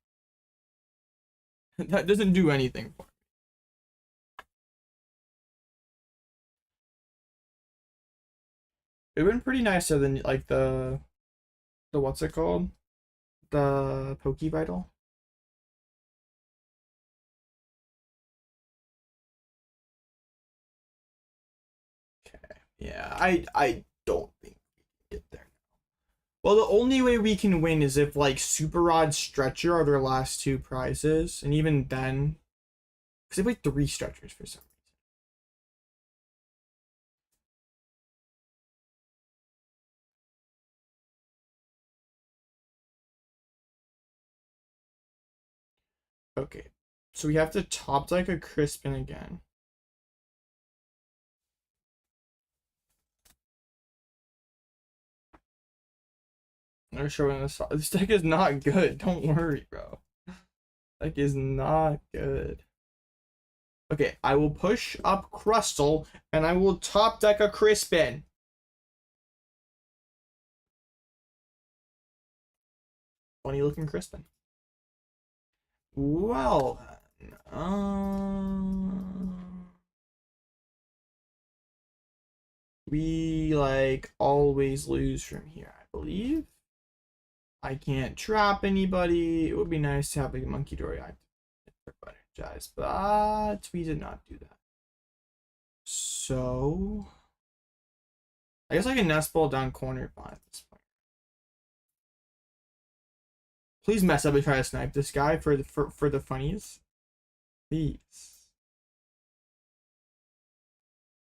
That doesn't do anything for me. It would have been pretty nicer than like the what's it called? The Poké Vital. Yeah, I don't think we can get there now. Well, the only way we can win is if like Super Rod, Stretcher are their last two prizes, and even then, because they played 3 Stretchers for some reason. Okay, so we have to top deck a Crispin again. They're showing this. This deck is not good. Don't worry, bro. Deck is not good. Okay, I will push up Crustle and I will top deck a Crispin. Funny looking Crispin. Well, we like always lose from here, I believe. I can't trap anybody. It would be nice to have like a Munkidori for Energize, but we did not do that. So I guess I can Nest Ball down Cornerstone at this point. Please mess up and try to snipe this guy for the funnies. Please.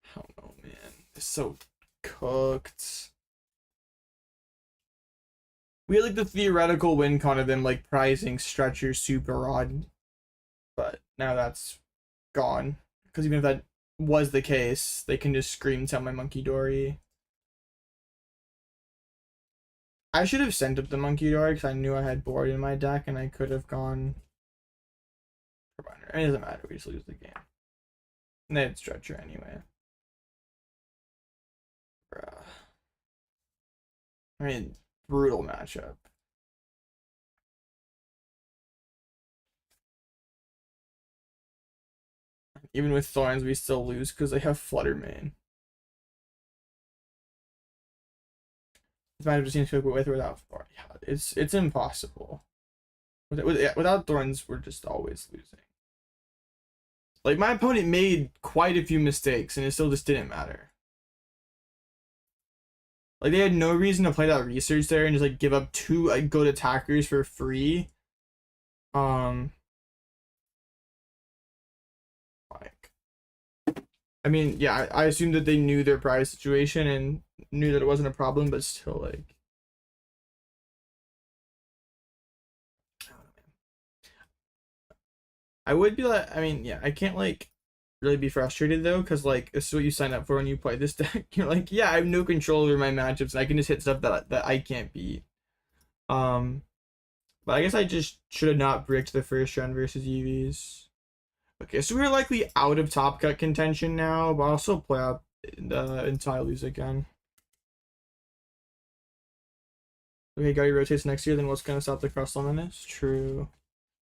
I don't know, man. It's so cooked. We had like the theoretical win con of them like prizing Stretcher Super Rod, but now that's gone. Because even if that was the case, they can just scream tell my Munkidori. I should have sent up the Munkidori because I knew I had board in my deck and I could have gone. It doesn't matter, we just lose the game. And they had Stretcher anyway. Bruh. I mean, brutal matchup. Even with Thorns, we still lose because they have Flutter Mane. This matchup just seems to go with or without Thorns. Yeah, it's impossible. Without Thorns, we're just always losing. Like, my opponent made quite a few mistakes, and it still just didn't matter. Like, they had no reason to play that research there and just, like, give up 2 like, good attackers for free. Like, I mean, yeah, I assumed that they knew their prize situation and knew that it wasn't a problem, but still, like... I would be like, I mean, yeah, I can't, like, really be frustrated, though, because, like, this is what you sign up for when you play this deck. You're like, yeah, I have no control over my matchups, and I can just hit stuff that I can't beat. But I guess I just should have not bricked the first round versus EVs. Okay, so we're likely out of top cut contention now, but I'll still play out until I lose again. Okay, Guardy rotates next year, then what's gonna stop the Crustle menace? True.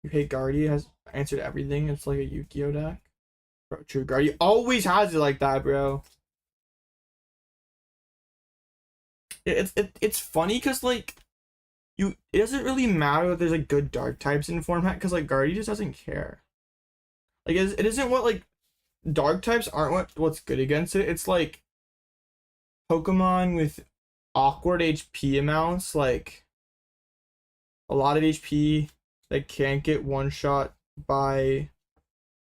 You hate Guardy has answered everything. It's like a Yu-Gi-Oh deck. Bro, true. Guardy always has it like that, bro. It's funny because like it doesn't really matter that there's like good dark types in format because like Guardy just doesn't care. Like it isn't what like dark types aren't what's good against it. It's like Pokemon with awkward HP amounts, like a lot of HP that can't get one shot by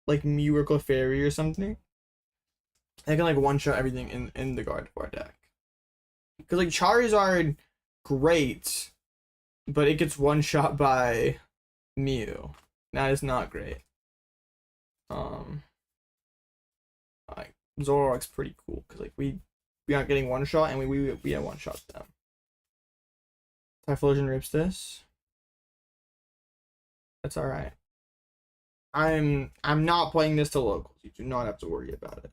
like Mew or Clefairy or something. They can like one shot everything in the Gardevoir deck. Because like Charizard, great, but it gets one shot by Mew. That is not great. Like Zoroark's pretty cool because like we aren't getting one shot and we have one shot them. Typhlosion rips this. That's all right. I'm not playing this to locals. You do not have to worry about it.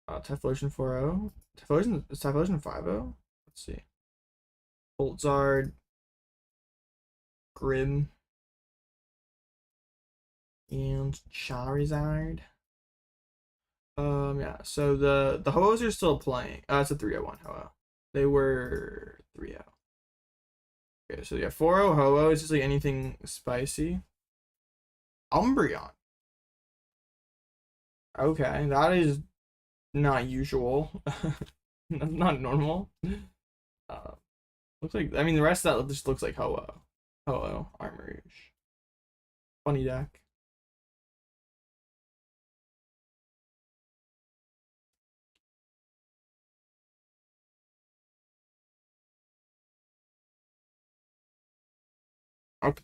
Typhlosion 4-0. Typhlosion 5-0. Let's see. Boltzard. Grim. And Charizard. Yeah, so the Ho-Ohs are still playing. It's a 301 Ho-Oh. They were 3-0. Okay, so yeah, 4-0 Ho-Oh is just like anything spicy. Umbreon. Okay, that is not usual. That's not normal. Looks like, I mean, the rest of that just looks like Ho-Oh. Ho-Oh, Armourouge. Funny deck.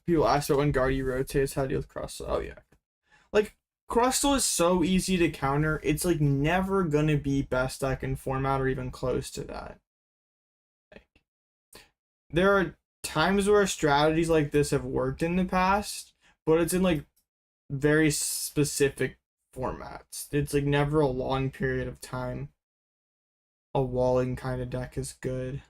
People ask about when Guardy rotates, how to deal with Crustle. Oh yeah. Like, Crustle is so easy to counter, it's like never gonna be best deck in format or even close to that. Like, there are times where strategies like this have worked in the past, but it's in like very specific formats. It's like never a long period of time a walling kind of deck is good.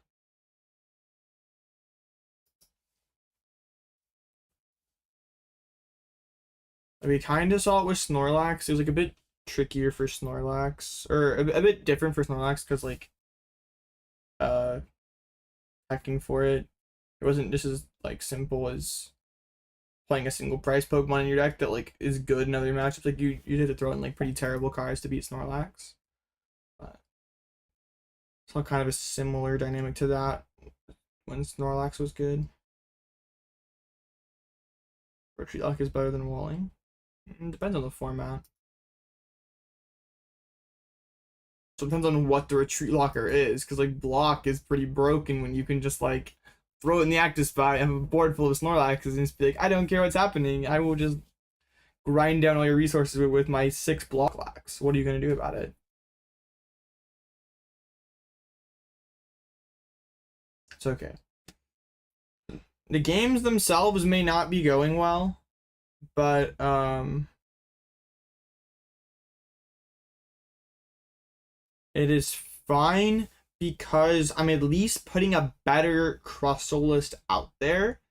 We kind of saw it with Snorlax. It was like a bit trickier for Snorlax, or a bit different for Snorlax because like hacking for it wasn't just as like simple as playing a single price Pokemon in your deck that like is good in other matchups. Like you had to throw in like pretty terrible cards to beat Snorlax. But it's all kind of a similar dynamic to that when Snorlax was good. Retreat Lock is better than walling. It depends on the format. So it depends on what the retreat locker is, because like block is pretty broken when you can just like throw it in the active spot and have a board full of Snorlaxes and just be like, I don't care what's happening, I will just grind down all your resources with my 6 block lacks. What are you gonna do about it? It's okay. The games themselves may not be going well, but it is fine because I'm at least putting a better Crustle list out there.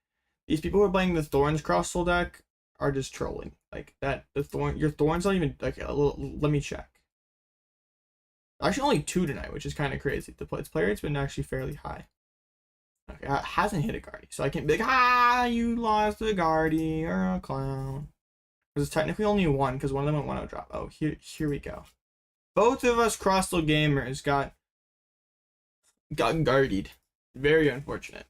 These people who are playing the Thorns Crustle deck are just trolling. Like that, your Thorns not even like. Let me check. Actually, only 2 tonight, which is kind of crazy. Its player rate's been actually fairly high. Okay, hasn't hit a Guardy, so I can't be like, you lost a Guardy, you're a clown. Because it's technically only 1, because one of them went 1-0 drop. Oh, here we go. Both of us Crustle gamers got guardied. Very unfortunate.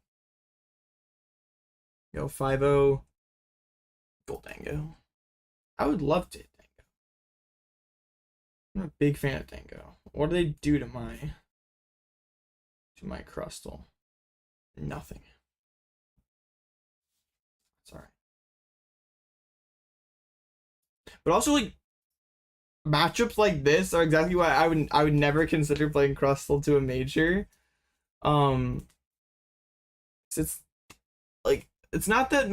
Yo, 5-0 Goldango. I would love to hit Dango. I'm a big fan of Dango. What do they do to my Crustle? Nothing. Sorry. But also like matchups like this are exactly why I would never consider playing Crustle to a major. It's like it's not that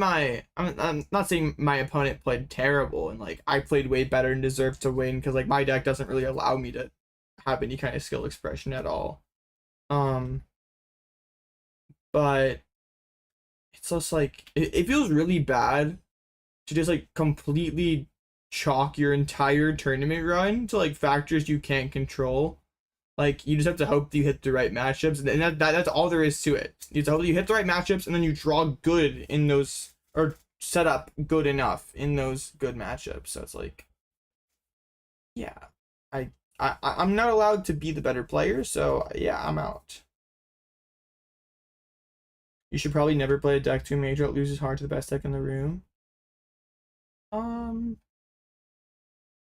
I'm not saying my opponent played terrible and like I played way better and deserved to win, because like my deck doesn't really allow me to have any kind of skill expression at all. But it's just like it feels really bad to just like completely chalk your entire tournament run to like factors you can't control. Like, you just have to hope that you hit the right matchups, and that's all there is to it. You have to hope that you hit the right matchups, and then you draw good in those, or set up good enough in those good matchups. So it's like, yeah, I'm not allowed to be the better player, so yeah, I'm out. You should probably never play a deck too major. It loses hard to the best deck in the room. I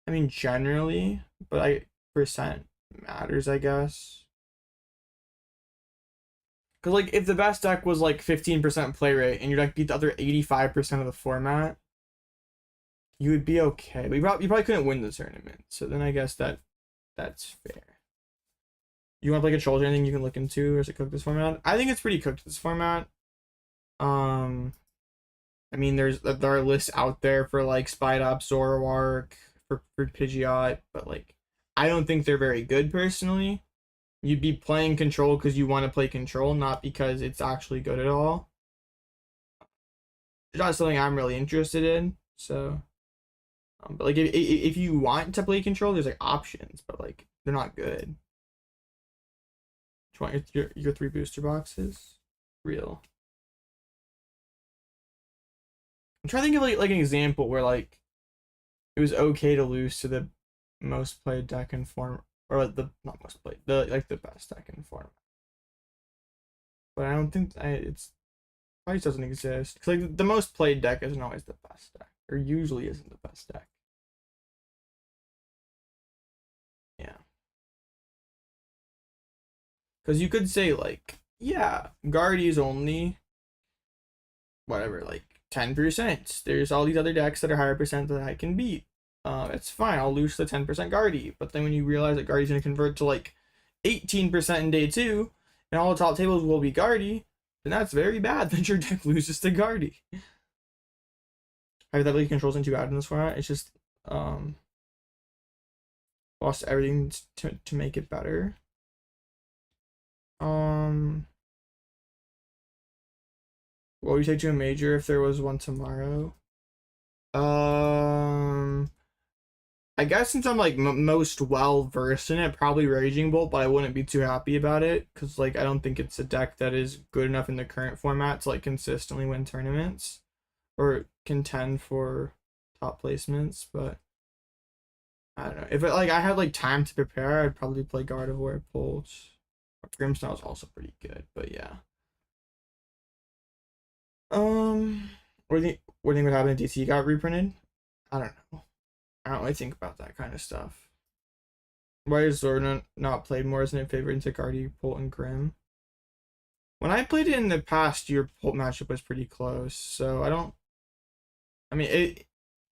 mean, generally, but percent matters, I guess. Because like if the best deck was like 15% play rate and your deck beat the other 85% of the format, you would be okay. But you probably couldn't win the tournament. So then I guess that's fair. You want to play controls or anything you can look into, or is it cooked this format? I think it's pretty cooked this format. I mean, there are lists out there for like Spidop, Zoroark, for Pidgeot, but like I don't think they're very good personally. You'd be playing control because you want to play control, not because it's actually good at all. It's not something I'm really interested in. So, but like if you want to play control, there's like options, but like they're not good. Do you want your 3 booster boxes? Real. I'm trying to think of like an example where like it was okay to lose to the most played deck in form, or the not most played, the best deck in form. But I don't think it's probably doesn't exist, because like the most played deck isn't always the best deck, or usually isn't the best deck. Yeah, because you could say like, yeah, Guardy's only whatever, like 10%. There's all these other decks that are higher percent that I can beat. It's fine, I'll lose the 10% Guardy. But then when you realize that Guardy's gonna convert to like 18% in day 2, and all the top tables will be Guardy, then that's very bad that your deck loses to Guardy. Hypothetically, controls into bad in this format. It's just lost everything to make it better. What would you take to a major if there was one tomorrow? I guess since I'm like most well versed in it, probably Raging Bolt, but I wouldn't be too happy about it because like I don't think it's a deck that is good enough in the current format to like consistently win tournaments or contend for top placements. But I don't know, if I had like time to prepare, I'd probably play Gardevoir, Bolt. Grimmsnarl is also pretty good, but yeah. What do you think would happen if DC got reprinted? I don't know. I don't really think about that kind of stuff. Why is Zordon not played more? Isn't it favored into Guardy, Bolt, and Grim? When I played it in the past, your Bolt matchup was pretty close, so I mean,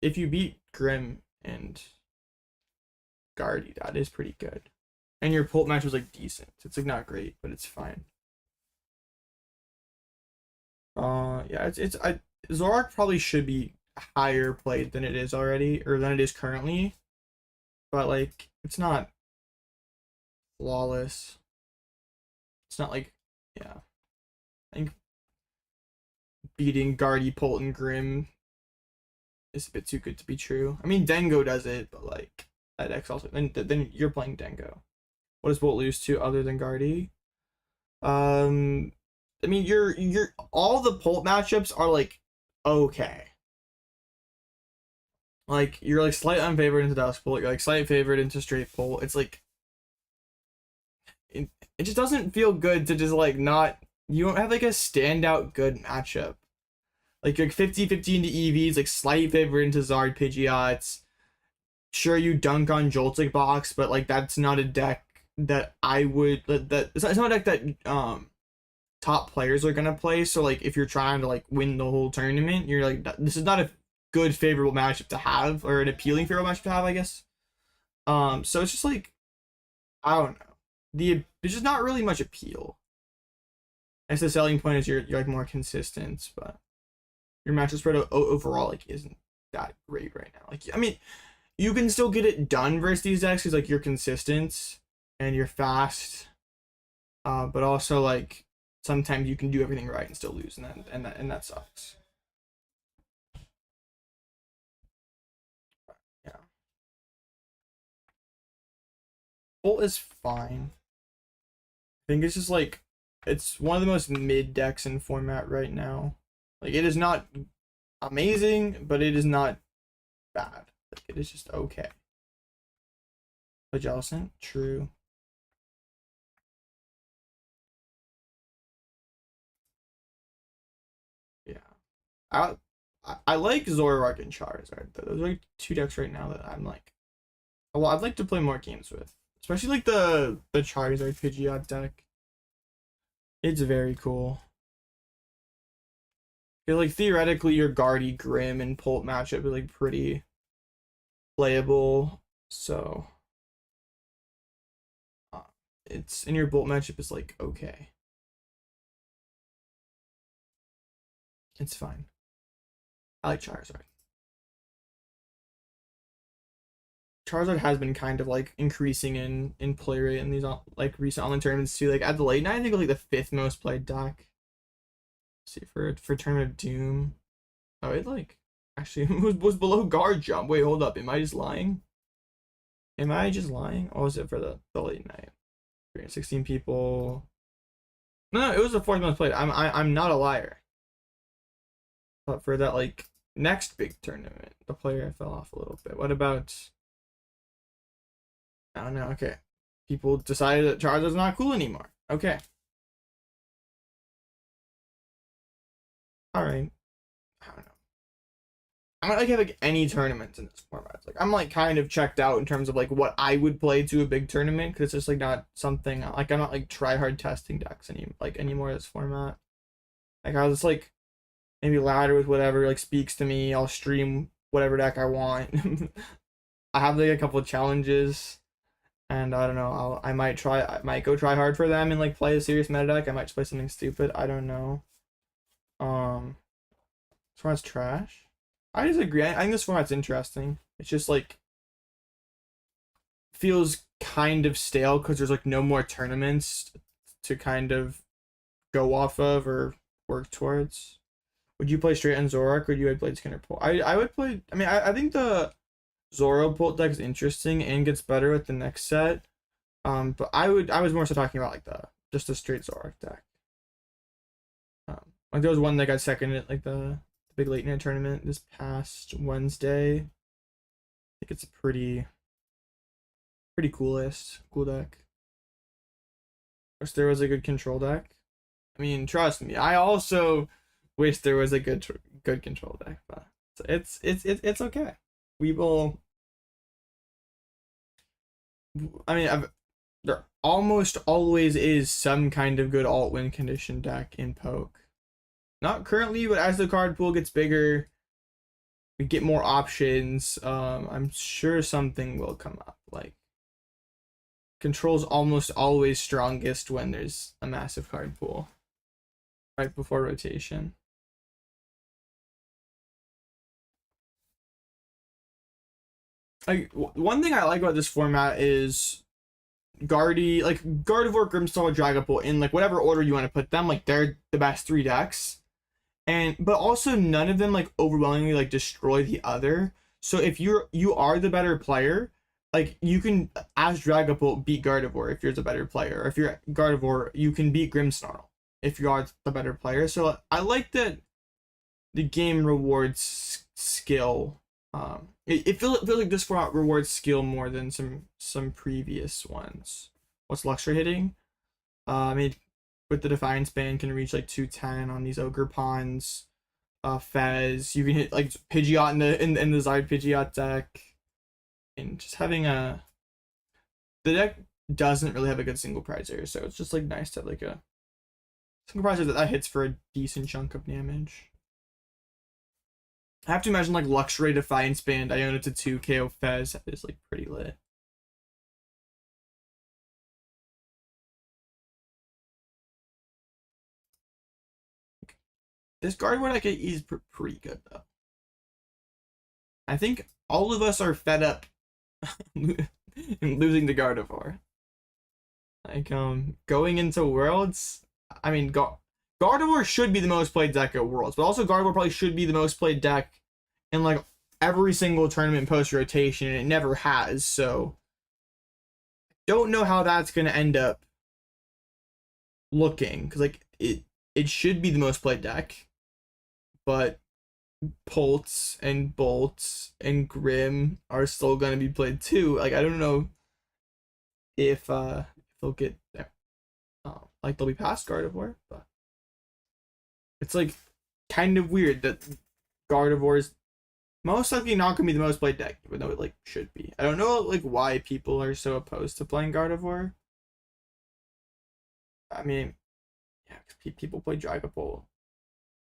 if you beat Grim and Guardy, that is pretty good. And your Bolt match was like decent. It's like not great, but it's fine. Yeah, Zoroark probably should be higher played than it is already, or than it is currently, but like it's not flawless. It's not like, yeah, I think beating Guardy, Bolt, and Grim is a bit too good to be true. I mean, Dengo does it, but like that deck's also then you're playing Dengo. What does Bolt lose to other than Guardy? I mean, you're all the Bolt matchups are like okay. Like you're like slight unfavored into Dusk Bolt, you're like slight favored into straight Bolt. It's like it just doesn't feel good to just like not, you don't have like a standout good matchup. Like you're 50-50 into EVs, like slight favored into Zard Pidgeots. Sure, you dunk on Joltik Box, but like that's not a deck that I would it's not a deck that top players are gonna play. So like if you're trying to like win the whole tournament, you're like, this is not a good favorable matchup to have, or an appealing favorable matchup to have, I guess. So it's just like, I don't know, there's just not really much appeal. I guess the selling point is you're like more consistent, but your matchup spread overall like isn't that great right now. Like I mean, you can still get it done versus these decks because like you're consistent and you're fast, but also like sometimes you can do everything right and still lose, and that sucks. Yeah, Bolt is fine. I think it's just like it's one of the most mid decks in format right now. Like it is not amazing, but it is not bad. Like it is just okay. But Jellicent, true. Yeah, I like Zoroark and Charizard. Those are like two decks right now that I'm like, well, I'd like to play more games with, especially like the Charizard Pidgeot deck. It's very cool. I feel like theoretically your Guardy, Grim, and Pult matchup is like pretty playable. So it's in your Bolt matchup is like okay. It's fine. I like Charizard. Charizard has been kind of like increasing in play rate in these like recent online tournaments too. Like at the late night, I think it was like the 5th most played deck. Let's see for Tournament of Doom. Oh, it like actually was below Guard Jump. Wait, hold up. Am I just lying? Am I just lying? Or was it for the late night? 316 people. No, it was the 4th most played. I'm not a liar. But for that like next big tournament, the player fell off a little bit. What about? I don't know. Okay, people decided that Charizard's not cool anymore. Okay. All right. I don't know. I don't like have like any tournaments in this format. Like I'm like kind of checked out in terms of like what I would play to a big tournament because it's just like not something like I'm not like try hard testing decks anymore in this format. Like I was just like maybe ladder with whatever like speaks to me. I'll stream whatever deck I want. I have like a couple of challenges, and I don't know. I might go try hard for them and like play a serious meta deck. I might just play something stupid. I don't know. This format's trash. I disagree. I think this format's interesting. It's just like feels kind of stale because there's like no more tournaments to kind of go off of or work towards. Would you play straight on Zoroark or would you play Skinner Pult? I would play. I mean, I think the Zoro Pult deck is interesting and gets better with the next set. But I was more so talking about like just a straight Zoroark deck. Like there was one that got second at like the big late night tournament this past Wednesday. I think it's a pretty cool deck. Wish there was a good control deck. I mean, trust me, I also wish there was a good control deck, but it's okay. We will. I mean, there almost always is some kind of good alt win condition deck in Poke. Not currently, but as the card pool gets bigger, we get more options. I'm sure something will come up. Like control's almost always strongest when there's a massive card pool right before rotation. Like one thing I like about this format is Gardevoir, Grimmsnarl, Dragapult in like whatever order you want to put them. Like they're the best 3 decks. But also none of them like overwhelmingly like destroy the other. So if you are the better player, like you can as Dragapult beat Gardevoir if you're the better player. Or if you're Gardevoir, you can beat Grimmsnarl if you are the better player. So I like that the game rewards skill. It feels like this format rewards skill more than some previous ones. What's luxury hitting? I mean, with the Defiance Band can reach like 210 on these Ogerpons. Fez, you can hit like Pidgeot in the Zard Pidgeot deck. And just having the deck doesn't really have a good single prizer, so it's just like nice to have like a single prizer that hits for a decent chunk of damage. I have to imagine like Luxray Defiance Band, Iono to 2 KO Fez is like pretty lit. this Gardevoir deck is pretty good though. I think all of us are fed up losing to Gardevoir. Like going into Worlds, I mean Gardevoir should be the most played deck at Worlds, but also Gardevoir probably should be the most played deck in like every single tournament post rotation, and it never has. So don't know how that's gonna end up looking, because like it should be the most played deck, but Pulse and Bolts and Grim are still gonna be played too. Like I don't know if they'll get there. Like they'll be past Gardevoir, but it's like kind of weird that Gardevoir is most likely not gonna be the most played deck, even though it like should be. I don't know like why people are so opposed to playing Gardevoir. I mean, yeah, because people play Dragapult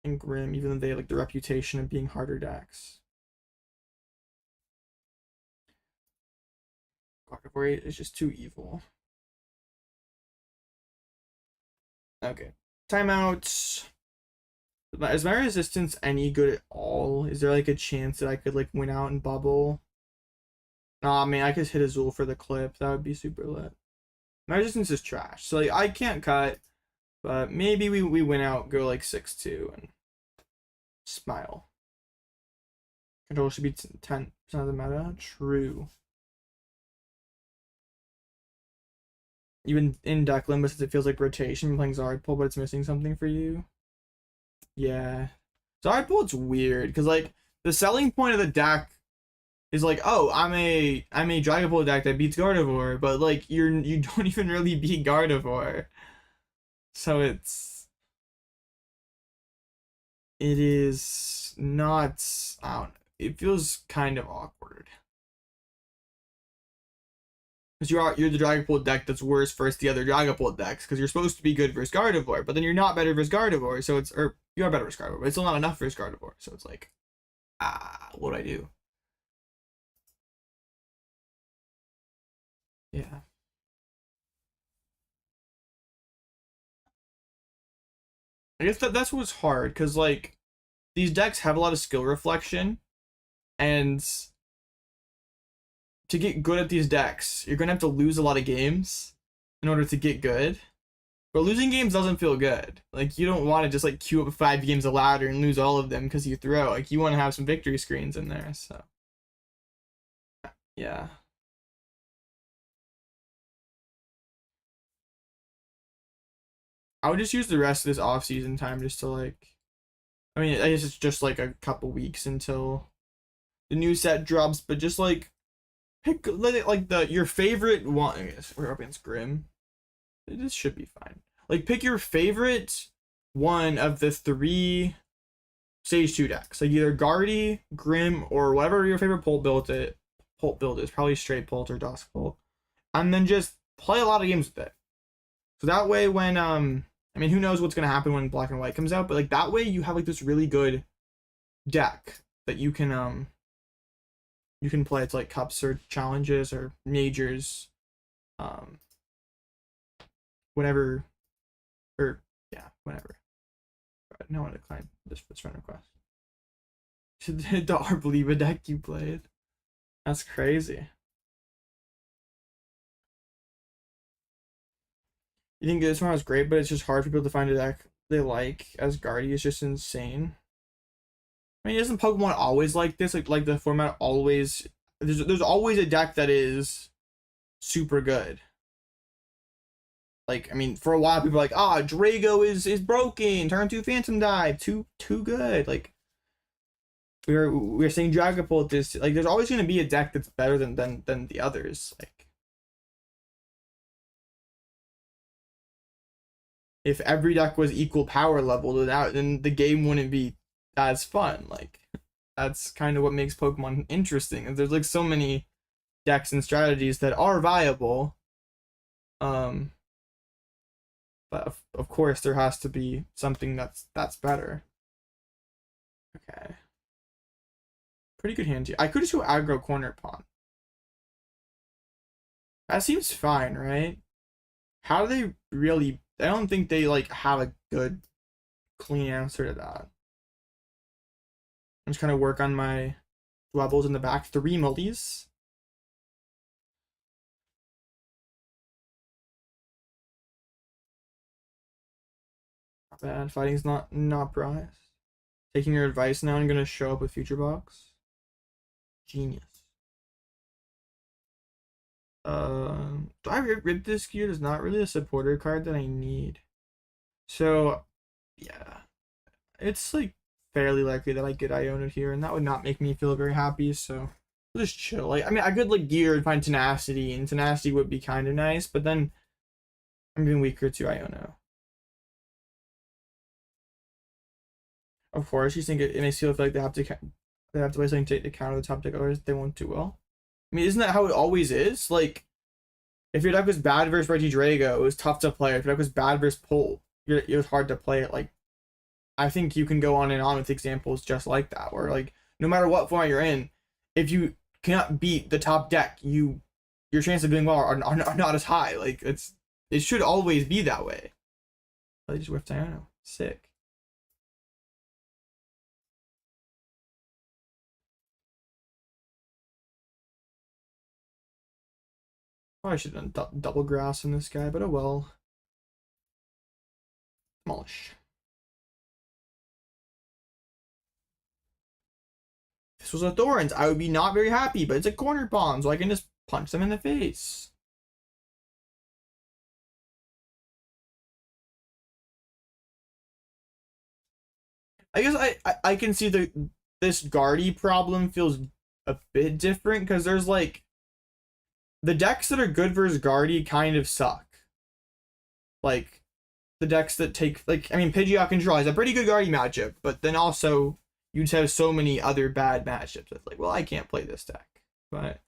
and Grim, even though they have like the reputation of being harder decks. Gardevoir is just too evil. Okay, timeouts. Is my resistance any good at all? Is there like a chance that I could like win out and bubble? Nah, I mean I could hit Azul for the clip. That would be super lit. My resistance is trash, so like I can't cut, but maybe we win out, go like 6-2 and smile. Control should be 10% of the meta. True. Even in deck limits, it feels like rotation. You're playing Zardpool, but it's missing something for you. Yeah, Zardpool's weird because like the selling point of the deck is like, oh, I'm a Dragapult deck that beats Gardevoir, but like you don't even really beat Gardevoir, so it is not. I don't know. It feels kind of awkward because you're the Dragapult deck that's worse versus the other Dragapult decks, because you're supposed to be good versus Gardevoir, but then you're not better versus Gardevoir, so it's, or you are better versus Gardevoir, but it's still not enough versus Gardevoir, so it's like, what do I do? Yeah. I guess that's what's hard, because like these decks have a lot of skill reflection, and to get good at these decks, you're gonna have to lose a lot of games in order to get good. But losing games doesn't feel good. Like you don't want to just like queue up 5 games of ladder and lose all of them because you throw. Like you want to have some victory screens in there. So yeah. I would just use the rest of this off-season time just to like, I mean, I guess it's just like a couple weeks until the new set drops, but just like pick like your favorite one. I guess we're up against Grim. This should be fine. Like pick your favorite one of the 3 Stage 2 decks. Like either Guardy, Grim, or whatever your favorite Pult build is. Probably straight Pult or Duskbolt. And then just play a lot of games with it. So that way when I mean who knows what's gonna happen when Black and White comes out, but like that way you have like this really good deck that you can play. It's like cups or challenges or majors, whenever, or yeah, whenever. No one declined this friend request. The Arboliva deck you played. That's crazy. You think this one was great, but it's just hard for people to find a deck they like, as Guardy is just insane. I mean, isn't Pokemon always like this? Like the format always, there's always a deck that is super good. Like, I mean, for a while people were like, Drago is broken, turn 2 Phantom Dive, too good. Like we were saying Dragapult this, like there's always gonna be a deck that's better than the others. Like if every deck was equal power level to that, then the game wouldn't be as fun. Like that's kind of what makes Pokemon interesting. And there's like so many decks and strategies that are viable. But of course there has to be something that's better. Okay. Pretty good hand here. I could just go aggro Cornerstone. That seems fine, right? How do they really, I don't think they like have a good clean answer to that. I'm just kind of work on my Dwebbles in the back. 3 multis. Not bad. Fighting's not prize. Taking your advice now, I'm gonna show up with Future Box. Genius. Do I rip this gear? There's not really a supporter card that I need. So, yeah. It's like fairly likely that I get Iono here, and that would not make me feel very happy, so we'll just chill. Like, I mean, I could like gear and find Tenacity, and Tenacity would be kind of nice, but then I'm being weaker to Iono. Of course, you think it makes you feel like they have to play something to counter the top deck, otherwise they won't do well. I mean, isn't that how it always is? Like, if your deck was bad versus Regidrago, it was tough to play. If your deck was bad versus Pole, it was hard to play it. Like, I think you can go on and on with examples just like that, where like no matter what format you're in, if you cannot beat the top deck, your chances of doing well are not as high. Like it should always be that way. I just whiffed Iono. Sick. Probably should have done double grass in this guy, but oh well. Demolish. If this was a Thorns, I would be not very happy, but it's a Cornerstone, so I can just punch them in the face. I guess I can see this Guardy problem feels a bit different, because there's like the decks that are good versus Guardy kind of suck. Like the decks that take, like, I mean, Pidgeot Control is a pretty good Guardy matchup, but then also you'd have so many other bad matchups. It's like, well, I can't play this deck, but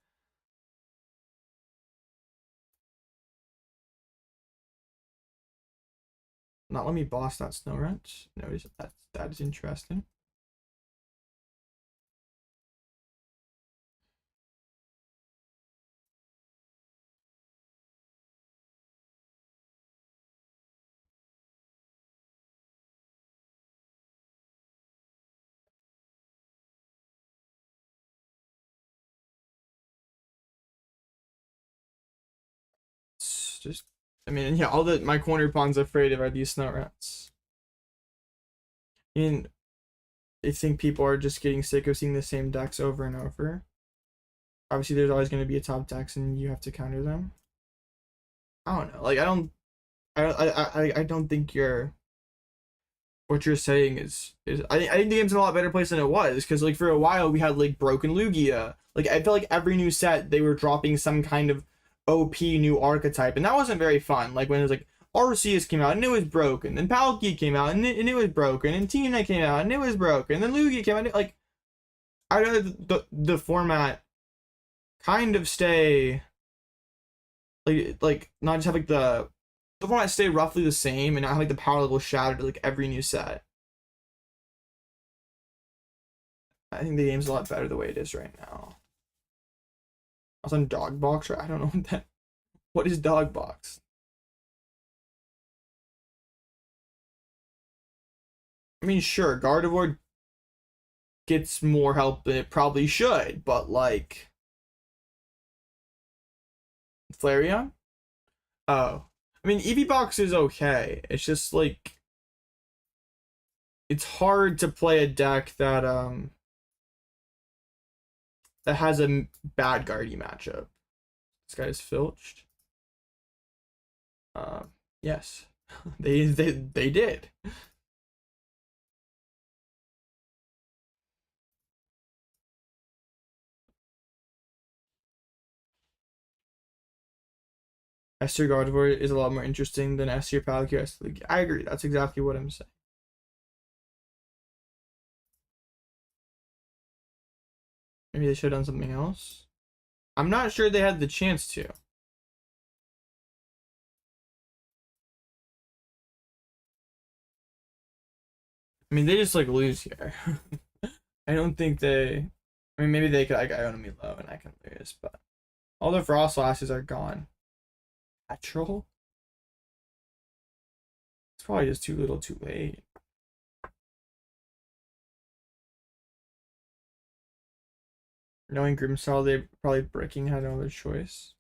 not let me boss that Snow Wrench. Notice that is interesting. It's just, I mean, yeah, all that my Cornerstone's afraid of are these Snow Rats. I mean, I think people are just getting sick of seeing the same decks over and over. Obviously, there's always going to be a top decks, and you have to counter them. I don't know. Like, I don't think what you're saying is I think the game's in a lot better place than it was, because like for a while we had like broken Lugia. Like I felt like every new set they were dropping some kind of OP new archetype, and that wasn't very fun. Like when it was like Arceus came out and it was broken, then Palkia came out and it was broken, and Tina came out and it was broken, then Lugia came out and like I know the format kind of stay like not just have like the format stay roughly the same and not have like the power level shattered like every new set. I think the game's a lot better the way it is right now. I was on Dog Box, right? I don't know what that. What is Dog Box? I mean, sure, Gardevoir gets more help than it probably should, but like Flareon? Oh. I mean, Eevee Box is okay. It's just like it's hard to play a deck that has a bad Guardy matchup. This guy's filched. Yes. they did. S-tier Gardevoir is a lot more interesting than S-tier Palkia. I agree. That's exactly what I'm saying. Maybe they should have done something else. I'm not sure they had the chance to. I mean, they just like lose here. I don't think they. I mean, maybe they could like Iono me low and I can lose, but all the Frost Lashes are gone. Natural? It's probably just too little too late. Knowing Grimmsnarl, they probably bricking had no other choice.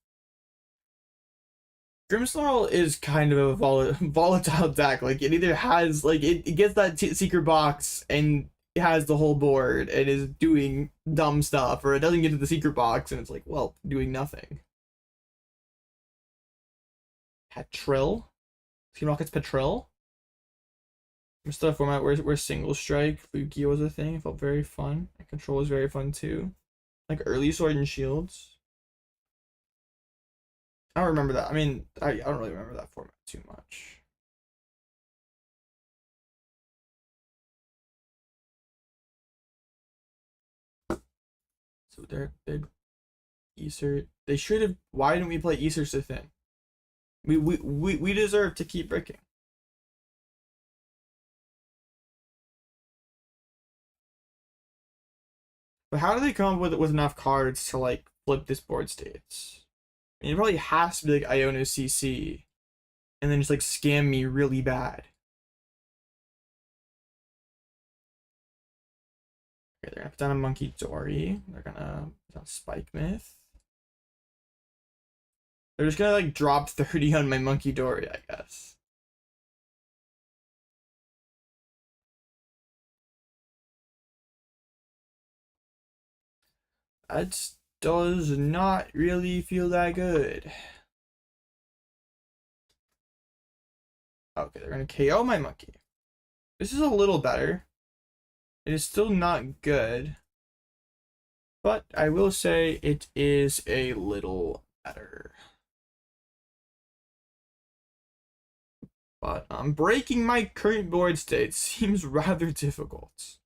Grimmsnarl is kind of a volatile deck. Like, it either has, like, it gets that secret box and it has the whole board and is doing dumb stuff, or it doesn't get to the secret box and it's like, well, doing nothing. Petrill? Team Rocket's Petrill? Just a format where single strike Lugia was a thing. It felt very fun. And Control was very fun too. Like early Sword and Shields. I don't remember that. I mean, I don't really remember that format too much. So they're Easter. They should have. Why didn't we play Easter to Thin? We deserve to keep bricking. But how do they come up with enough cards to like flip this board states? I mean, it probably has to be like Iono CC, and then just like scam me really bad. Okay, they're gonna put down a Munkidori. They're gonna put down Spike Myth. They're just gonna like drop 30 on my Munkidori, I guess. That does not really feel that good. Okay, they're gonna KO my monkey. This is a little better. It is still not good, but I will say it is a little better. But breaking my current board state seems rather difficult.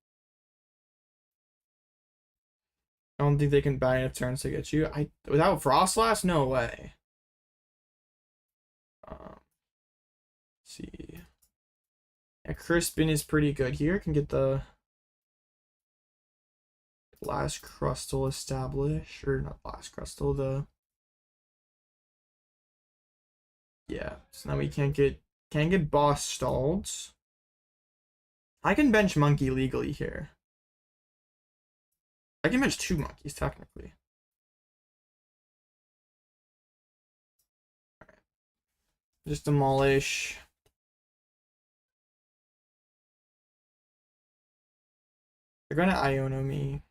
I don't think they can buy enough turns to get you. Without Frostlass, no way. Let's see. Yeah, Crispin is pretty good here. Can get the last Crustle established, or not last Crustle, the yeah. So now we can't get boss stalled. I can bench monkey legally here. I can bench 2 monkeys technically. All right. Just demolish. They're gonna Iono me.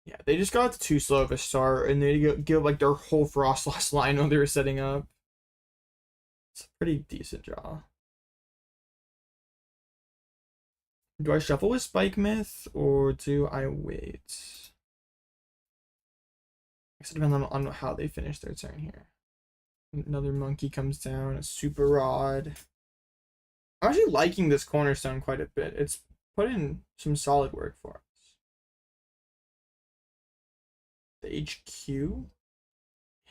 Yeah, they just got too slow of a start, and they give like their whole Frostlass line when they were setting up. It's a pretty decent draw. Do I shuffle with Spike Myth, or do I wait? I guess it depends on how they finish their turn here. Another monkey comes down, a super rod. I'm actually liking this Cornerstone quite a bit. It's put in some solid work for us. The HQ?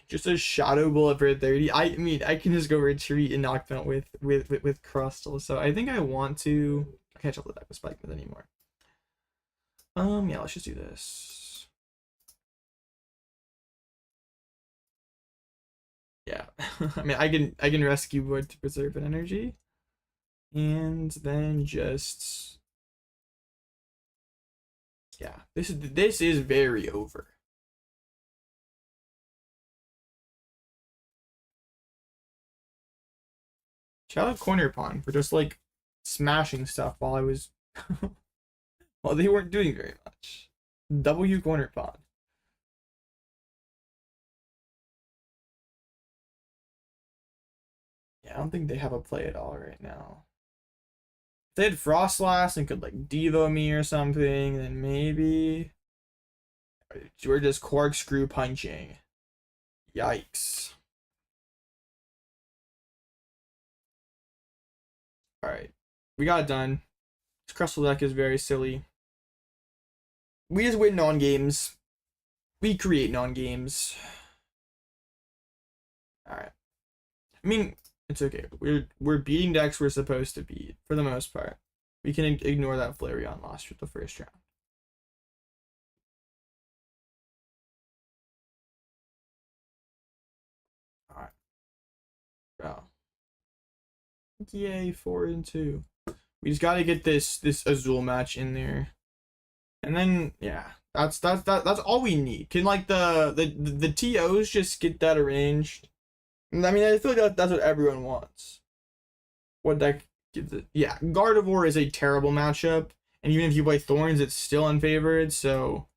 Just a Shadow Bullet for 30. I mean, I can just go retreat and knock them out with Crustle. So I think I want to. I can't shuffle the deck with Spike Myth anymore. Yeah, let's just do this. Yeah, I mean, I can Rescue Board to preserve an energy, and then just yeah, this is very over. Shout out Cornerpon for just like smashing stuff while I was while they weren't doing very much. W Cornerpon. Yeah, I don't think they have a play at all right now. If they had Frostlass and could like Devo me or something, then maybe we're just corkscrew punching. Yikes. Alright. We got it done. This Crustle deck is very silly. We just win non-games. We create non-games. Alright. I mean, it's okay. We're beating decks we're supposed to beat, for the most part. We can ignore that Flareon loss for the first round. Alright. Bro. Yay, 4-2. We just gotta get this Azul match in there. And then yeah, that's all we need. Can like the TOs just get that arranged? I mean, I feel like that's what everyone wants. What deck gives it? Yeah, Gardevoir is a terrible matchup, and even if you play Thorns, it's still unfavored. So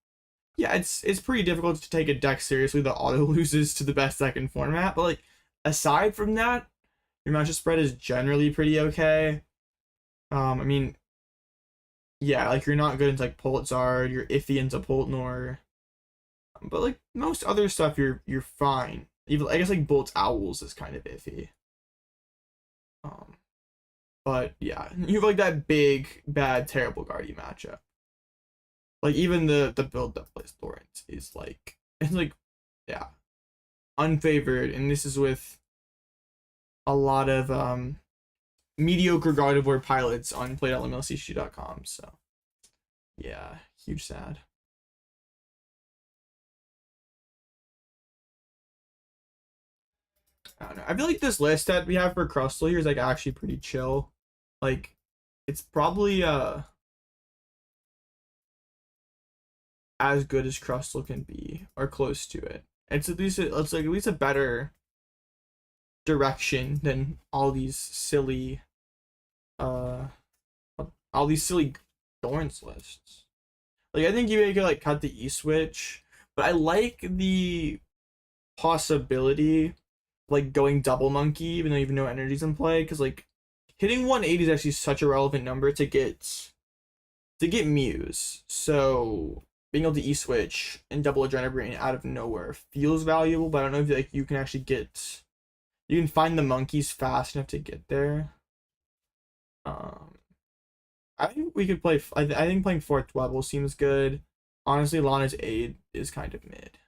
yeah, it's pretty difficult to take a deck seriously that auto loses to the best deck in format. But like aside from that, your matchup spread is generally pretty okay. I mean, yeah, like you're not good into like Poltzard, you're iffy into Poltnor, but like most other stuff, you're fine. Even I guess like Bolt's Owls is kind of iffy. But yeah, you have like that big, bad, terrible Guardy matchup. Like even the build that plays Thorns is like it's like yeah, unfavored, and this is with a lot of mediocre Gardevoir pilots on play.lemlcc.com. So yeah, huge sad. I don't know. I feel like this list that we have for Crustle here is like actually pretty chill. Like it's probably as good as Crustle can be, or close to it. It's at least it's like at least a better direction than all these silly Thorns lists. Like I think you could like cut the E switch, but I like the possibility like going double monkey even though you have no energies in play, because like hitting 180 is actually such a relevant number to get Muse. So being able to E switch and double Adrenaline Brain out of nowhere feels valuable, but I don't know if like you can actually you can find the monkeys fast enough to get there. I think we could play. I think playing 4th Dwebble seems good. Honestly, Lana's aid is kind of mid,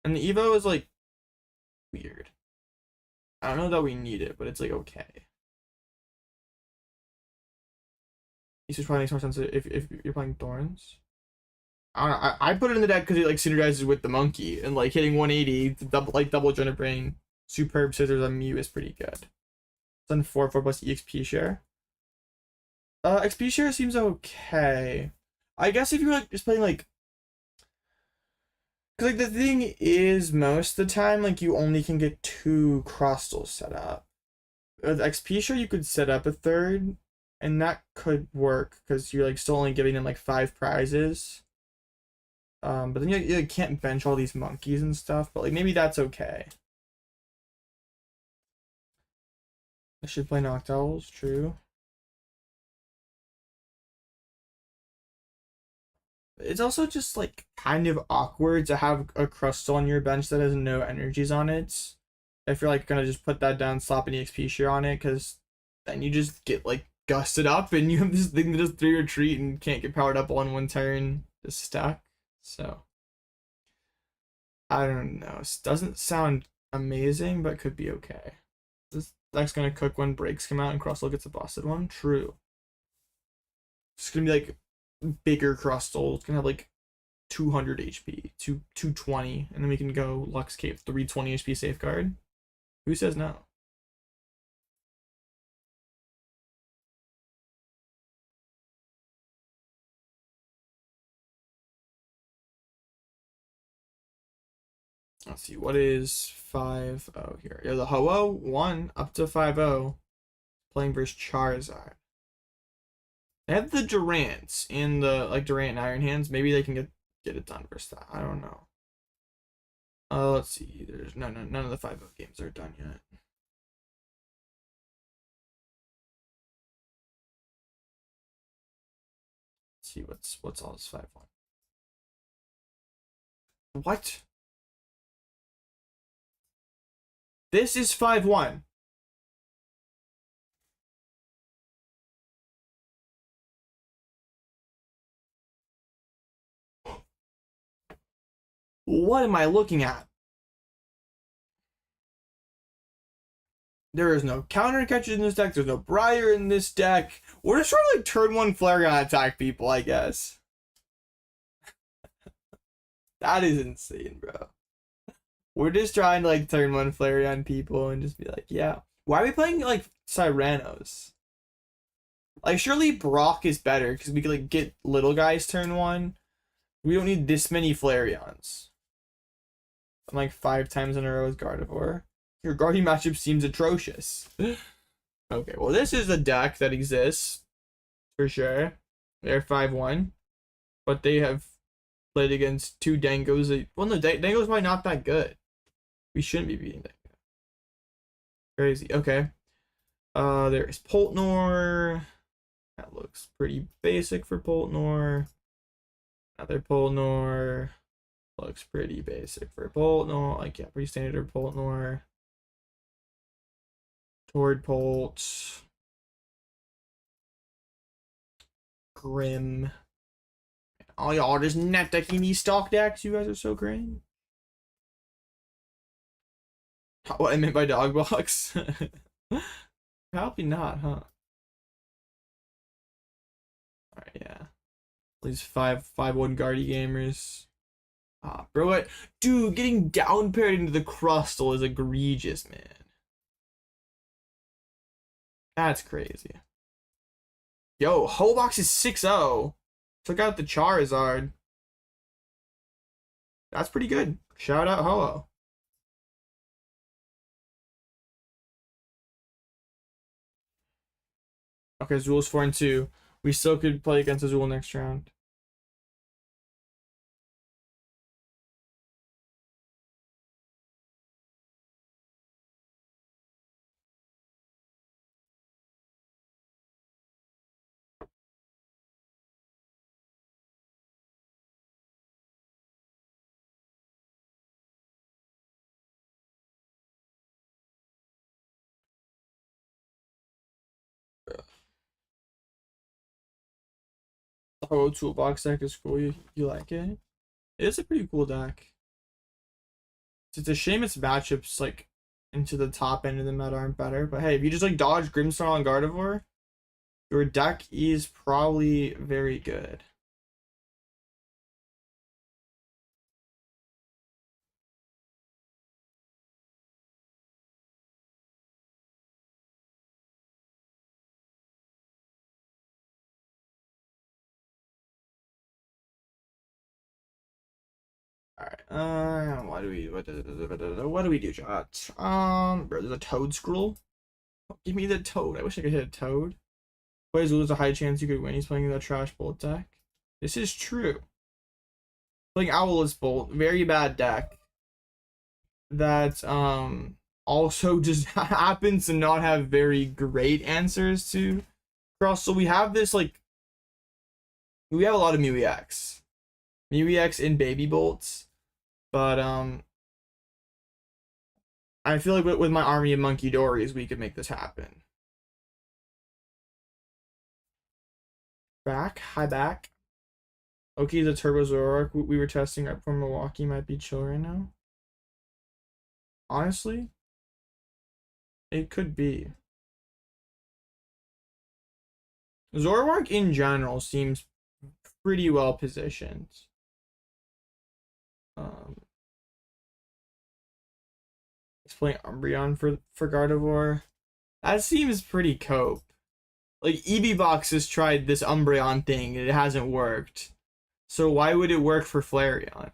and the Evo is like weird. I don't know that we need it, but it's like okay. This probably makes more sense if you're playing Thorns. I don't know. I put it in the deck because it like synergizes with the monkey, and like hitting 180 double Adrenaline Brain, superb scissors on Mew is pretty good. It's on 4 plus EXP share. XP share seems okay. I guess if you're like just playing like, because like the thing is most of the time like you only can get 2 Crustles set up. With XP share you could set up a 3rd, and that could work because you're like still only giving them like 5 prizes. But then you can't bench all these monkeys and stuff. But like maybe that's okay. I should play Noctowls, true. It's also just like kind of awkward to have a Crustle on your bench that has no energies on it. If you're like gonna just put that down, slap an EXP share on it, because then you just get like gusted up and you have this thing that just 3 retreat and can't get powered up all in 1 turn, just stuck. So I don't know. It doesn't sound amazing, but could be okay. This deck's gonna cook when breaks come out and Crustle gets a busted one. True. It's gonna be like bigger Crustle. It's gonna have like 200 HP, 220, and then we can go Lux Cape 320 HP safeguard. Who says no? Let's see, what is 5-0 here? Yeah, the Ho-Oh 1 up to 5-0 playing versus Charizard. They have the Durants and the like Durant and Iron Hands. Maybe they can get it done versus that. I don't know. Let's see. There's none of the 5-0 games are done yet. Let's see what's all this 5-1. What? This is 5-1. What am I looking at? There is no counter catches in this deck. There's no Briar in this deck. We're just trying to like turn 1 flare gun attack people, I guess. That is insane, bro. We're just trying to like turn 1 Flareon people and just be like, yeah. Why are we playing like Cyranos? Like, surely Brock is better because we could like get little guys turn 1. We don't need this many Flareons. I'm like 5 times in a row with Gardevoir. Your Guardian matchup seems atrocious. Okay, well this is a deck that exists for sure. They're 5-1, but they have played against 2 Dangos. Well, no, Dango's probably not that good. We shouldn't be beating Dango. Crazy. Okay. There's Poltnor. That looks pretty basic for Poltnor. Another Poltnor. Looks pretty basic for Poltnor. Like, yeah, pretty standard Poltnor. Toadpolt. Grim. Oh, y'all just net decking these stock decks. You guys are so great. What I meant by dog box? Probably not, huh? Alright, yeah. These 5-1 Guardy gamers. Ah, bro, what? Dude, getting down paired into the Crustle is egregious, man. That's crazy. Yo, Hobox is 6-0. Took out the Charizard. That's pretty good. Shout out Ho-Oh. Okay, Zool's 4-2. We still could play against Azul next round. Oh, toolbox deck is cool. You like it? It's a pretty cool deck. It's a shame its matchups like into the top end of the meta aren't better. But hey, if you just like dodge Grimmsnarl and Gardevoir, your deck is probably very good. Alright, what do we do, chat? Bro, there's a Toad Scroll. Give me the Toad. I wish I could hit a Toad. Plays lose a high chance you could win. He's playing the Trash Bolt deck. This is true. Playing Owl's Bolt, very bad deck. That also just happens to not have very great answers to cross. So we have this like we have a lot of Mew EX. Mew EX in Baby Bolts. But I feel like with my army of Munkidoris, we could make this happen. Hi back. Okay, the Turbo Zoroark we were testing right before Milwaukee might be chill right now. Honestly, it could be. Zoroark in general seems pretty well positioned. He's playing Umbreon for Gardevoir. That seems pretty cope. Like EB-Box has tried this Umbreon thing and it hasn't worked. So why would it work for Flareon?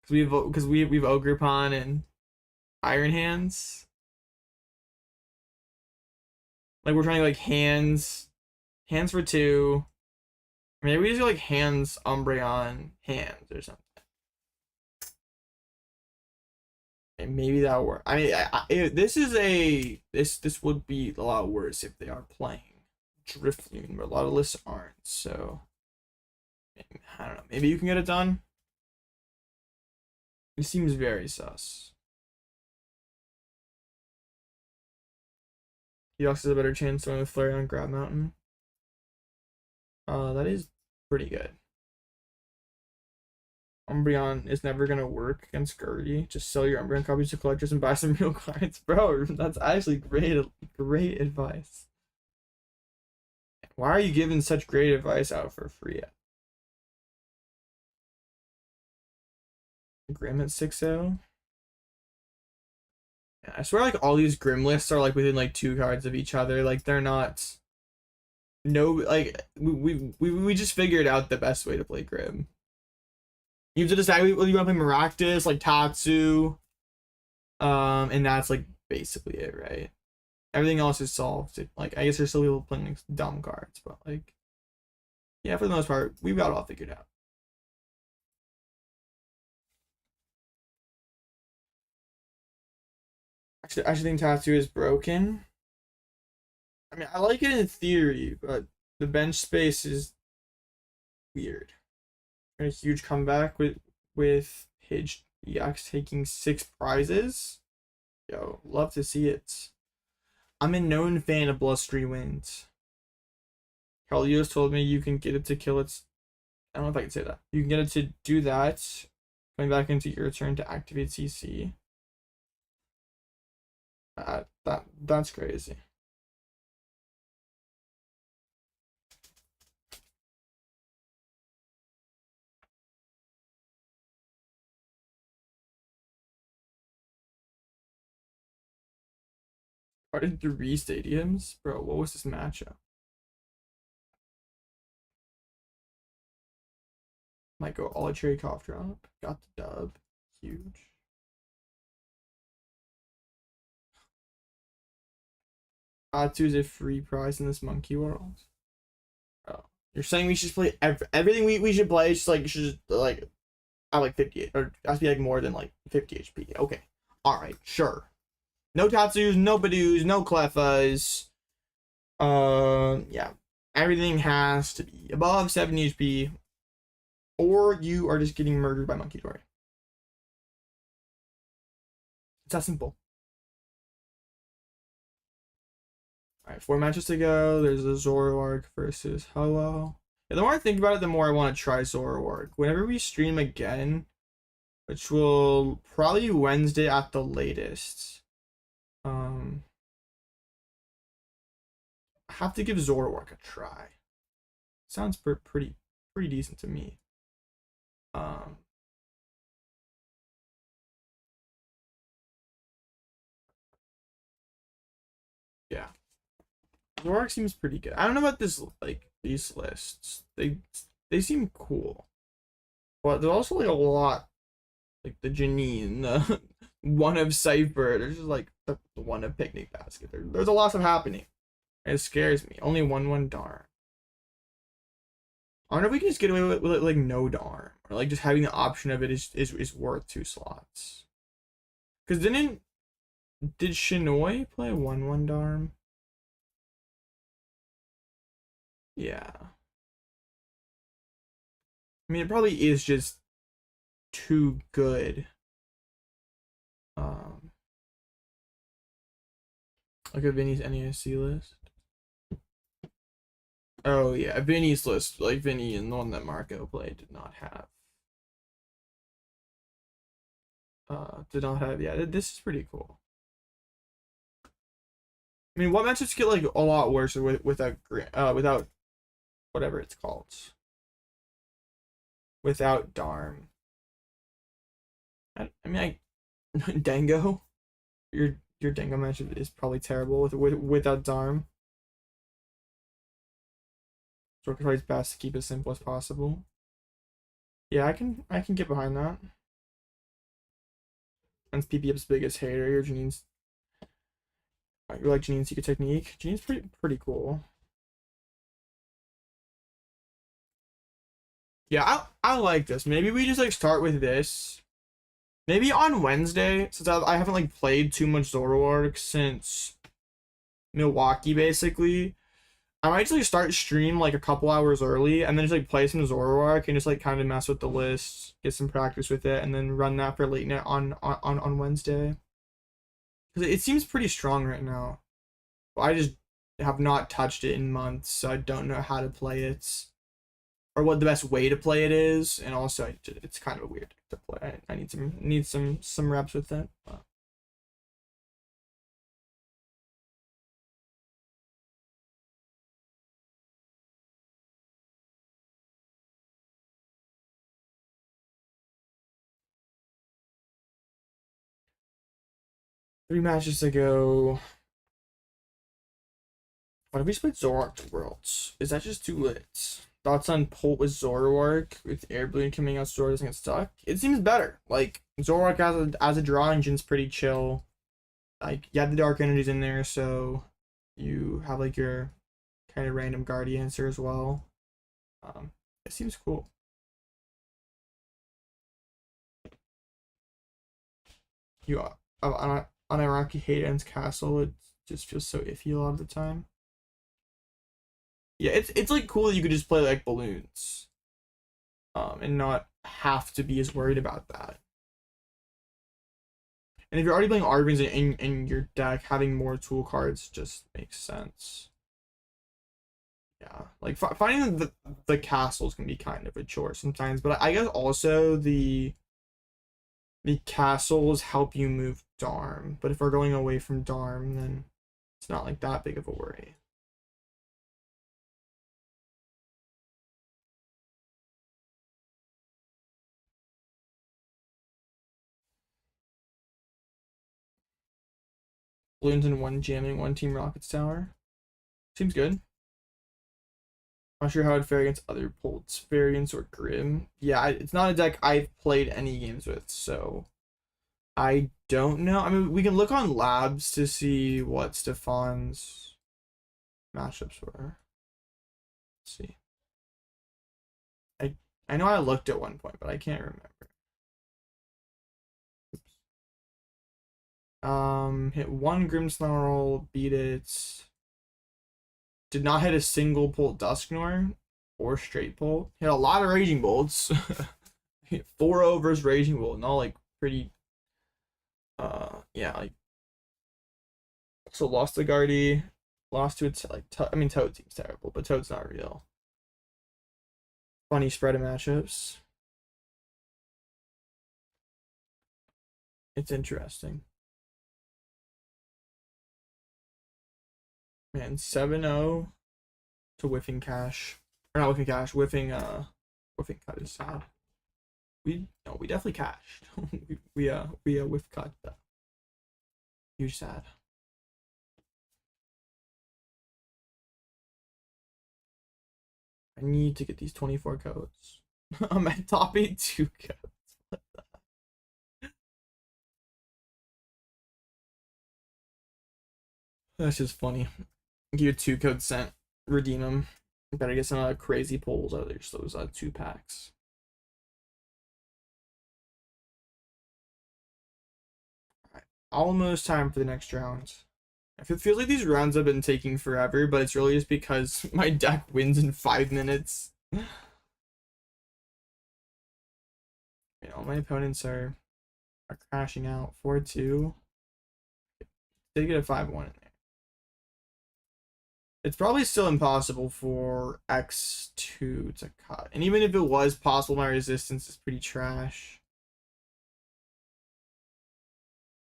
Because we've Ogerpon and Iron Hands. Like we're trying like hands for 2. Maybe we just go like hands Umbreon hands or something. And maybe that'll work. I mean, this would be a lot worse if they are playing Drifloon, but a lot of lists aren't. So I don't know. Maybe you can get it done. It seems very sus. Yox has a better chance going with Flareon Grab Mountain. That is pretty good. Umbreon is never gonna work against Gurdy. Just sell your Umbreon copies to collectors and buy some real cards. Bro, that's actually great advice. Why are you giving such great advice out for free? Grim at 6-0. Yeah, I swear like all these Grim lists are like within like 2 cards of each other. Like they're not no, like we just figured out the best way to play Crib. You have to decide whether you want to play Maractus, like Tatsu, and that's like basically it, right? Everything else is solved. Like I guess there's still people playing like dumb cards, but like yeah, for the most part, we've got it all figured out. Actually, I think Tatsu is broken. I mean, I like it in theory, but the bench space is weird. A huge comeback with Pidge EX taking 6 prizes. Yo, love to see it. I'm a known fan of Blustery Winds. Carlios told me you can get it to kill its. I don't know if I can say that. You can get it to do that. Going back into your turn to activate CC. That's crazy. Started 3 stadiums? Bro, what was this matchup? Might go all cherry cough drop. Got the dub. Huge. Tatsu's a free prize in this monkey world. Oh, you're saying we should play everything we should play? Just like should like at like 58 or has to be like more than like 50 HP. Okay, all right, sure. No Tatsus, no Badoos, no Clefas. Yeah, everything has to be above 70 HP, or you are just getting murdered by Munkidori. It's that simple. Alright, 4 matches to go. There's a Zoroark versus Ho-Oh. Yeah, the more I think about it, the more I want to try Zoroark. Whenever we stream again, which will probably be Wednesday at the latest, I have to give Zoroark a try. Sounds pretty decent to me. Yeah. Zoroark seems pretty good. I don't know about this, like these lists. They seem cool, but there's also like a lot, like the Janine, the one of Cypher. There's just like the one of Picnic Basket. There's a lot of stuff happening. It scares me. Only 1/1 Darn. I wonder if we can just get away with it, like no Darn, or like just having the option of it is worth 2 slots. Because did Shinoi play 1/1 Darn? Yeah. I mean, it probably is just too good. Like a Vinny's NESC list. Oh yeah, Vinny's list, like Vinny and the one that Marco played did not have. Yeah, this is pretty cool. I mean, what matchups get like a lot worse without whatever it's called. Without Darm. I mean, Dango. Your Dango matchup is probably terrible without Darm. So try his best to keep it as simple as possible. Yeah, I can get behind that. That's PPF's biggest hater. You're Janine's. You like Janine's secret technique. Janine's pretty cool. Yeah, I like this. Maybe we just like start with this. Maybe on Wednesday, since I haven't like played too much Zoroark since Milwaukee, basically. I might just like start stream like a couple hours early and then just like play some Zoroark and just like kind of mess with the list, get some practice with it, and then run that for late night on Wednesday. Because it seems pretty strong right now. I just have not touched it in months, so I don't know how to play it or what the best way to play it is, and also it's kind of weird to play. I need some reps with it. But. 3 matches to go. What if we split Zoroark to Worlds? Is that just too lit? Thoughts on Polt with Zoroark with Air Balloon coming out, Zoroark doesn't get stuck? It seems better. Like, Zoroark as a draw engine's pretty chill. Like, you have the Dark Energies in there, so you have like your kind of random guard answer as well. It seems cool. You unironically hate End's Castle. It just feels so iffy a lot of the time. Yeah, it's like cool that you could just play like balloons, and not have to be as worried about that. And if you're already playing Arvens in your deck, having more tool cards just makes sense. Yeah, like finding the castles can be kind of a chore sometimes, but I guess also the castles help you move Darm. But if we're going away from Darm, then it's not like that big of a worry. Balloons in one jamming, one Team Rockets Tower. Seems good. Not sure how it'd fare against other Polts variants or Grim. Yeah, it's not a deck I've played any games with, so I don't know. I mean, we can look on Labs to see what Stefan's matchups were. Let's see. I know I looked at one point, but I can't remember. Oops. Hit one Grimmsnarl, beat it. Did not hit a single Polt Dusknoir or straight Polt. Hit a lot of Raging Bolts. Hit 4 overs Raging Bolt, and all like pretty. Yeah, like. So lost to Guardy, lost to its like. I mean, Toad seems terrible, but Toad's not real. Funny spread of matchups. It's interesting. Man, 7-0 to whiffing cash. Or not whiffing cash, whiffing cut is sad. We definitely cashed. we whiff cut though. Huge sad. I need to get these 24 codes. I'm at top 82 codes. What the heck? That's just funny. Get your 2 codes sent. Redeem them. Better get some crazy pulls out of there. Just those 2 packs. Alright. Almost time for the next round. It feels like these rounds have been taking forever, but it's really just because my deck wins in 5 minutes. You know, my opponents are crashing out. 4-2. Did get a 5-1 in there. It's probably still impossible for X2 to cut. And even if it was possible, my resistance is pretty trash.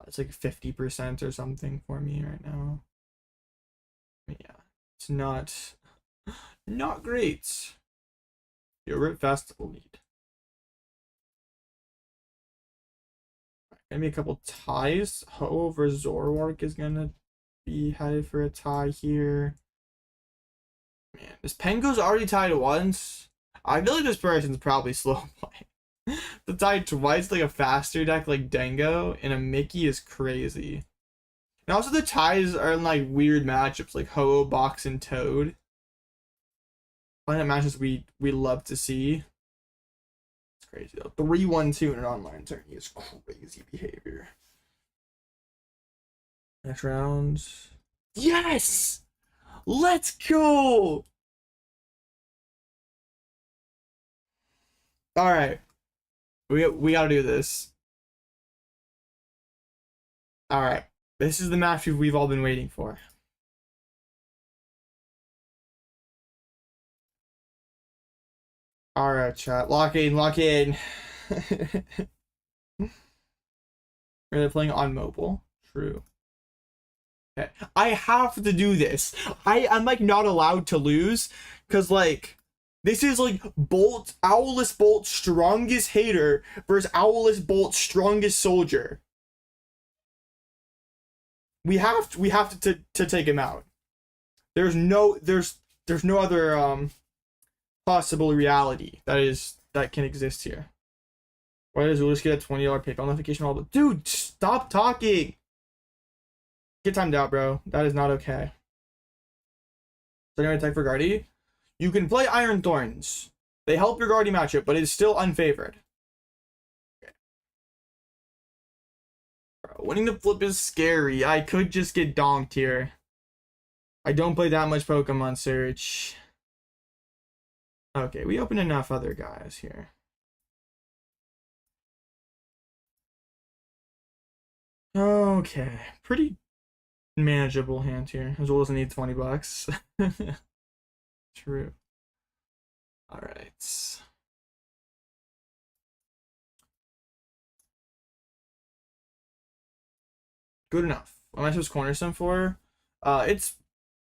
It's like 50% or something for me right now. Yeah, it's not great. Yogurt Festival lead. Gonna be a couple ties. Ho over Zoroark is gonna be headed for a tie here. Man, this Pengo's already tied once. I feel like this person's probably slow playing. The tie twice like a faster deck like Dango and a Mickey is crazy. And also the ties are in like weird matchups like Ho-Oh, Box, and Toad. Playing matches we love to see. It's crazy though. 3-1-2 in an online tourney is crazy behavior. Next round. Yes! Let's go! Alright. We gotta do this. Alright. This is the match we've all been waiting for. Alright, chat. Lock in, lock in. Are they playing on mobile? True. Okay. I have to do this. I'm like not allowed to lose. Cause like this is like Owless Bolt strongest hater versus Owless Bolt strongest soldier. We have to take him out. There's no other possible reality that can exist here. Why does Willis get a $20 PayPal notification? All dude, stop talking. Get timed out, bro. That is not okay. Secondary attack for Guardy. You can play Iron Thorns. They help your Guardy matchup, but it's still unfavored. Okay. Bro, winning the flip is scary. I could just get donked here. I don't play that much Pokemon Search. Okay, we open enough other guys here. Okay, pretty manageable hand here, as well as I need 20 bucks. True. All right. Good enough. What am I supposed to Cornerstone for? It's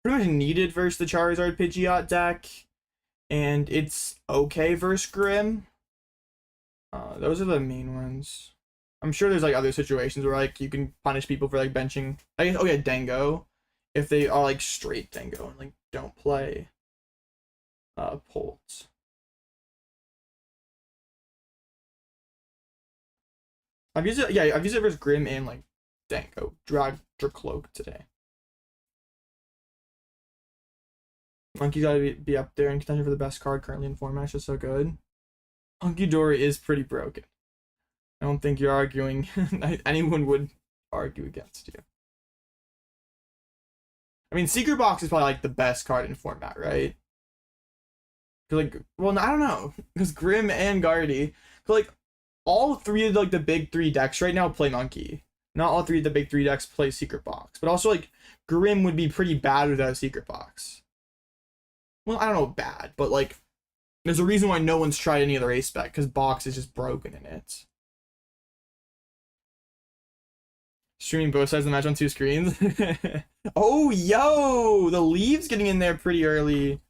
pretty much needed versus the Charizard Pidgeot deck, and it's okay versus Grim. Those are the main ones. I'm sure there's like other situations where like you can punish people for like benching. I guess, oh yeah, Dango, if they are like straight Dango and like don't play Polts. I've used it, yeah, I've used it versus Grim and like Dango, Dracloak today. Monkey's gotta be up there in contention for the best card currently in format. It's just so good. Munkidori is pretty broken. I don't think you're arguing. Anyone would argue against you. I mean, Secret Box is probably like the best card in format, right? Like, well, I don't know, because Grim and Guardy, like all three of like the big three decks right now play Monkey. Not all three of the big three decks play Secret Box, but also like Grim would be pretty bad without Secret Box. Well, I don't know bad, but like there's a reason why no one's tried any other ace spec, because Box is just broken in it. Streaming both sides of the match on 2 screens. Oh, yo! The leaves getting in there pretty early.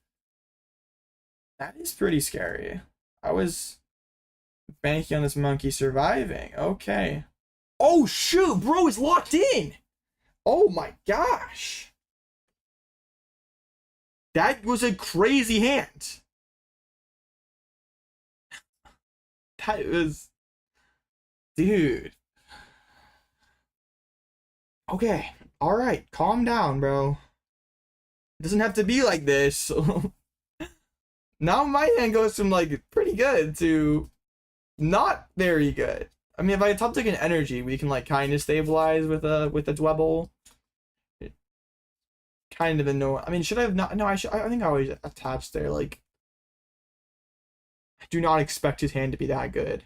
That is pretty scary. I was banking on this monkey surviving. Okay. Oh, shoot! Bro is locked in! Oh my gosh! That was a crazy hand. That was... Dude. Okay, alright, calm down, bro. It doesn't have to be like this. Now my hand goes from like pretty good to not very good. I mean, if I top deck an energy, we can like kind of stabilize with a Dwebble. Kind of annoying. I mean, should I have not? No, I think I always attach there. Like, I do not expect his hand to be that good.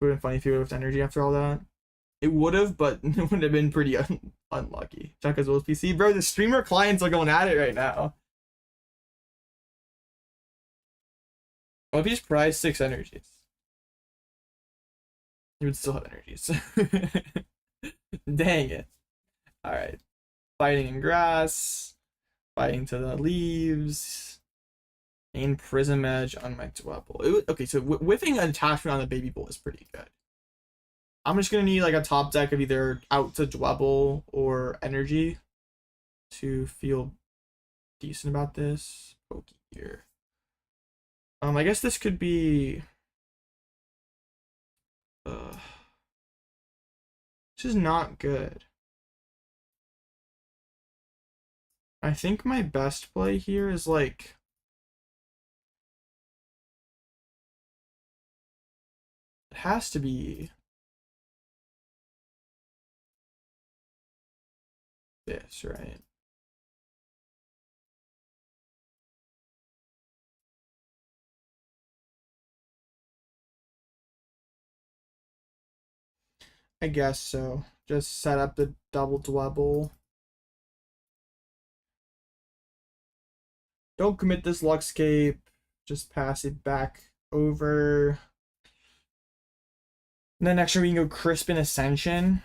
Would have been funny if he would have energy after all that. It would have, but it would have been pretty unlucky. Check as well as PC. Bro, the streamer clients are going at it right now. What if he just prized 6 energies? He would still have energies. Dang it. Alright. Fighting in grass. Fighting to the leaves. And Prism Edge on my Dwebble. Okay, so whiffing an attachment on the Baby Bull is pretty good. I'm just gonna need like a top deck of either out to Dwebble or energy to feel decent about this. Pokégear. I guess this could be this is not good. I think my best play here is like it has to be this, right? I guess so. Just set up the double Dwebble. Don't commit this Luxcape. Just pass it back over. And then next year we can go Crispin Ascension.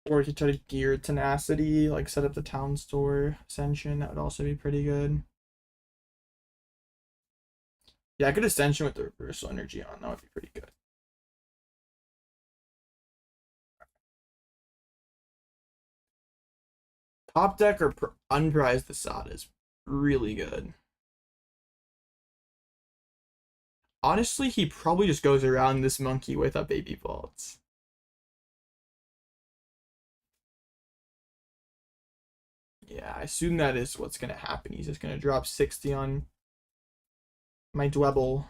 Or we could try to gear Tenacity, like set up the Town Store Ascension. That would also be pretty good. Yeah, I could Ascension with the Reversal Energy on. That would be pretty good. Top deck or unprized Asada is really good. Honestly, he probably just goes around this monkey with a baby vaults. Yeah, I assume that is what's gonna happen. He's just gonna drop 60 on my Dwebble.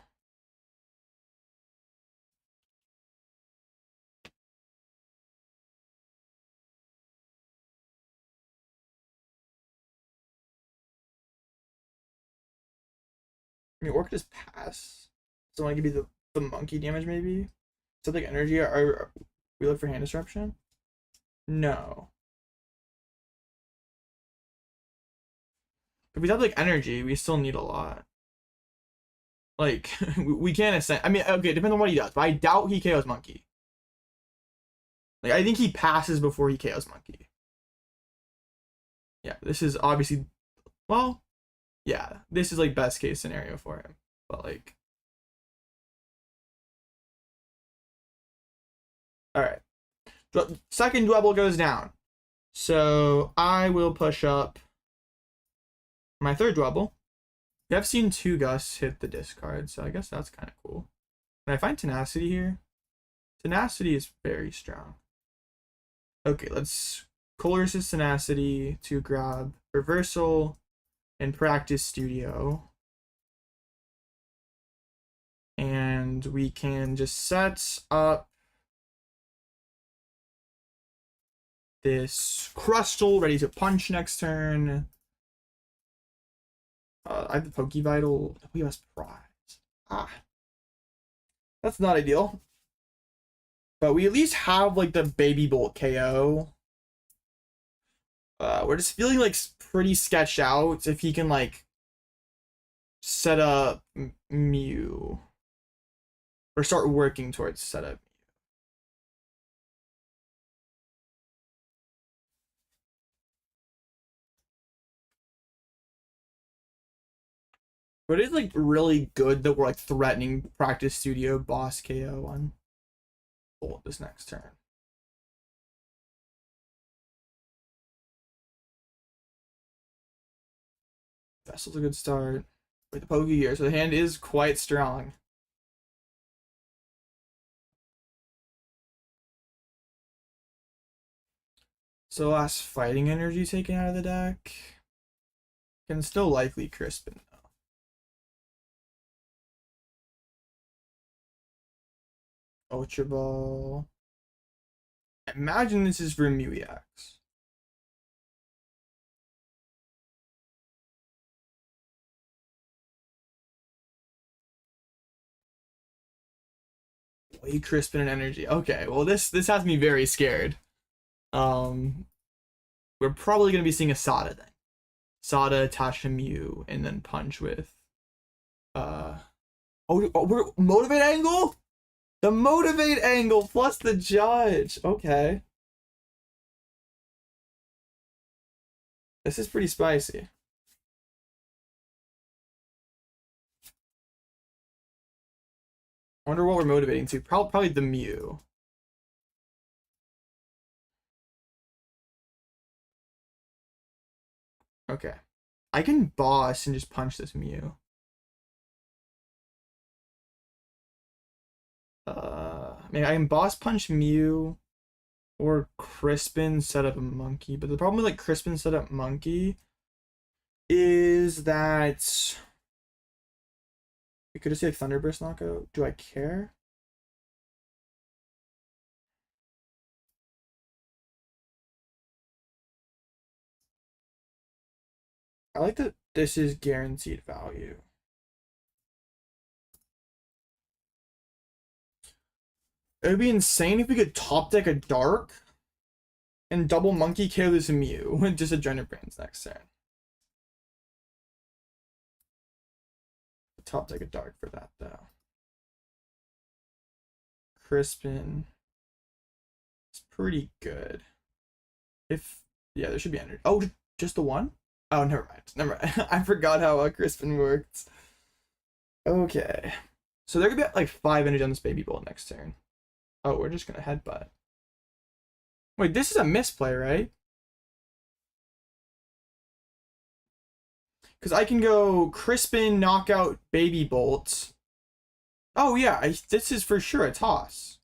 I mean, Orchid just pass. So I want to give you the monkey damage maybe? Something energy or we look for hand disruption? No. If we have like energy, we still need a lot. Like we can't ascend. I mean, okay, depends on what he does, but I doubt he KOs monkey. Like I think he passes before he KOs monkey. Yeah, this is obviously, well, yeah, this is like best case scenario for him. But like, all right, second Dwebble goes down, so I will push up my third Dwebble. I've seen 2 Gus hit the discard, so I guess that's kind of cool. Can I find Tenacity here? Tenacity is very strong. Okay, let's Colress' Tenacity to grab Reversal and Practice Studio. And we can just set up this Crustle ready to punch next turn. I have the Poké Vital. We have prize. That's not ideal. But we at least have like the Baby Bolt KO. We're just feeling like pretty sketched out if he can like set up Mew or start working towards setup. But it's like really good that we're like threatening Practice Studio boss KO on Bolt this next turn. Vessel's a good start with the Pokégear, so the hand is quite strong. So last fighting energy taken out of the deck. Can still likely Crispin though. Ultra Ball. I imagine this is for Mew-EX. Way Crispin and energy. Okay, well this has me very scared. We're probably gonna be seeing a Sada then. Sada attach to Mew and then punch with we're Motivate Angle? The Motivate Angle plus the Judge. Okay. This is pretty spicy. I wonder what we're motivating to. Probably the Mew. Okay. I can boss and just punch this Mew. I mean, I can boss punch Mew or Crispin set up a monkey, but the problem with like Crispin set up monkey is that we could just say Thunderburst knockout. Do I care? I like that this is guaranteed value. It would be insane if we could top deck a Dark and double monkey KO this Mew with just Adrenaline Brains next turn. Top deck a Dark for that though. Crispin. It's pretty good. If yeah, there should be energy. Oh, just the one? Oh, never mind. Never mind. I forgot how Crispin works. Okay. So there could be like 5 energy on this Baby Bolt next turn. Oh, we're just gonna headbutt. Wait, this is a misplay, right? Because I can go Crispin, Knockout, Baby Bolt. Oh yeah, this is for sure a toss.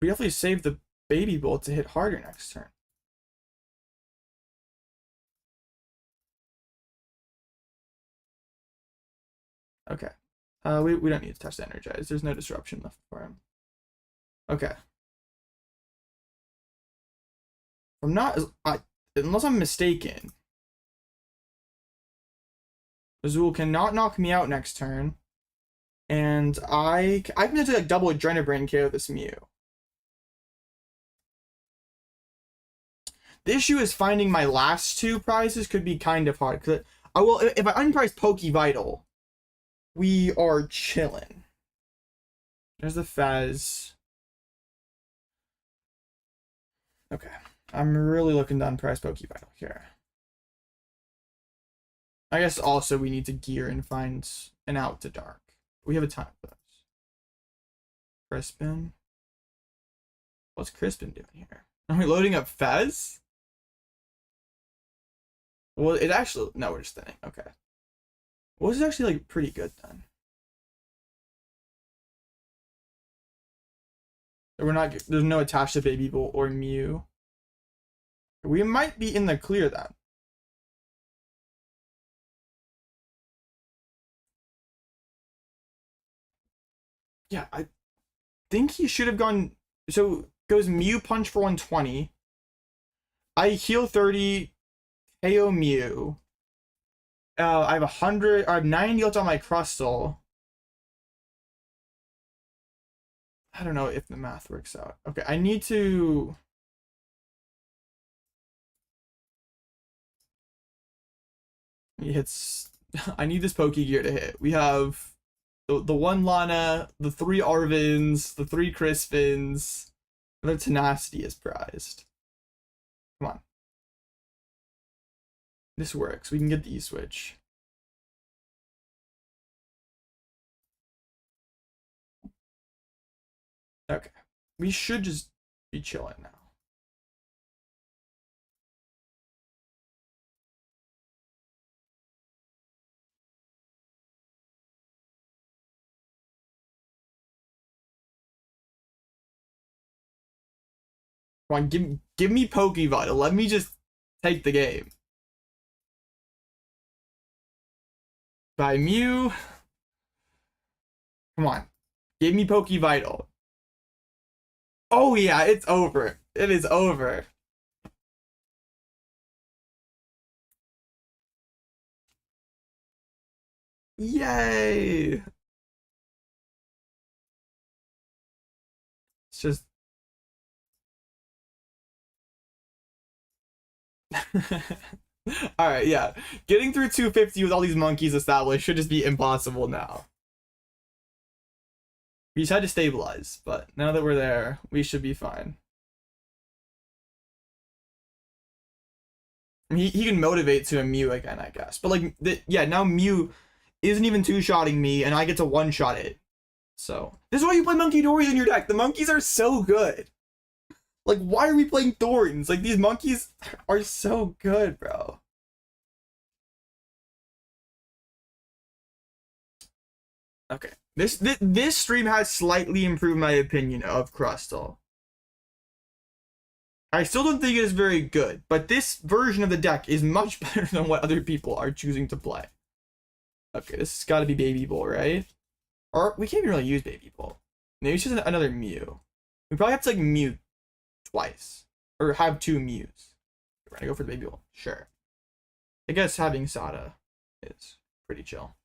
We definitely save the Baby Bolt to hit harder next turn. Okay. We don't need to touch the Energize. There's no disruption left for him. Okay. I'm not... unless I'm mistaken, Azul cannot knock me out next turn. And I can just like double Adrenabrain KO this Mew. The issue is finding my last two prizes could be kind of hard. Cause I will, if I unprize Poké Vital, we are chilling. There's the Fez. Okay. I'm really looking to unprize Poké Vital here. I guess also we need to gear and find an out to dark. We have a time for this. Crispin. What's Crispin doing here? Are we loading up Fez? Well, it actually... No, we're just thinning. Okay. Well, this is actually, like, pretty good, then. We're not... There's no attached to Baby Bolt or Mew. We might be in the clear, then. Yeah, I think he should have gone... So, goes Mew Punch for 120. I heal 30... KO Mew. I have 100. I have 90 left on my Crustle. I don't know if the math works out. Okay, I need to. He hits. I need this Pokégear to hit. We have the one Lana, the 3 Arvens, the 3 Crispins. Another Tenacity is prized. Come on. This works. We can get the E-Switch. Okay. We should just be chilling now. Come on, give me Poké Vital. Let me just take the game. By Mew. Come on. Give me Poké Vital. Oh yeah, it's over. It is over. Yay! It's just... Alright, yeah. Getting through 250 with all these monkeys established should just be impossible now. We just had to stabilize, but now that we're there, we should be fine. He can motivate to a Mew again, I guess. But like, yeah, now Mew isn't even two-shotting me, and I get to one-shot it. So, this is why you play Munkidoris in your deck. The monkeys are so good. Like, why are we playing Thorns? Like, these monkeys are so good, bro. Okay. This stream has slightly improved my opinion of Crustle. I still don't think it is very good, but this version of the deck is much better than what other people are choosing to play. Okay, this has got to be Baby Bolt, right? Or we can't even really use Baby Bolt. Maybe it's just another Mew. We probably have to like Mew twice, or have 2 Mews. We're gonna go for the Baby Bolt. Sure. I guess having Sada is pretty chill.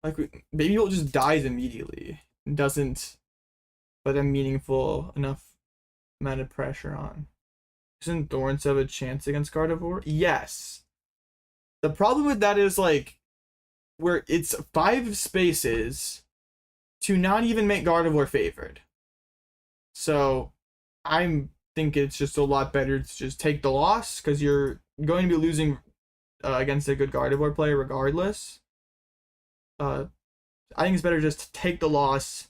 Like, Baby Bolt just dies immediately. It doesn't put a meaningful enough amount of pressure on. Doesn't Thorns have a chance against Gardevoir? Yes. The problem with that is, like, where it's 5 spaces to not even make Gardevoir favored. So, I think it's just a lot better to just take the loss because you're going to be losing against a good Gardevoir player regardless. I think it's better just to take the loss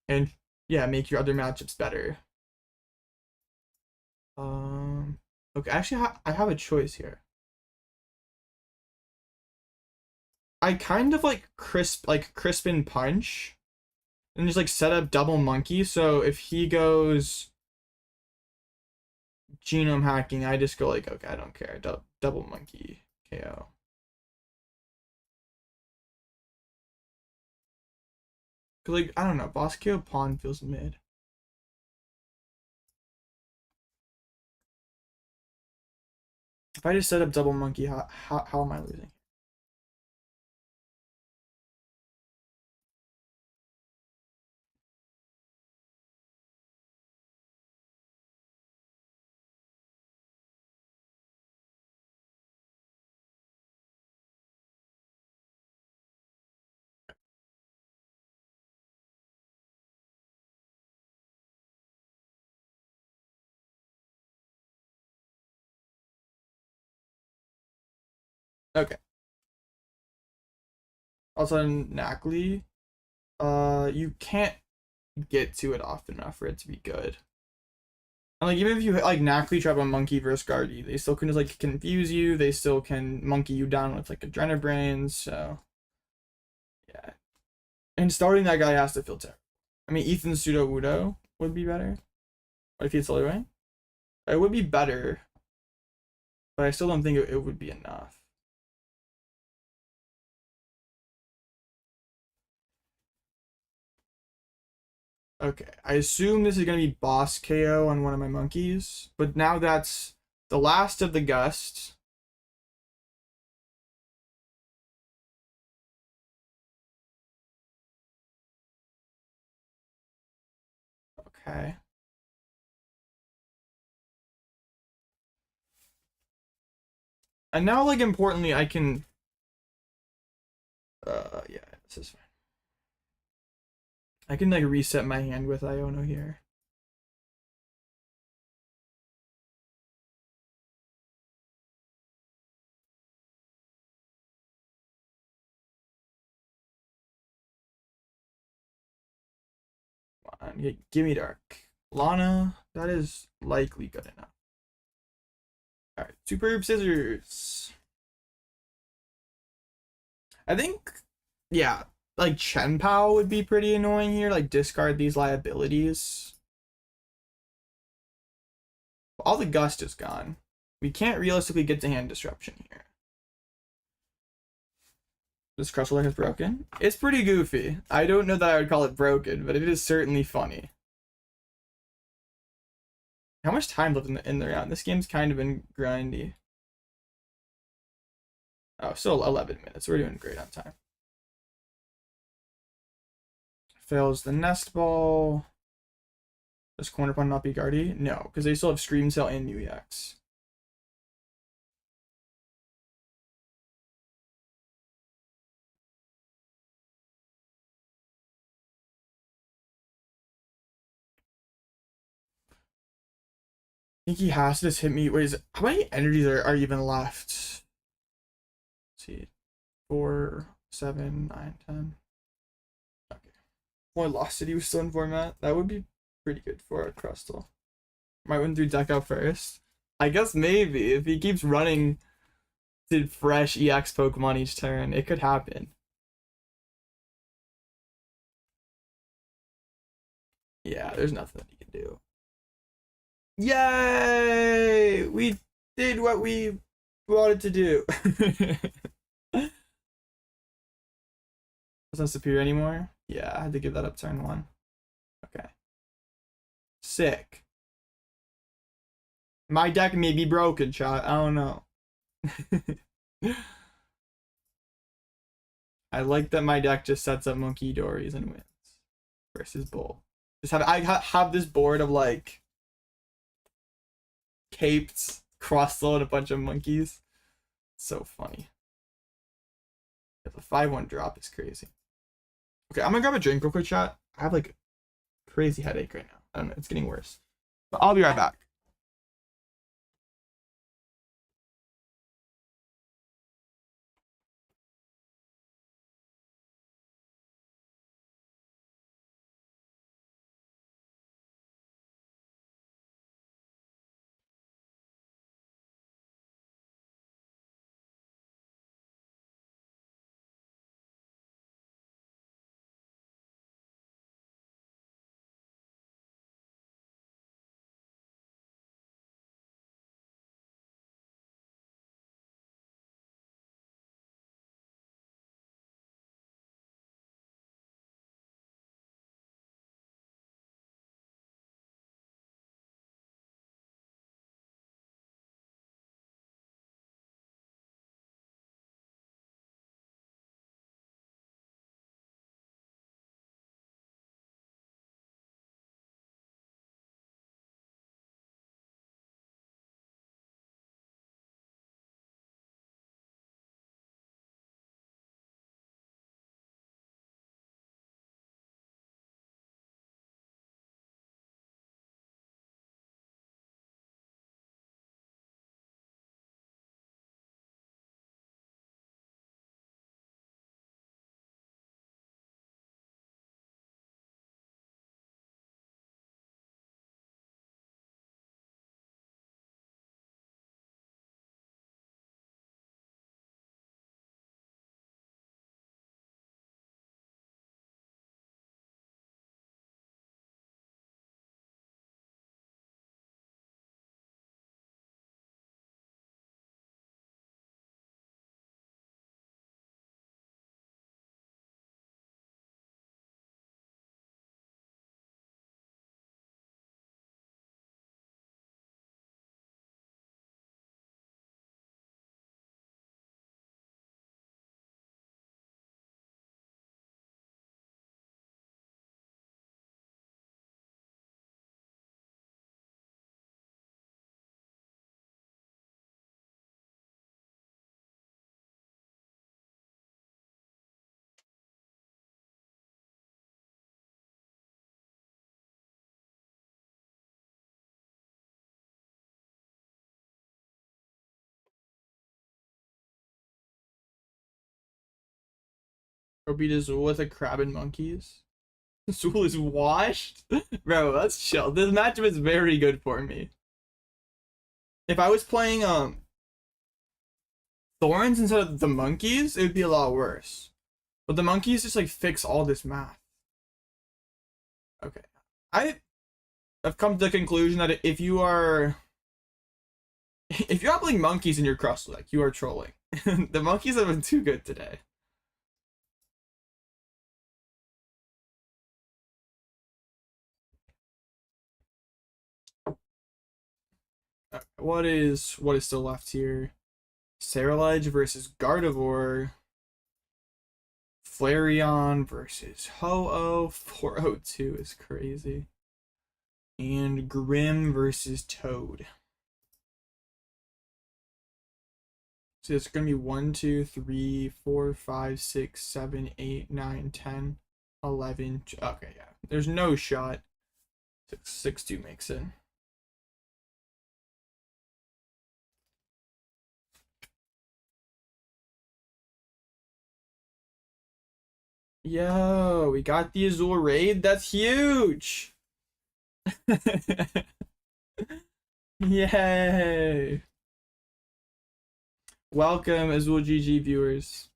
and yeah, make your other matchups better. Okay, actually I have a choice here. I kind of like Crispin Punch and just like set up double monkey, so if he goes genome hacking, I just go like, okay, I don't care, double monkey KO. Cause like, I don't know, boss KO pawn feels mid. If I just set up double monkey, how am I losing? Okay. Also, Nacli, you can't get to it often enough for it to be good. And like even if you hit like Nacli trap a monkey versus Guardy, they still can just like confuse you. They still can monkey you down with like Adrenabrains. So yeah, and starting that guy has to feel terrible. I mean, Ethan Pseudo Udo would be better. What if he's Lily? It would be better, but I still don't think it would be enough. Okay, I assume this is going to be boss KO on one of my monkeys, but now that's the last of the Gust. Okay. And now, like, importantly, I can... yeah, this is fine. I can, like, reset my hand with Iono here. Come on, give me Dark. Lana, that is likely good enough. Alright, Superb Scissors. I think, yeah, like Chen-Pao would be pretty annoying here. Like, discard these liabilities. All the Gust is gone. We can't realistically get to hand disruption here. This Crustle has broken. It's pretty goofy. I don't know that I would call it broken, but it is certainly funny. How much time left in the round? This game's kind of been grindy. Oh, still 11 minutes. We're doing great on time. Fails the Nest Ball. Does Cornerstone not be Guardy? No, because they still have Scream Cell and UEX. I think he has to just hit me. Wait, how many energies are even left? Let's see. 4, 7, 9, 10. Okay. Well, I lost it. He was still in format. That would be pretty good for a Crustle. Might win through deck out first. I guess maybe. If he keeps running to fresh EX Pokemon each turn, it could happen. Yeah, there's nothing that he can do. Yay! We did what we wanted to do. That's not superior anymore? Yeah, I had to give that up turn 1. Okay. Sick. My deck may be broken, chat. I don't know. I like that my deck just sets up Munkidoris and wins versus Bull. Just have this board of like caped Crustle and a bunch of monkeys. So funny. The 5-1 drop is crazy. Okay, I'm gonna grab a drink real quick, chat. I have like a crazy headache right now. I don't know, it's getting worse. I'll be right back. Or beat Azul with a crab and monkeys. Azul is washed? Bro, that's chill. This matchup is very good for me. If I was playing Thorns instead of the monkeys, it would be a lot worse. But the monkeys just like fix all this math. Okay. I've come to the conclusion that if you're not playing monkeys in your Crustle deck, you are trolling. The monkeys have been too good today. What is still left here? Cerulege versus Gardevoir. Flareon versus Ho-Oh. 402 is crazy. And Grim versus Toad. So it's gonna be 1, 2, 3, 4, 5, 6, 7, 8, 9, 10, 11. Okay, yeah. There's no shot. 6-2 makes it. Yo, we got the Azul raid. That's huge. Yay. Welcome, Azul GG viewers.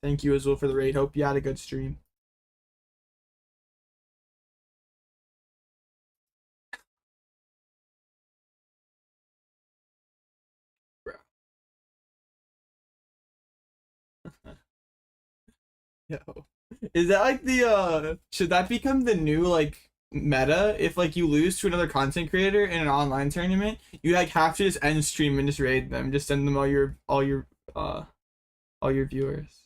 Thank you, Azul, for the raid. Hope you had a good stream. Bro. Yo. Is that like the should that become the new like meta? If like you lose to another content creator in an online tournament, you like have to just end stream and just raid them. Just send them all your viewers.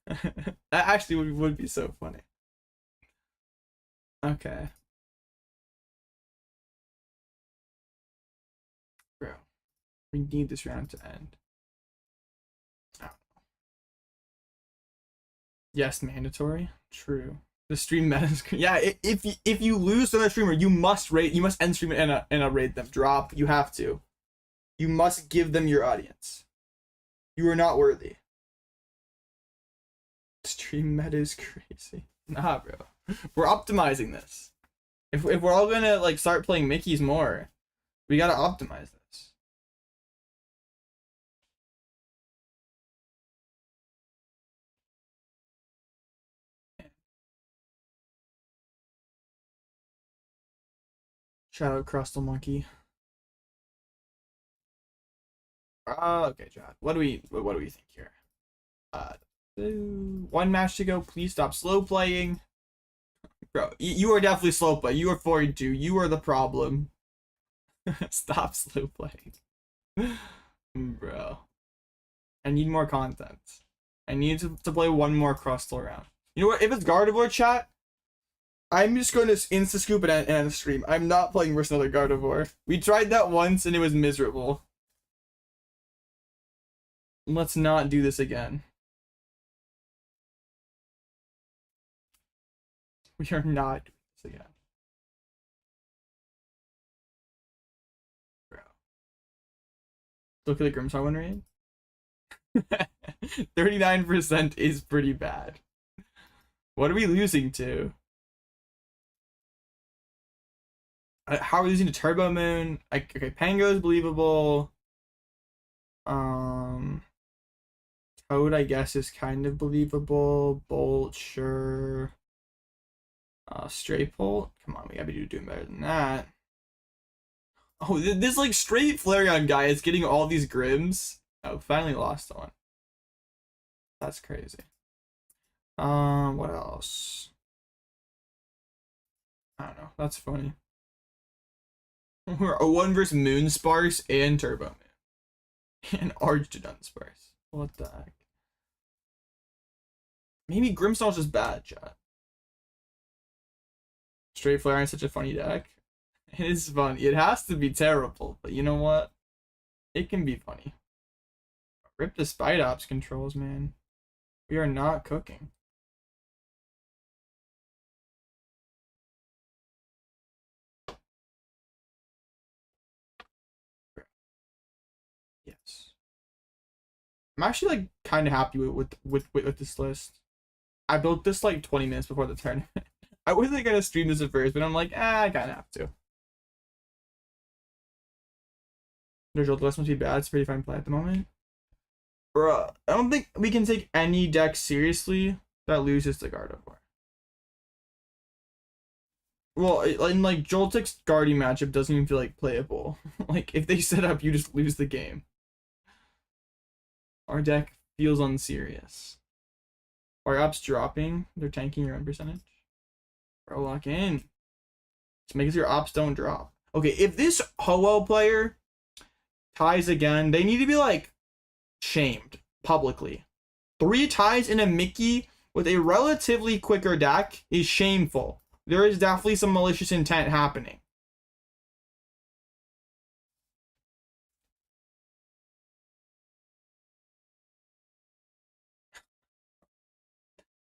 That actually would be so funny. Okay. Bro. We need this round to end. Oh. Yes, mandatory. True. The stream meta. Yeah, if you lose to another streamer, you must end stream and raid them. Drop. You have to. You must give them your audience. You are not worthy. Stream meta is crazy. Nah, bro. We're optimizing this. If we're all gonna like start playing Mickeys more, we gotta optimize this. Shout out Crustle Monkey. Okay, Chad. What do we think here? One match to go. Please stop slow playing. Bro, you are definitely slow play. You are 42. You are the problem. Stop slow playing. Bro. I need more content. I need to play one more Crustle round. You know what? If it's Gardevoir, chat, I'm just going to insta-scoop and end the stream. I'm not playing versus another Gardevoir. We tried that once and it was miserable. Let's not do this again. We are not doing this again. Bro. Look at the Grimmstar win rate. 39% is pretty bad. What are we losing to? How are we losing to Turbo Moon? Okay, Pango is believable. Toad, I guess, is kind of believable. Bolt, sure. Stray Bolt? Come on, we gotta be doing better than that. Oh, this like straight Flareon guy is getting all these Grims. Oh, finally lost one. That's crazy. What else? I don't know. That's funny. We're a 1 versus Moonsparce and Turbo Moon. And Argentine Sparse. What the heck? Maybe Grimmsnarl's just bad, chat. Straight Flareon is such a funny deck. It is funny. It has to be terrible, but you know what? It can be funny. Rip the Spidops controls, man. We are not cooking. Yes. I'm actually like kind of happy with this list. I built this like 20 minutes before the tournament. I wasn't gonna stream this at first, but I'm like, I kind of have to. The result list must be bad. It's pretty fine play at the moment. Bruh, I don't think we can take any deck seriously that loses to Gardevoir. Well, in like Joltik's Guardy matchup doesn't even feel like playable. Like if they set up, you just lose the game. Our deck feels unserious. Our ups dropping. They're tanking your run percentage. Bro, lock in. Just make sure your ops don't drop. Okay, if this Ho-Oh player ties again, they need to be like shamed publicly. 3 ties in a Mickey with a relatively quicker deck is shameful. There is definitely some malicious intent happening.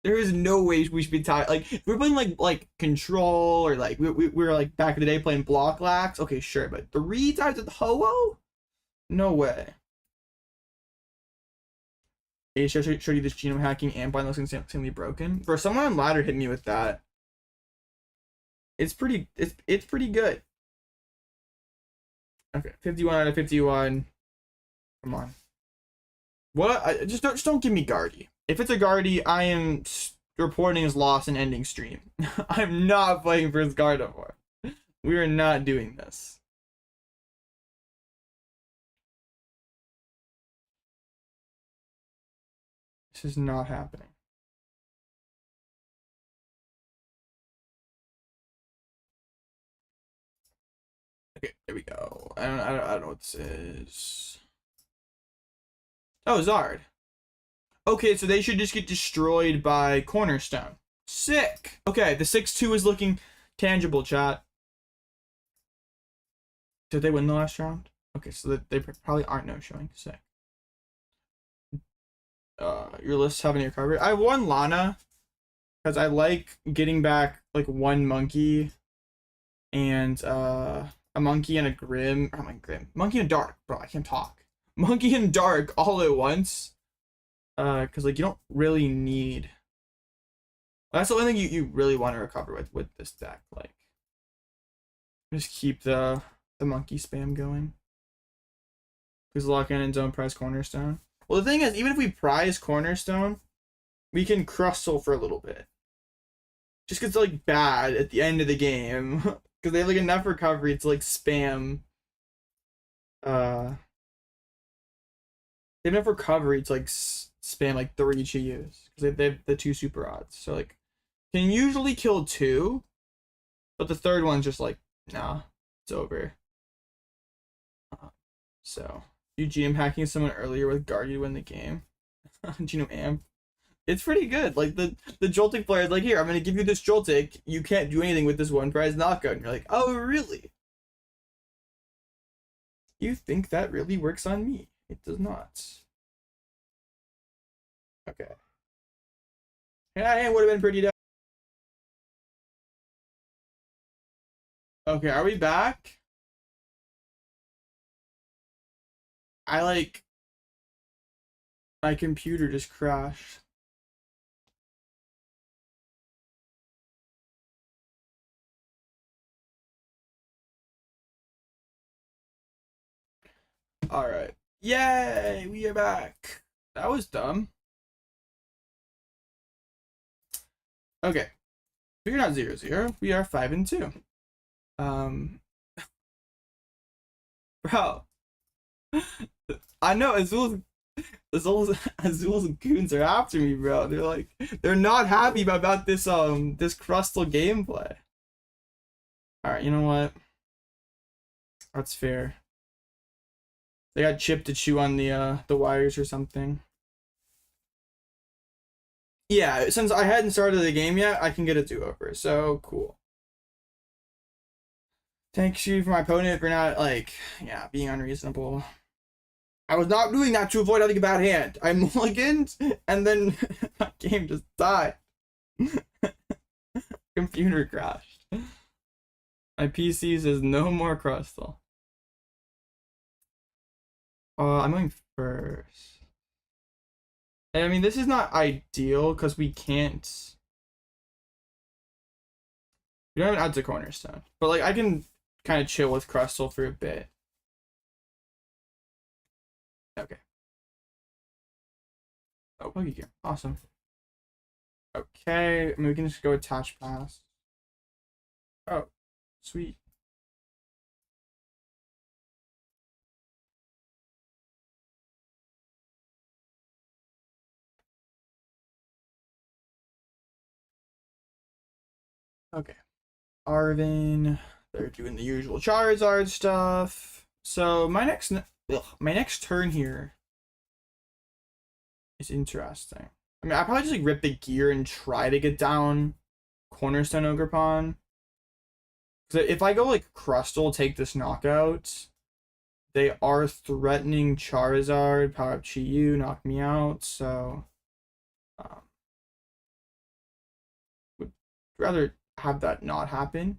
There is no way we should be tied. Like if we're playing like Control or like we're like back in the day playing Block Lax. Okay, sure, but 3 ties with Ho-Oh? No way. Hey, show you this genome hacking and blind looks insanely broken. For someone on ladder hit me with that. It's pretty good. Okay, 51 out of 51. Come on. What? Just don't give me Guardy. If it's a Guardy, I am reporting his loss and ending stream. I'm not playing for his Gardevoir. We are not doing this. This is not happening. Okay, there we go. I don't know what this is. Oh, Zard. Okay, so they should just get destroyed by Cornerstone. Sick. Okay, the 6-2 is looking tangible, chat. Did they win the last round? Okay, so they probably aren't no-showing. Sick. Your lists have any recovery. I won Lana. because I like getting back like one monkey and a monkey and a grim. Oh my grim. Monkey and dark, bro. I can't talk. Monkey and dark all at once. Because like you don't really need. That's the only thing you really want to recover with this deck. Like, just keep the monkey spam going. Please lock in and don't prize Cornerstone. Well, the thing is, even if we prize Cornerstone, we can Crustle for a little bit. Just because it's like bad at the end of the game. Because they have like enough recovery to like spam. They have enough recovery to like spam like 30 Chiyus. Because they have the 2 super odds. So like, can usually kill 2. But the third one's just like, nah, it's over. So, you GM hacking someone earlier with Guard to win the game. Genome Amp. It's pretty good. Like, the Joltik player is like, here, I'm going to give you this Joltik. You can't do anything with this one prize knockout. And you're like, oh, really? You think that really works on me? It does not. Okay. Yeah, it would have been pretty dope. Okay, are we back? My computer just crashed. Alright. Yay! We are back. That was dumb. Okay. We're not 0-0. We are 5-2. Bro. I know Azul's goons are after me, bro. They're like, they're not happy about this this Crustle gameplay. Alright, you know what? That's fair. They got Chip to chew on the wires or something. Yeah, since I hadn't started the game yet, I can get a do-over. So cool. Thanks you for my opponent for not like, yeah, being unreasonable. I was not doing that to avoid having a bad hand. I mulliganed and then that game just died. Computer crashed. My PC says no more Crustle. I'm going first. I mean, this is not ideal because we can't. We don't have an add to Cornerstone, but like I can kind of chill with Crustle for a bit. Okay. Oh, Pokégear. Awesome. Okay, I mean, we can just go attach pass. Oh, sweet. Okay. Arven. They're doing the usual Charizard stuff. So my next turn here is interesting. I mean, I probably just like rip the gear and try to get down Cornerstone Ogerpon. Because if I go like Crustle, take this knockout, they are threatening Charizard, power up Chi-Yu, knock me out. So, would rather have that not happen.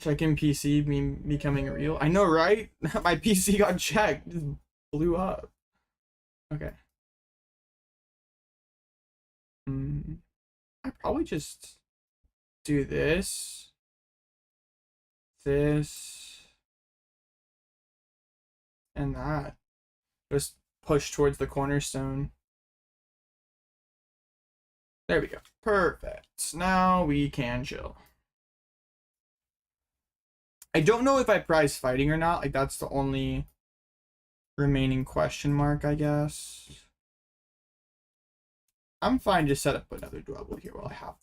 Check-in PC becoming real. I know, right? My PC got checked. Just blew up. Okay. I probably just do this. And that. Just push towards the Cornerstone. There we go. Perfect. Now we can chill. I don't know if I prize fighting or not. Like, that's the only remaining question mark, I guess. I'm fine to set up another Dwebble here while I have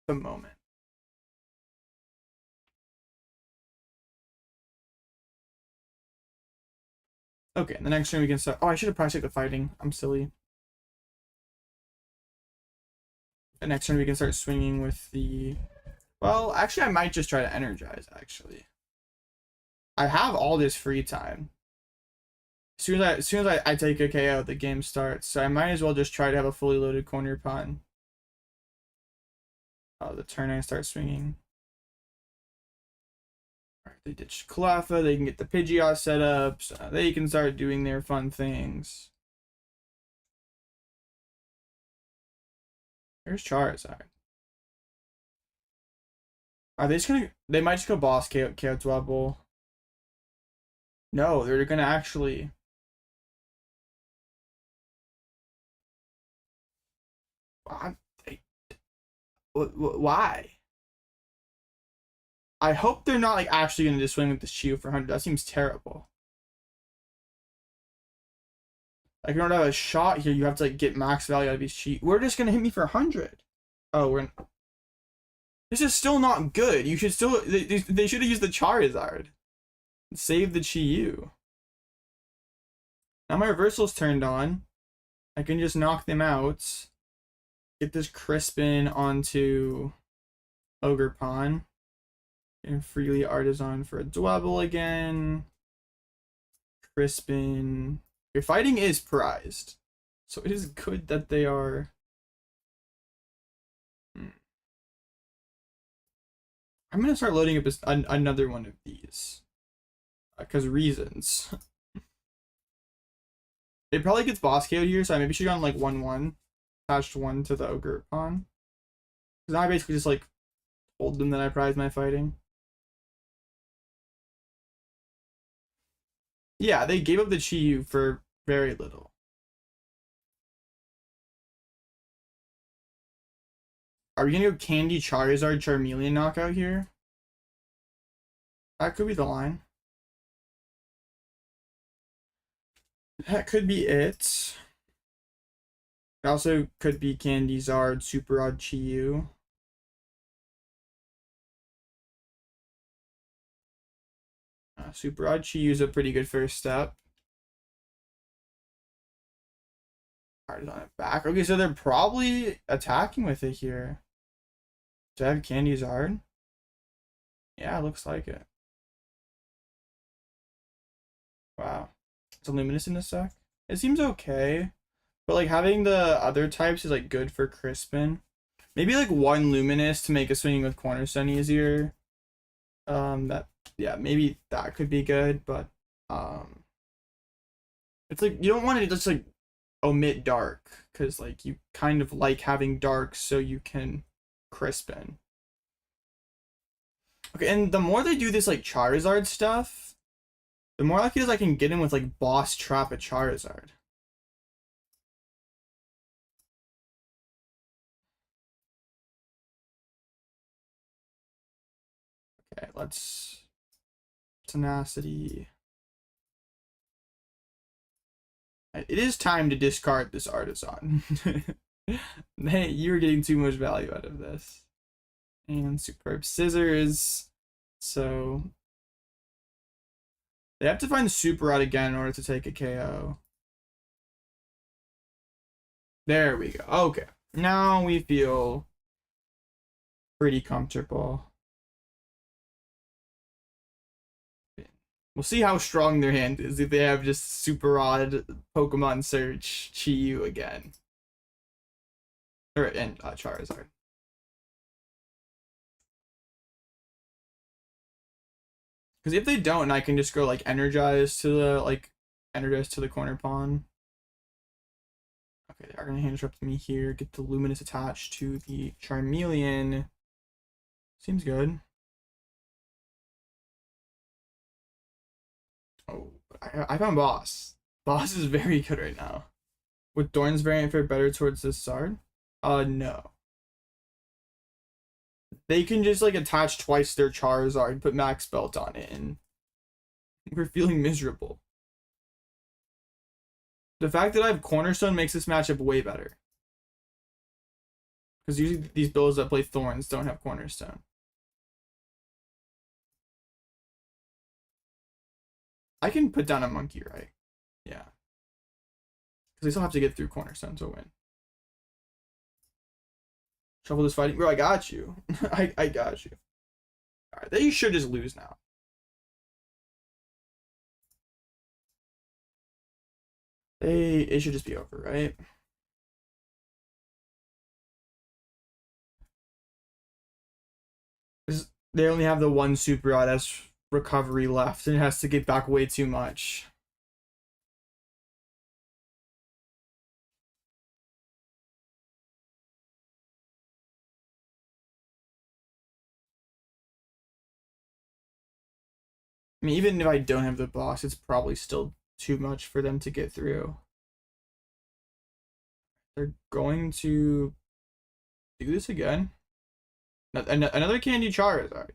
the moment. Okay, the next turn we can start. Oh, I should have prize checked the fighting. I'm silly. The next turn we can start swinging with the... Well, actually, I might just try to Energize, actually. I have all this free time. As soon as I take a KO, the game starts. So I might as well just try to have a fully loaded Cornerpon. The turn I start swinging. Alright, they ditch Cleffa, they can get the Pidgeot set up, so they can start doing their fun things. There's Charizard. Are they just gonna... They might just go boss KO Dwebble. No, they're gonna actually... Why? I hope they're not like actually gonna just swing with the shield for 100. That seems terrible. Like, in order to have a shot here, you have to like get max value out of these cheat. We're just gonna hit me for 100. Oh, we're. This is still not good. You should still. They should have used the Charizard. Save the Chi-Yu. Now my reversal's turned on. I can just knock them out. Get this Crispin onto Ogerpon. And freely Artazon for a Dwebble again. Crispin. Your fighting is prized. So it is good that they are... I'm going to start loading up another one of these. Because reasons. It probably gets boss KO'd here, so I maybe should have gone like 1-1. Attached 1 to the Ogerpon. Because now I basically just like told them that I prize my fighting. Yeah, they gave up the Chi-Yu for very little. Are we gonna go Candy Charizard Charmeleon knockout here? That could be the line. That could be it. It also could be Candy Zard Super Odd Chi-Yu. Super Odd Chi-Yu is a pretty good first step. Alright, on it back. Okay, so they're probably attacking with it here. Do I have Candy Zard? Yeah, it looks like it. Wow. It's a Luminous in this deck. It seems okay. But like having the other types is like good for Crispin. Maybe like 1 Luminous to make a swinging with Cornerstone easier. Yeah, maybe that could be good, but it's like you don't want to just like omit dark because like you kind of like having dark so you can Crispin. Okay, and the more they do this like Charizard stuff, the more likely it is I can get in with like boss trap a Charizard. Okay, let's Tenacity. It is time to discard this Artazon. Hey, you're getting too much value out of this. And Superb Scissors. So they have to find Super Rod again in order to take a KO. There we go. Okay. Now we feel pretty comfortable. We'll see how strong their hand is if they have just Super Odd Pokemon Search Chi-Yu again. And Charizard. Because if they don't, I can just go like Energize to the Cornerpon. Okay, they are gonna hand disrupt me here. Get the Luminous attached to the Charmeleon. Seems good. Oh, I found Boss. Boss is very good right now. Would Thorns variant fare better towards this Zard? No. They can just like attach twice their Charizard and put Max Belt on it, and we're feeling miserable. The fact that I have Cornerstone makes this matchup way better. Because usually these builds that play Thorns don't have Cornerstone. I can put down a Monkey, right? Yeah. Because they still have to get through Cornerstone to win. Shuffle this fighting. Bro, I got you. I got you. Alright, they should just lose now. It should just be over, right? They only have the one super out as recovery left, and it has to get back way too much. I mean, even if I don't have the boss, it's probably still too much for them to get through. They're going to do this again. Another candy Charizard.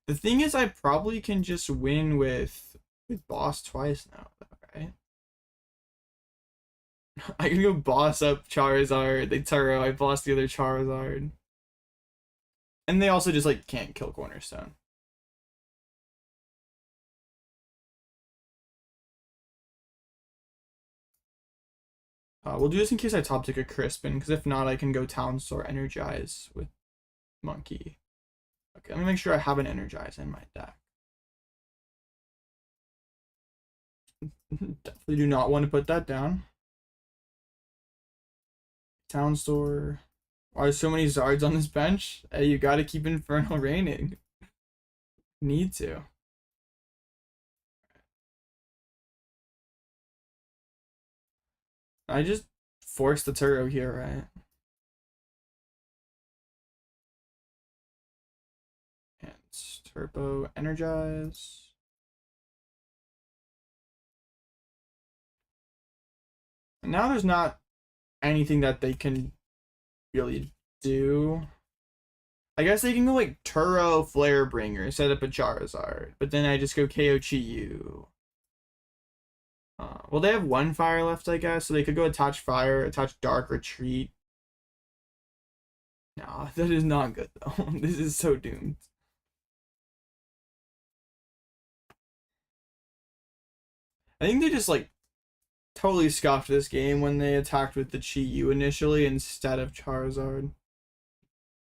The thing is, I probably can just win with boss twice now, right? I can go boss up Charizard, they Turo, I boss the other Charizard. And they also just like can't kill Cornerstone. We'll do this in case I top tick a Crispin, because if not, I can go Town Store Energize with Monkey. Okay, let me make sure I have an Energize in my deck. Definitely do not want to put that down. Town Store. Why are so many Zards on this bench? Hey, you gotta keep Infernal Raining. Need to. I just forced the Turo here, right? And Turbo Energize. And now there's not anything that they can really do. I guess they can go like Turo Flarebringer, set up a Charizard, but then I just go KO Chi-Yu. Well, they have one fire left, I guess, so they could go attach fire, attach dark, retreat. No, that is not good though. This is so doomed. I think they just like totally scuffed this game when they attacked with the Chi-Yu initially instead of Charizard.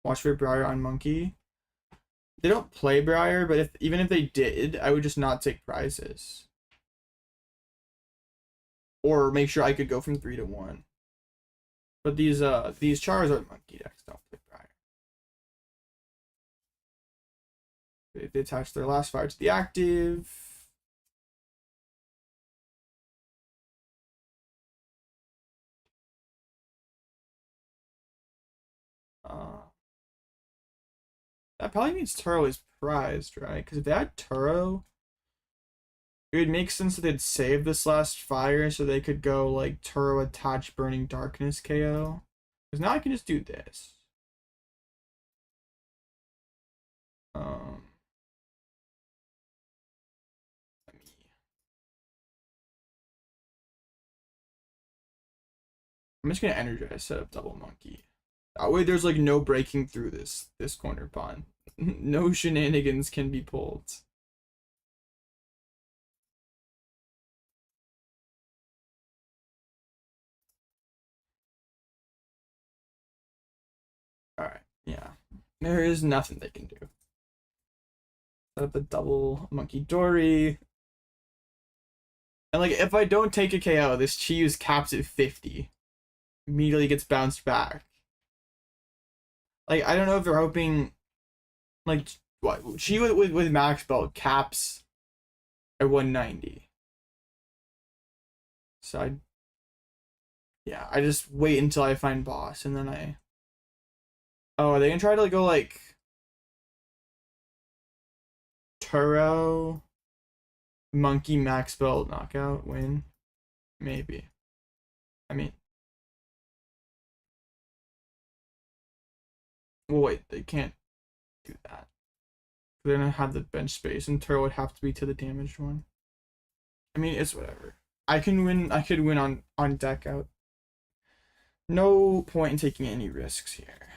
Watch for Briar on Monkey. They don't play Briar, but even if they did, I would just not take prizes. Or make sure I could go from 3 to 1. But these Charizard Monkey decks don't play Briar. They attach their last fire to the active. That probably means Turo is prized, right? Because if they had Turo, it would make sense that they'd save this last fire so they could go like Turo attach Burning Darkness KO. Because now I can just do this. I'm just gonna Energize, set up double Monkey. That way there's like no breaking through this corner pawn. No shenanigans can be pulled. Alright, yeah. There is nothing they can do. Set up a double Munkidori. And like if I don't take a KO, this Chi-Yu's caps at 50. Immediately gets bounced back. Like I don't know if they're hoping like what she with max belt caps at 190. So I just wait until I find boss and then I are they gonna try to like go like Turo Monkey max belt knockout win? Maybe. I mean well wait, they can't do that. They're gonna have the bench space and Turo would have to be to the damaged one. I mean it's whatever. I could win on deck out. No point in taking any risks here.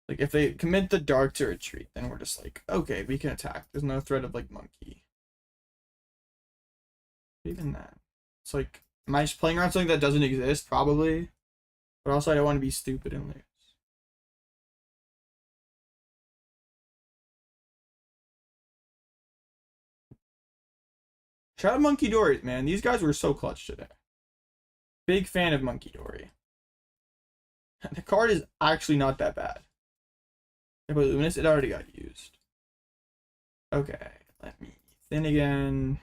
Like if they commit the dark to retreat, then we're just like, okay, we can attack. There's no threat of like Monkey. Even that. It's like, am I just playing around something that doesn't exist? Probably. But also I don't want to be stupid and lose. Shout out Munkidori, man. These guys were so clutch today. Big fan of Munkidori. The card is actually not that bad. But Luminous, it already got used. Okay, let me thin again.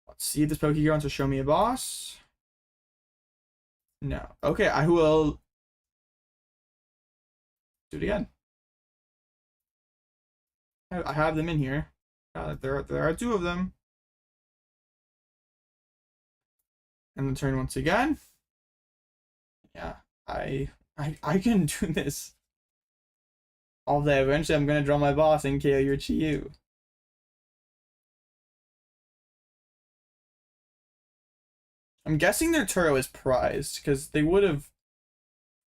Let's see if this Pokégear wants to show me a boss. No. Okay, I will do it again. I have them in here. There are two of them. And then turn once again. Yeah, I can do this all day. Eventually, I'm gonna draw my boss and KO your Chiyu. I'm guessing their Turo is prized because they would have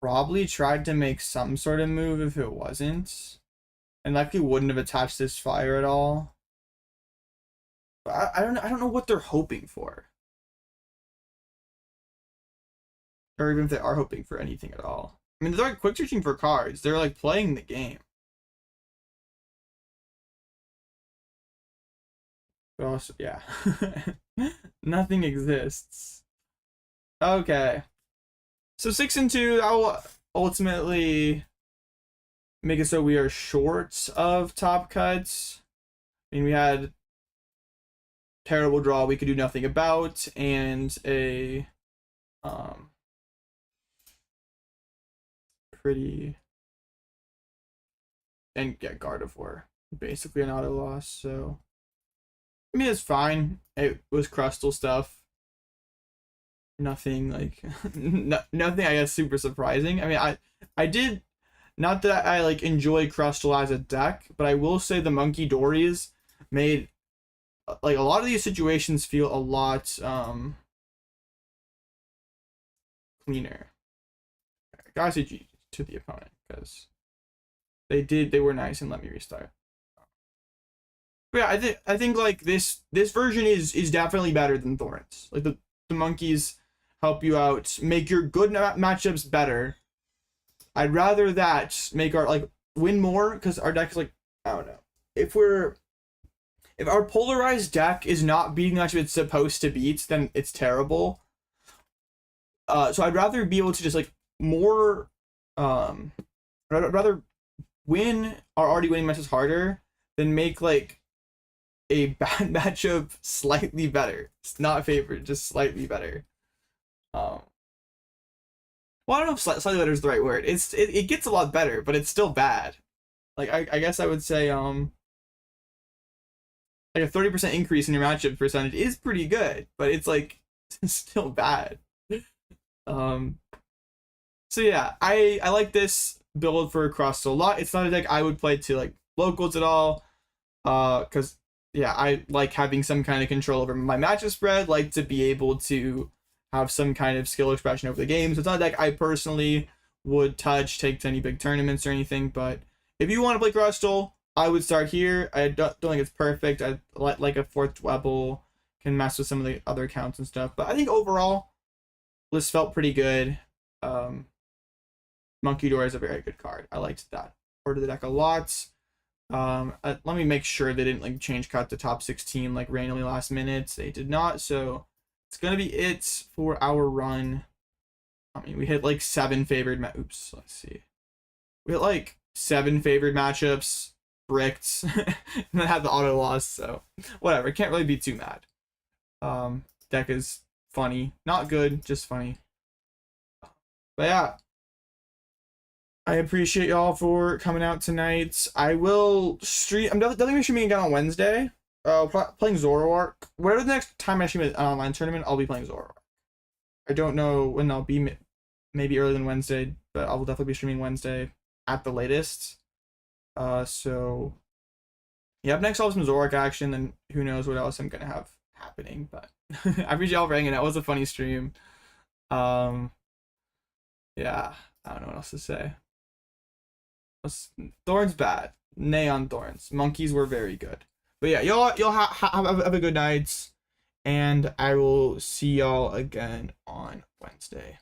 probably tried to make some sort of move if it wasn't, and likely wouldn't have attached this fire at all. But I don't know what they're hoping for. Or even if they are hoping for anything at all. I mean, they're like quick searching for cards. They're like playing the game. But also, yeah. Nothing exists. Okay. So 6 and 2, that will ultimately make it so we are short of top cuts. I mean, we had terrible draw we could do nothing about, and a pretty, and get Gardevoir, basically an auto loss. So I mean, it's fine. It was Crustle stuff. Nothing like nothing I guess super surprising. I mean, I did, not that I like enjoy Crustle as a deck, but I will say the Munkidoris made like a lot of these situations feel a lot cleaner. Gotta say G to the opponent because they were nice and let me restart. But yeah, I think like this version is definitely better than Thorns. Like the monkeys help you out, make your good matchups better. I'd rather that make our like win more, because our deck is like, I don't know, if our polarized deck is not beating the matchup it's supposed to beat, then it's terrible. So I'd rather be able to just like more I'd rather win our already winning matches harder than make like a bad matchup slightly better. It's not favorite, just slightly better. Well, I don't know if slightly better is the right word. It gets a lot better, but it's still bad. Like I guess I would say like a 30% increase in your matchup percentage is pretty good, but it's like still bad. So yeah, I like this build for Crustle a lot. It's not a deck I would play to like locals at all, because yeah, I like having some kind of control over my matchup spread, like to be able to have some kind of skill expression over the game. So it's not a deck I personally would touch, take to any big tournaments or anything, but if you want to play Crustle, I would start here. I don't think it's perfect. I like a 4th Dwebble, can mess with some of the other accounts and stuff, but I think overall this felt pretty good. Munkidori is a very good card. I liked that part of the deck a lot. Let me make sure they didn't like change cut to top 16 like randomly last minute. They did not, so it's gonna be it for our run. I mean, we hit like 7 favored oops, let's see. We hit like 7 favored matchups, bricked, and then had the auto loss, so whatever. Can't really be too mad. Deck is funny. Not good, just funny. But yeah, I appreciate y'all for coming out tonight. I will stream. I'm definitely streaming again on Wednesday. Playing Zoroark. Whatever the next time I stream an online tournament, I'll be playing Zoroark. I don't know when I'll be. Maybe earlier than Wednesday, but I will definitely be streaming Wednesday at the latest. So yeah, up next I'll have some Zoroark action, and who knows what else I'm gonna have happening. But I appreciate y'all for hanging out. It was a funny stream. Yeah, I don't know what else to say. Thorns bad. Nay on Thorns. Monkeys were very good. But yeah, y'all have a good night, and I will see y'all again on Wednesday.